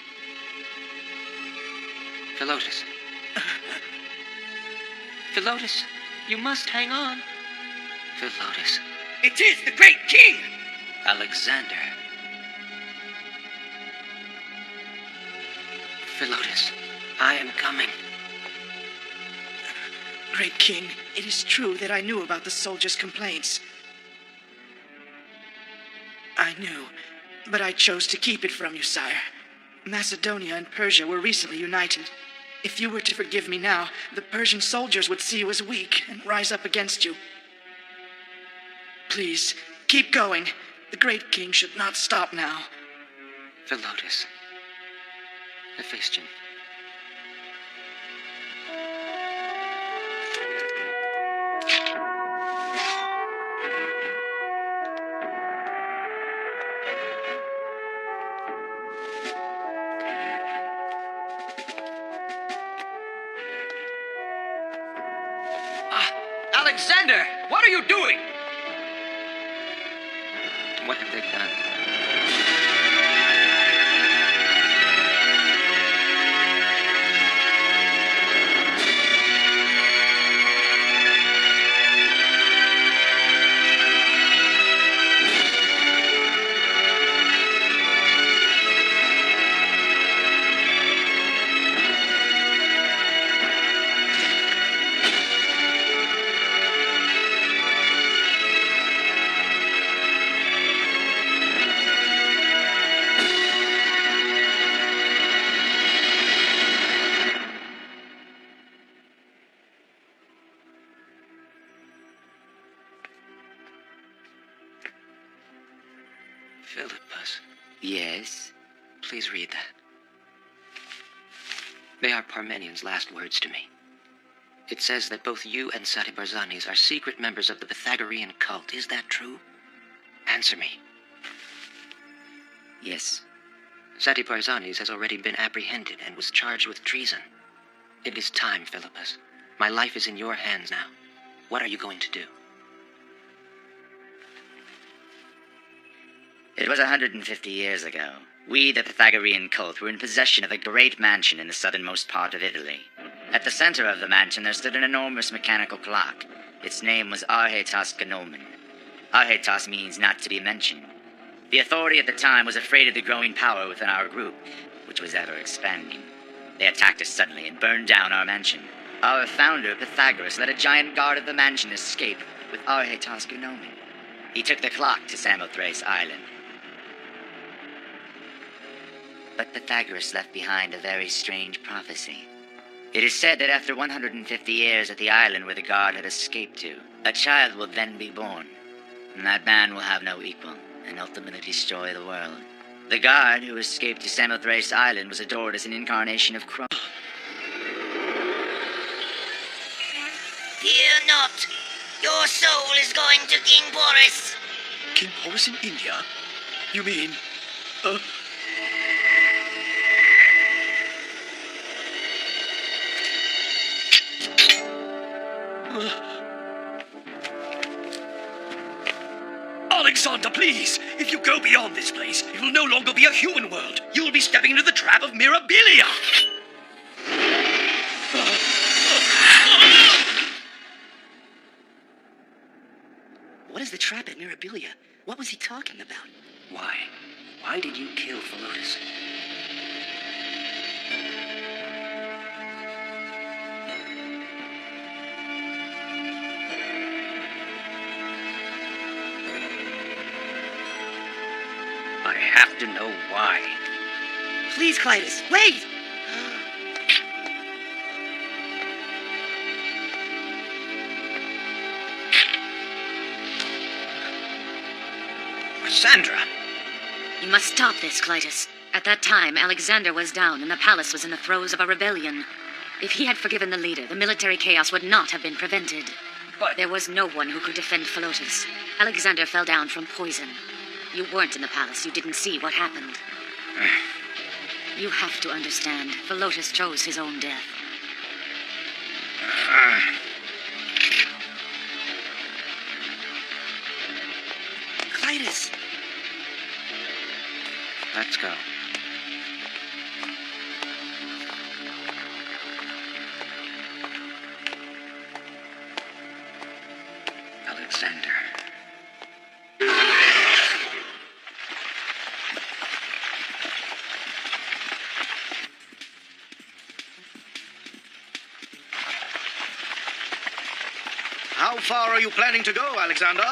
Velotus. Velotus, you must hang on. Velotus. It is the great king! Alexander. Velotus, I am coming. Great King, it is true that I knew about the soldiers' complaints. I knew, but I chose to keep it from you, sire. Macedonia and Persia were recently united. If you were to forgive me now, the Persian soldiers would see you as weak and rise up against you. Please, keep going. The great king should not stop now. Velotus. Hephaestion. Alexander! What are you doing? What have they done? Philippus, Yes? please read that. They are Parmenian's last words to me. It says that both you and Sati Barzanis are secret members of the Pythagorean cult. Is that true? Answer me. Yes. Sati Barzanis has already been apprehended and was charged with treason. It is time, Philippus. My life is in your hands now. What are you going to do? It was 150 years ago. We, the Pythagorean cult, were in possession of a great mansion in the southernmost part of Italy. At the center of the mansion there stood an enormous mechanical clock. Its name was Arhetas Gnomen. Arhetas means not to be mentioned. The authority at the time was afraid of the growing power within our group, which was ever expanding. They attacked us suddenly and burned down our mansion. Our founder, Pythagoras, let a giant guard of the mansion escape with Arhetas Gnomen. He took the clock to Samothrace Island. But Pythagoras left behind a very strange prophecy. It is said that after 150 years at the island where the guard had escaped to, a child will then be born, and that man will have no equal, and ultimately destroy the world. The guard who escaped to Samothrace Island was adored as an incarnation of Christ. Fear not. Your soul is going to King Boris. King Boris in India? You mean, Alexander, please! If you go beyond this place, it will no longer be a human world. You will be stepping into the trap of Mirabilia! What is the trap at Mirabilia? What was he talking about? Why? Why did you kill Philotas? I have to know why. Please, Clytus, wait! Cassandra! You must stop this, Clytus. At that time, Alexander was down and the palace was in the throes of a rebellion. If he had forgiven the leader, the military chaos would not have been prevented. But there was no one who could defend Philotas. Alexander fell down from poison. You weren't in the palace. You didn't see what happened. You have to understand. Philotas chose his own death. Clytus! Let's go. Alexander. How far are you planning to go, Alexander?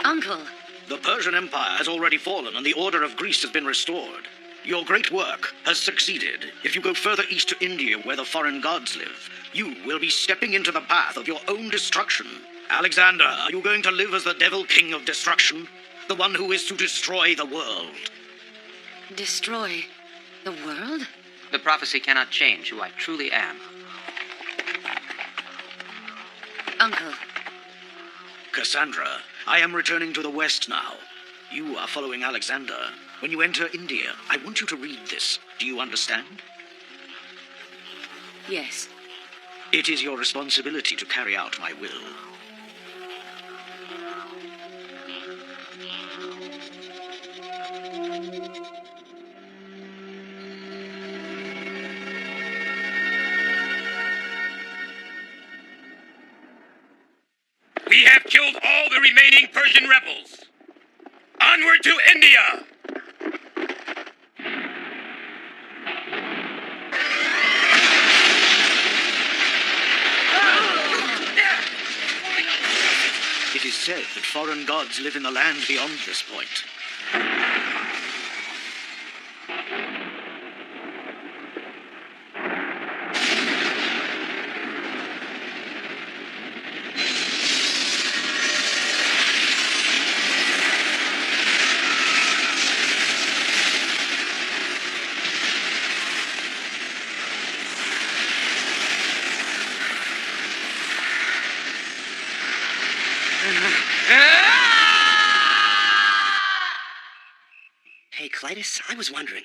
Uncle! The Persian Empire has already fallen and the order of Greece has been restored. Your great work has succeeded. If you go further east to India, where the foreign gods live, you will be stepping into the path of your own destruction. Alexander, are you going to live as the Devil King of Destruction? The one who is to destroy the world? Destroy the world? The prophecy cannot change who I truly am. Uncle. Cassandra, I am returning to the west now. You are following Alexander. When you enter India, I want you to read this. Do you understand? Yes. It is your responsibility to carry out my will. We have killed all the remaining Persian rebels. Onward to India! It is said that foreign gods live in the land beyond this point. Hey, Clytus, I was wondering.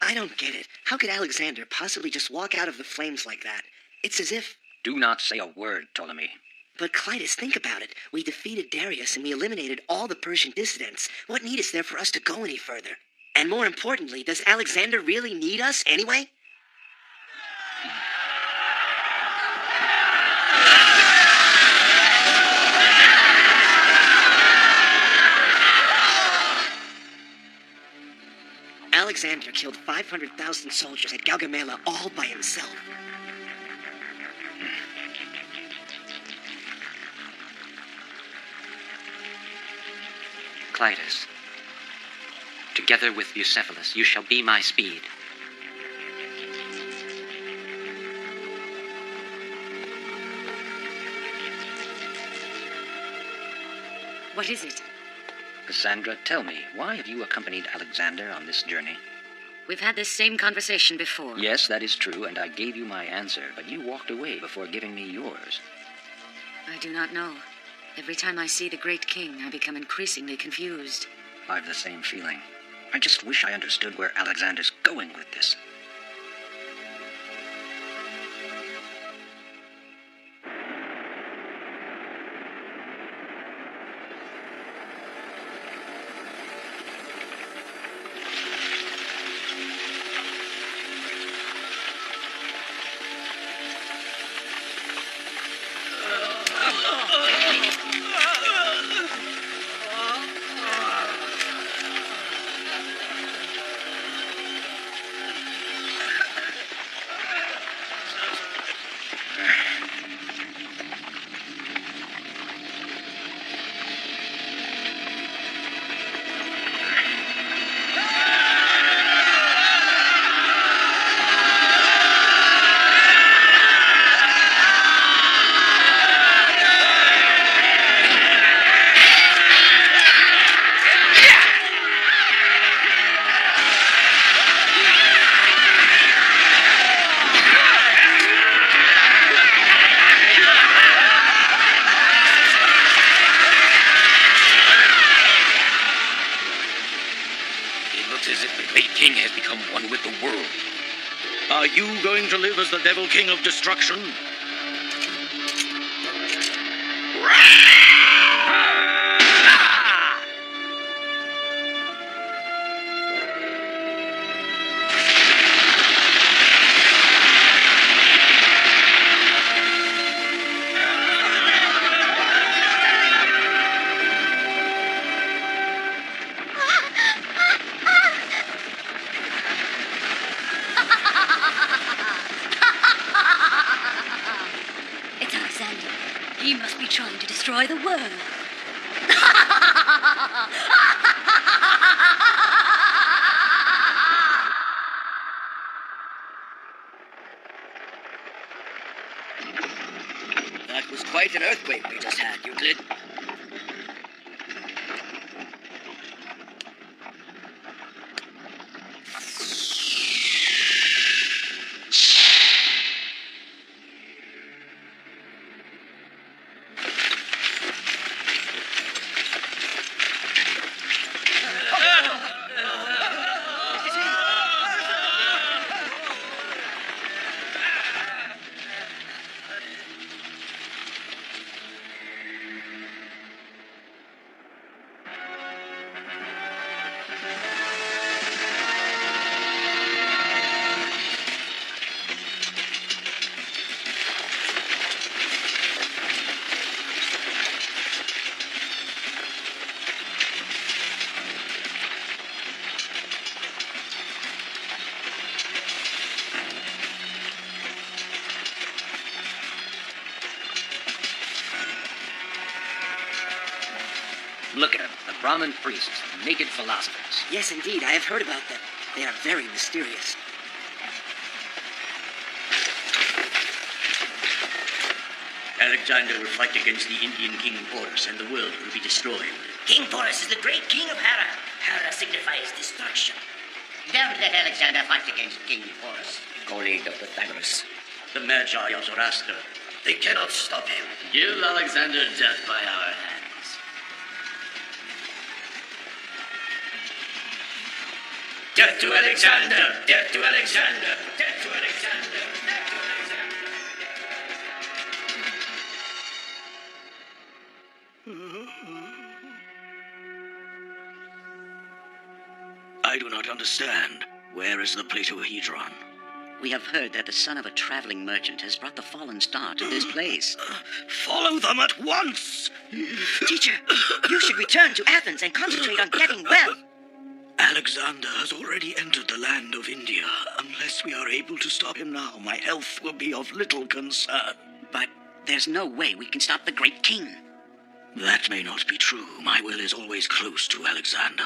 I don't get it. How could Alexander possibly just walk out of the flames like that? It's as if... Do not say a word, Ptolemy. But Clytus, think about it. We defeated Darius and we eliminated all the Persian dissidents. What need is there for us to go any further? And more importantly, does Alexander really need us anyway? Alexander killed 500,000 soldiers at Gaugamela all by himself. Clytus, together with Bucephalus, you shall be my speed. What is it? Cassandra, tell me, why have you accompanied Alexander on this journey? We've had this same conversation before. Yes, that is true, and I gave you my answer, but you walked away before giving me yours. I do not know. Every time I see the great king, I become increasingly confused. I've the same feeling. I just wish I understood where Alexander's going with this. Are you going to live as the Devil King of Destruction? It's Alexander. He must be trying to destroy the world. That was quite an earthquake we just had, Euclid. Look at them, the Brahmin priests, the naked philosophers. Yes, indeed, I have heard about them. They are very mysterious. Alexander will fight against the Indian king Porus, and the world will be destroyed. King Porus is the great king of Hera. Hera signifies destruction. Don't let Alexander fight against King Porus. Colleague of Pythagoras, the Magi of Zoroaster. They cannot stop him. Give Alexander death by our hands. Death to Alexander! Death to Alexander! Death to Alexander! I do not understand. Where is the Platohedron? We have heard that the son of a traveling merchant has brought the fallen star to this place. Follow them at once! Teacher, you should return to Athens and concentrate on getting well. Alexander has already entered the land of India. Unless we are able to stop him now, my health will be of little concern. But there's no way we can stop the great king. That may not be true. My will is always close to Alexander.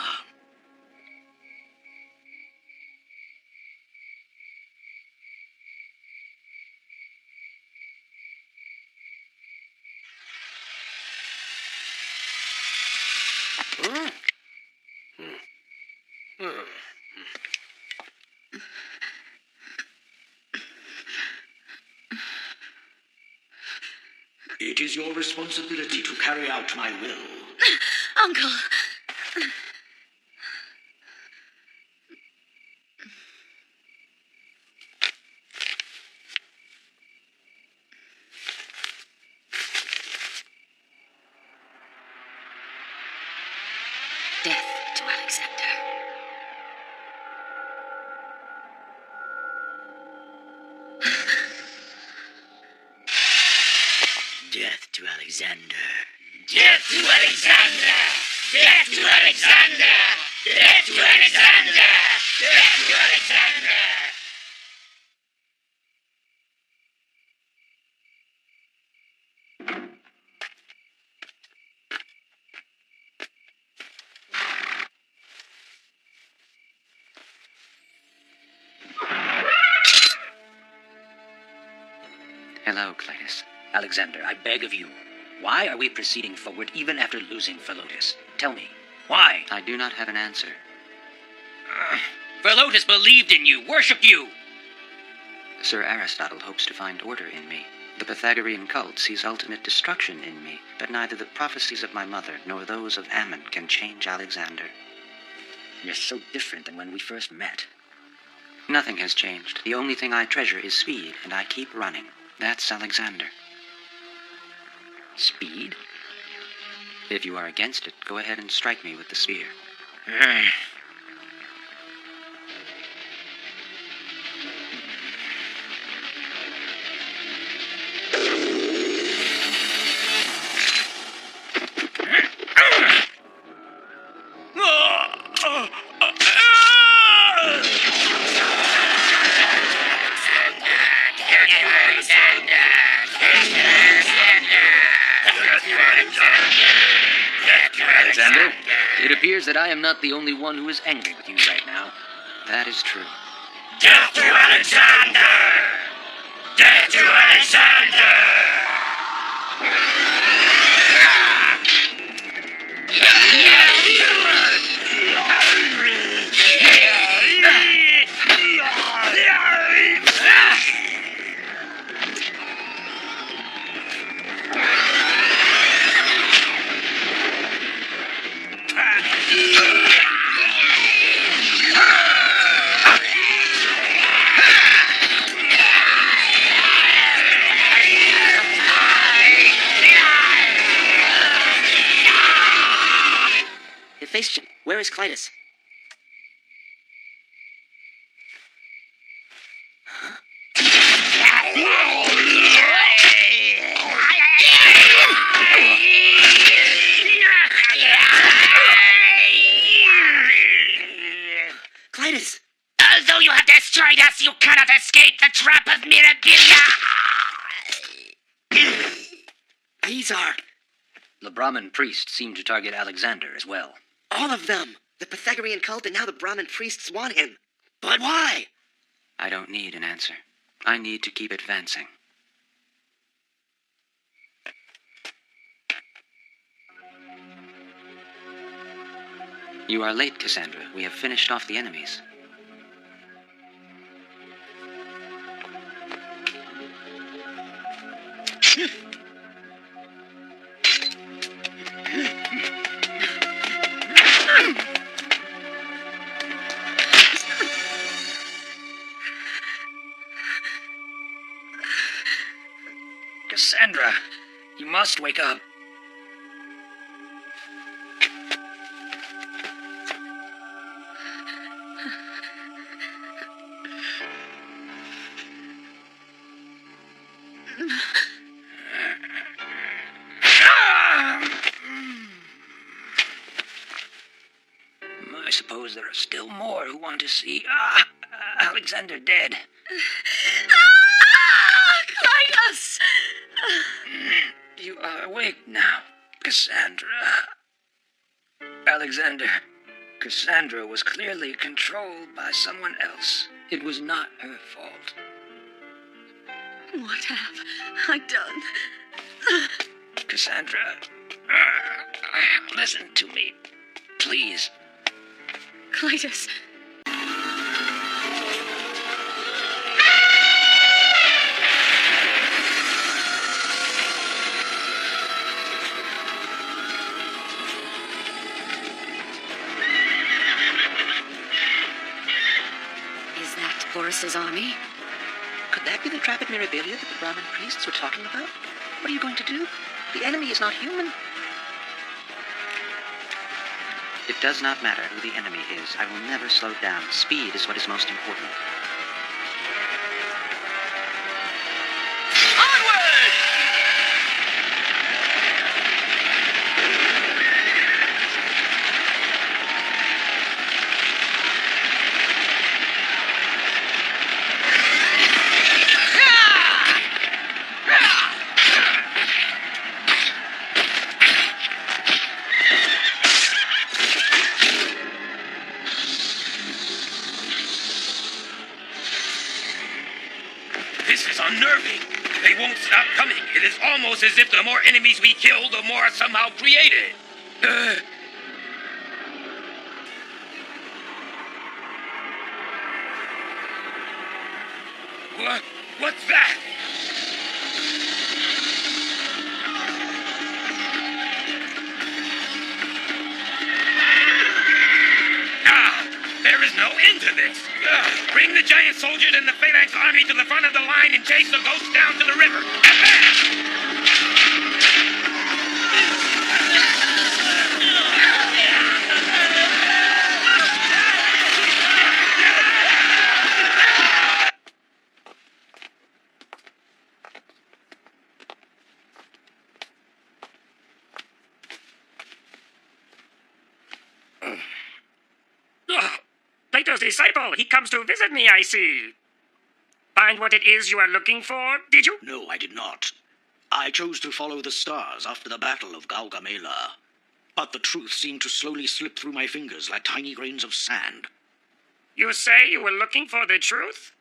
It is your responsibility to carry out my will. Uncle. Death to Alexander. Death to Alexander. Death to Alexander! Death to Alexander! Death to Alexander! Death to Alexander! Hello, Clytus. Alexander, I beg of you. Why are we proceeding forward even after losing Philotas? Tell me. Why? I do not have an answer. Philotas believed in you, worshipped you. Sir Aristotle hopes to find order in me. The Pythagorean cult sees ultimate destruction in me, but neither the prophecies of my mother nor those of Ammon can change Alexander. You're so different than when we first met. Nothing has changed. The only thing I treasure is speed, and I keep running. That's Alexander. Speed? If you are against it, go ahead and strike me with the spear. Alexander, it appears that I am not the only one who is angry with you right now. That is true. Death to Alexander! Death to Alexander! Hephaestion, where is Clytus? Clytus! Although you have destroyed us, you cannot escape the trap of Mirabilia! Azar! The Brahmin priest seemed to target Alexander as well. All of them! The Pythagorean cult and now the Brahmin priests want him. But why? I don't need an answer. I need to keep advancing. You are late, Cassandra. We have finished off the enemies. suppose there are still more who want to see Alexander dead. Clytus! You are awake now, Cassandra. Alexander, Cassandra was clearly controlled by someone else. It was not her fault. What have I done? Cassandra, listen to me, please. Clytus. Is that Horus's army? Could that be the Trapid Mirabilia that the Brahmin priests were talking about? What are you going to do? The enemy is not human. It does not matter who the enemy is. I will never slow down. Speed is what is most important. This is unnerving. They won't stop coming. It is almost as if the more enemies we kill, the more are somehow created. What's that? There is no end to this. Bring the giant soldiers and the Phalanx army to the front of the line and chase the ghosts down to the river. Advance! Plato's disciple, he comes to visit me, I see. Find what it is you are looking for, did you? No, I did not. I chose to follow the stars after the Battle of Gaugamela. But the truth seemed to slowly slip through my fingers like tiny grains of sand. You say you were looking for the truth?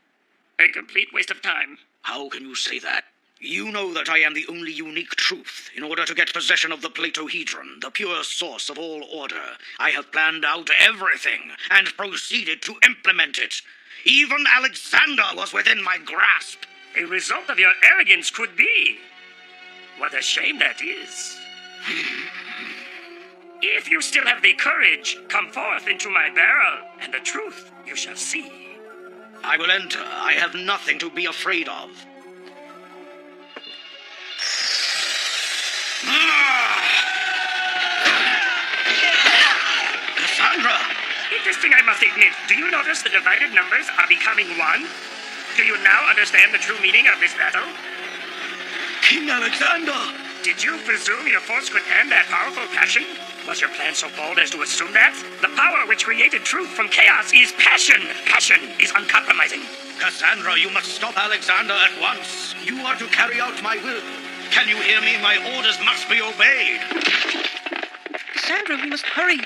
A complete waste of time. How can you say that? You know that I am the only unique truth. In order to get possession of the Platohedron, the pure source of all order, I have planned out everything and proceeded to implement it. Even Alexander was within my grasp. A result of your arrogance could be. What a shame that is. If you still have the courage, come forth into my barrel, and the truth you shall see. I will enter. I have nothing to be afraid of. Cassandra! Interesting, I must admit. Do you notice the divided numbers are becoming one? Do you now understand the true meaning of this battle? King Alexander! Did you presume your force could end that powerful passion? Was your plan so bold as to assume that? The power which created truth from chaos is passion. Passion is uncompromising. Cassandra, you must stop Alexander at once. You are to carry out my will. Can you hear me? My orders must be obeyed. Cassandra, we must hurry.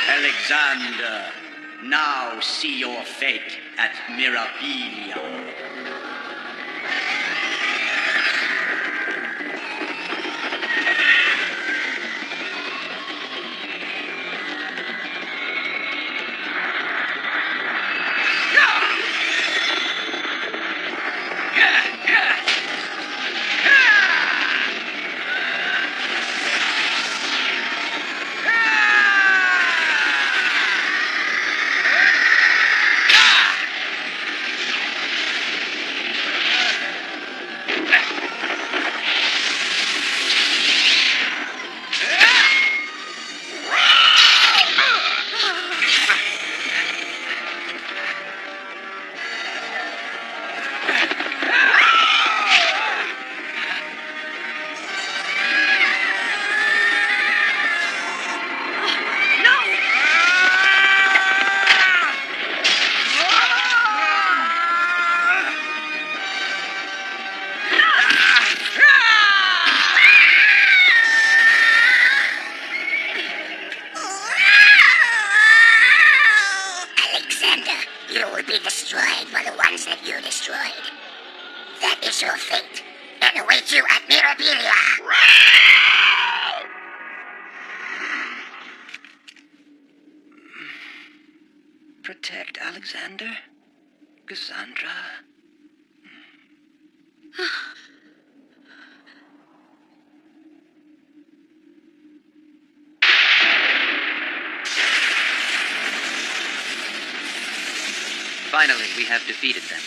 Alexander, now see your fate at Mirabilia. You will be destroyed by the ones that you destroyed. That is your fate, and awaits you at Mirabilia. Protect Alexander? Cassandra? Finally, we have defeated them.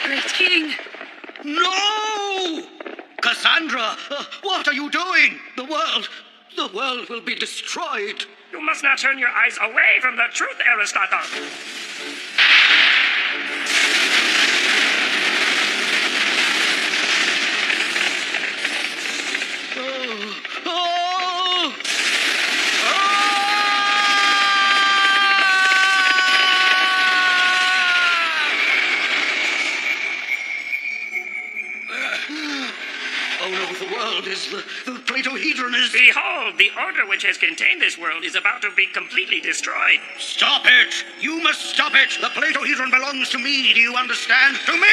Great King! No! Cassandra, what are you doing? The world will be destroyed. You must not turn your eyes away from the truth, Aristotle. Oh no, the world is the Platohedron is... Behold, the order which has contained this world is about to be completely destroyed. Stop it! You must stop it! The Platohedron belongs to me, do you understand? To me!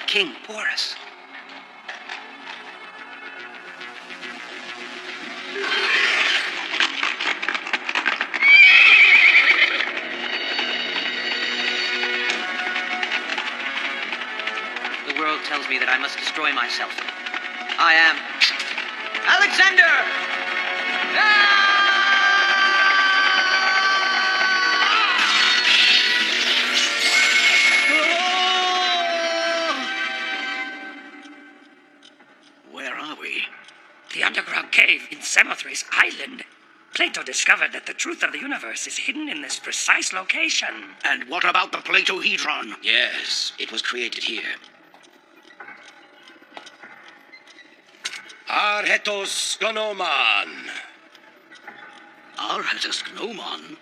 King Porus. The world tells me that I must destroy myself. I am Alexander! Where are we? The underground cave in Samothrace Island. Plato discovered that the truth of the universe is hidden in this precise location. And what about the Platohedron? Yes, it was created here. Arhetos Gnoman. Arhetos Gnoman?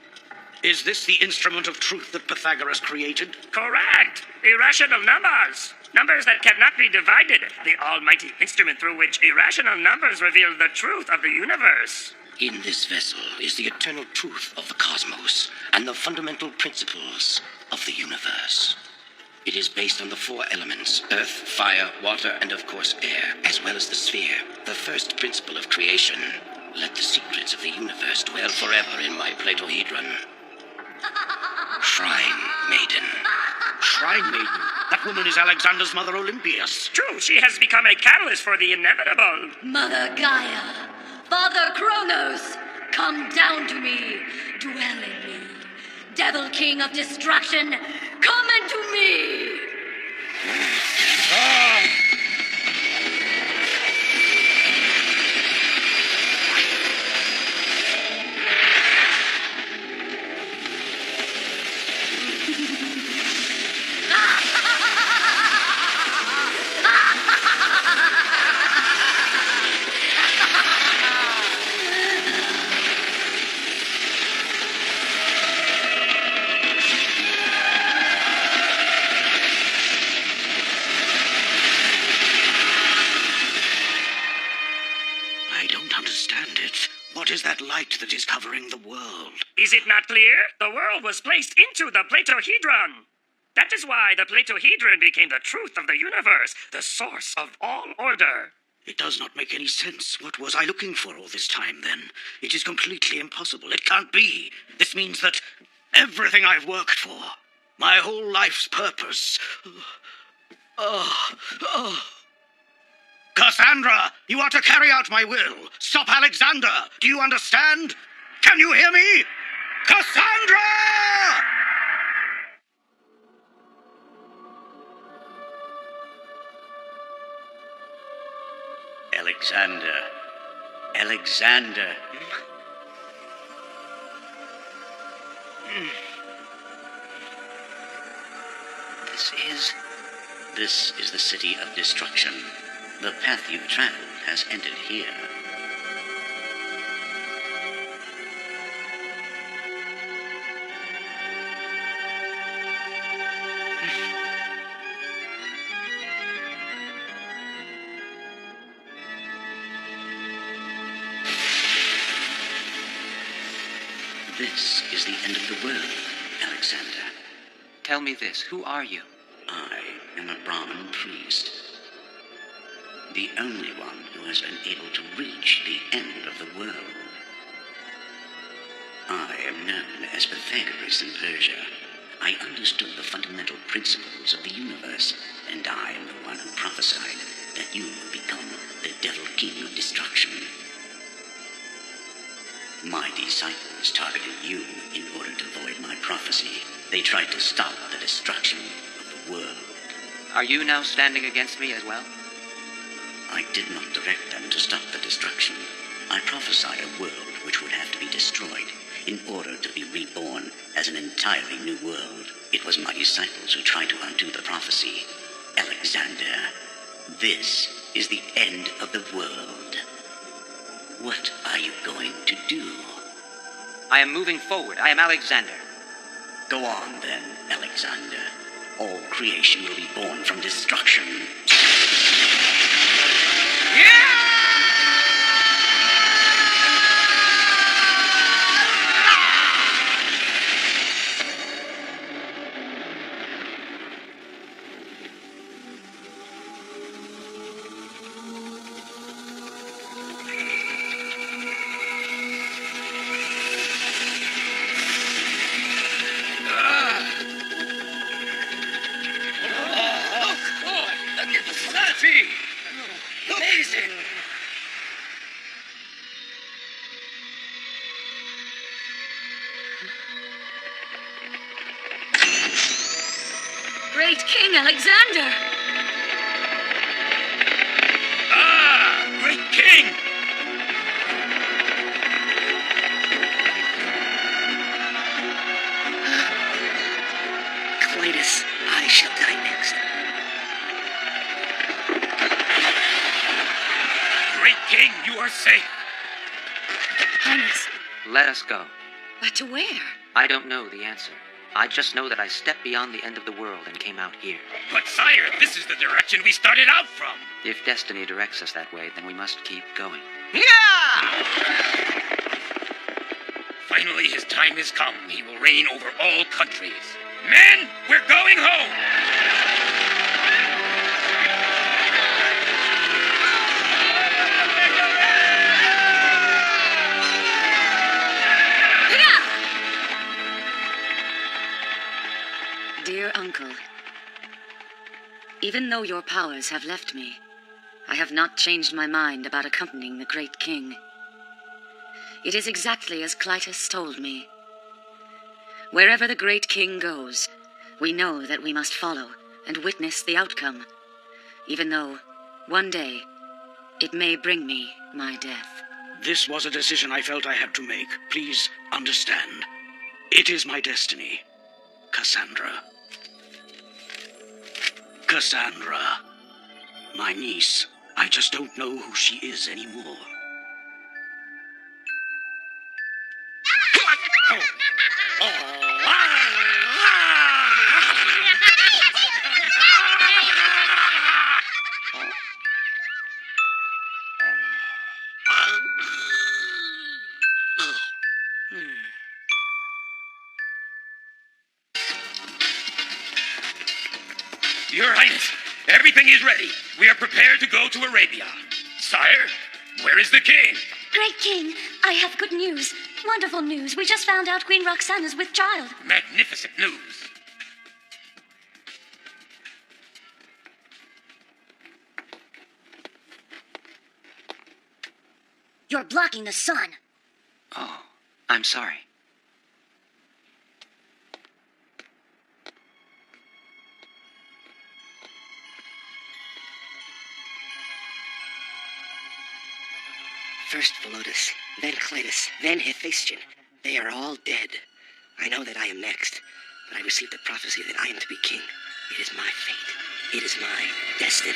Is this the instrument of truth that Pythagoras created? Correct! Irrational numbers! Numbers that cannot be divided. The almighty instrument through which irrational numbers reveal the truth of the universe. In this vessel is the eternal truth of the cosmos and the fundamental principles of the universe. It is based on the four elements: earth, fire, water, and of course air, as well as the sphere, the first principle of creation. Let the secrets of the universe dwell forever in my Platohedron. Shrine Maiden. Shrine Maiden? That woman is Alexander's mother Olympias. True, she has become a catalyst for the inevitable. Mother Gaia, Father Kronos, come down to me, dwell in me. Devil King of Destruction, come into me! I don't understand it. What is that light that is covering the world? Is it not clear? The world was placed into the Platohedron. That is why the Platohedron became the truth of the universe, the source of all order. It does not make any sense. What was I looking for all this time, then? It is completely impossible. It can't be. This means that everything I've worked for, my whole life's purpose... Cassandra, you are to carry out my will. Stop Alexander. Do you understand? Can you hear me? Cassandra! Alexander. This is the city of destruction. The path you've traveled has ended here. This is the end of the world, Alexander. Tell me this, who are you? I am a Brahmin priest. The only one who has been able to reach the end of the world. I am known as Pythagoras in Persia. I understood the fundamental principles of the universe, and I am the one who prophesied that you would become the Devil King of Destruction. My disciples targeted you in order to void my prophecy. They tried to stop the destruction of the world. Are you now standing against me as well? I did not direct them to stop the destruction. I prophesied a world which would have to be destroyed in order to be reborn as an entirely new world. It was my disciples who tried to undo the prophecy. Alexander, this is the end of the world. What are you going to do? I am moving forward. I am Alexander. Go on then, Alexander. All creation will be born from destruction. Amazing! Great King Alexander! Ah! Great King! Clytus, I shall die next. Great King, you are safe. Highness, Let us go. but to where? I don't know the answer. I just know that I stepped beyond the end of the world and came out here. But sire, this is the direction we started out from. If destiny directs us that way, then we must keep going. Finally, his time has come. He will reign over all countries. Men, we're going home! Dear Uncle, even though your powers have left me, I have not changed my mind about accompanying the Great King. It is exactly as Clytus told me. Wherever the Great King goes, we know that we must follow and witness the outcome, even though, one day, it may bring me my death. This was a decision I felt I had to make. Please understand. It is my destiny. Cassandra. Cassandra. My niece. I just don't know who she is anymore. Your Highness, everything is ready. We are prepared to go to Arabia. Sire, where is the king? Great King, I have good news. Wonderful news. We just found out Queen Roxanne is with child. Magnificent news. You're blocking the sun. Oh, I'm sorry. First Philotas, then Clytus, then Hephaestion. They are all dead. I know that I am next, but I received a prophecy that I am to be king. It is my fate. It is my destiny.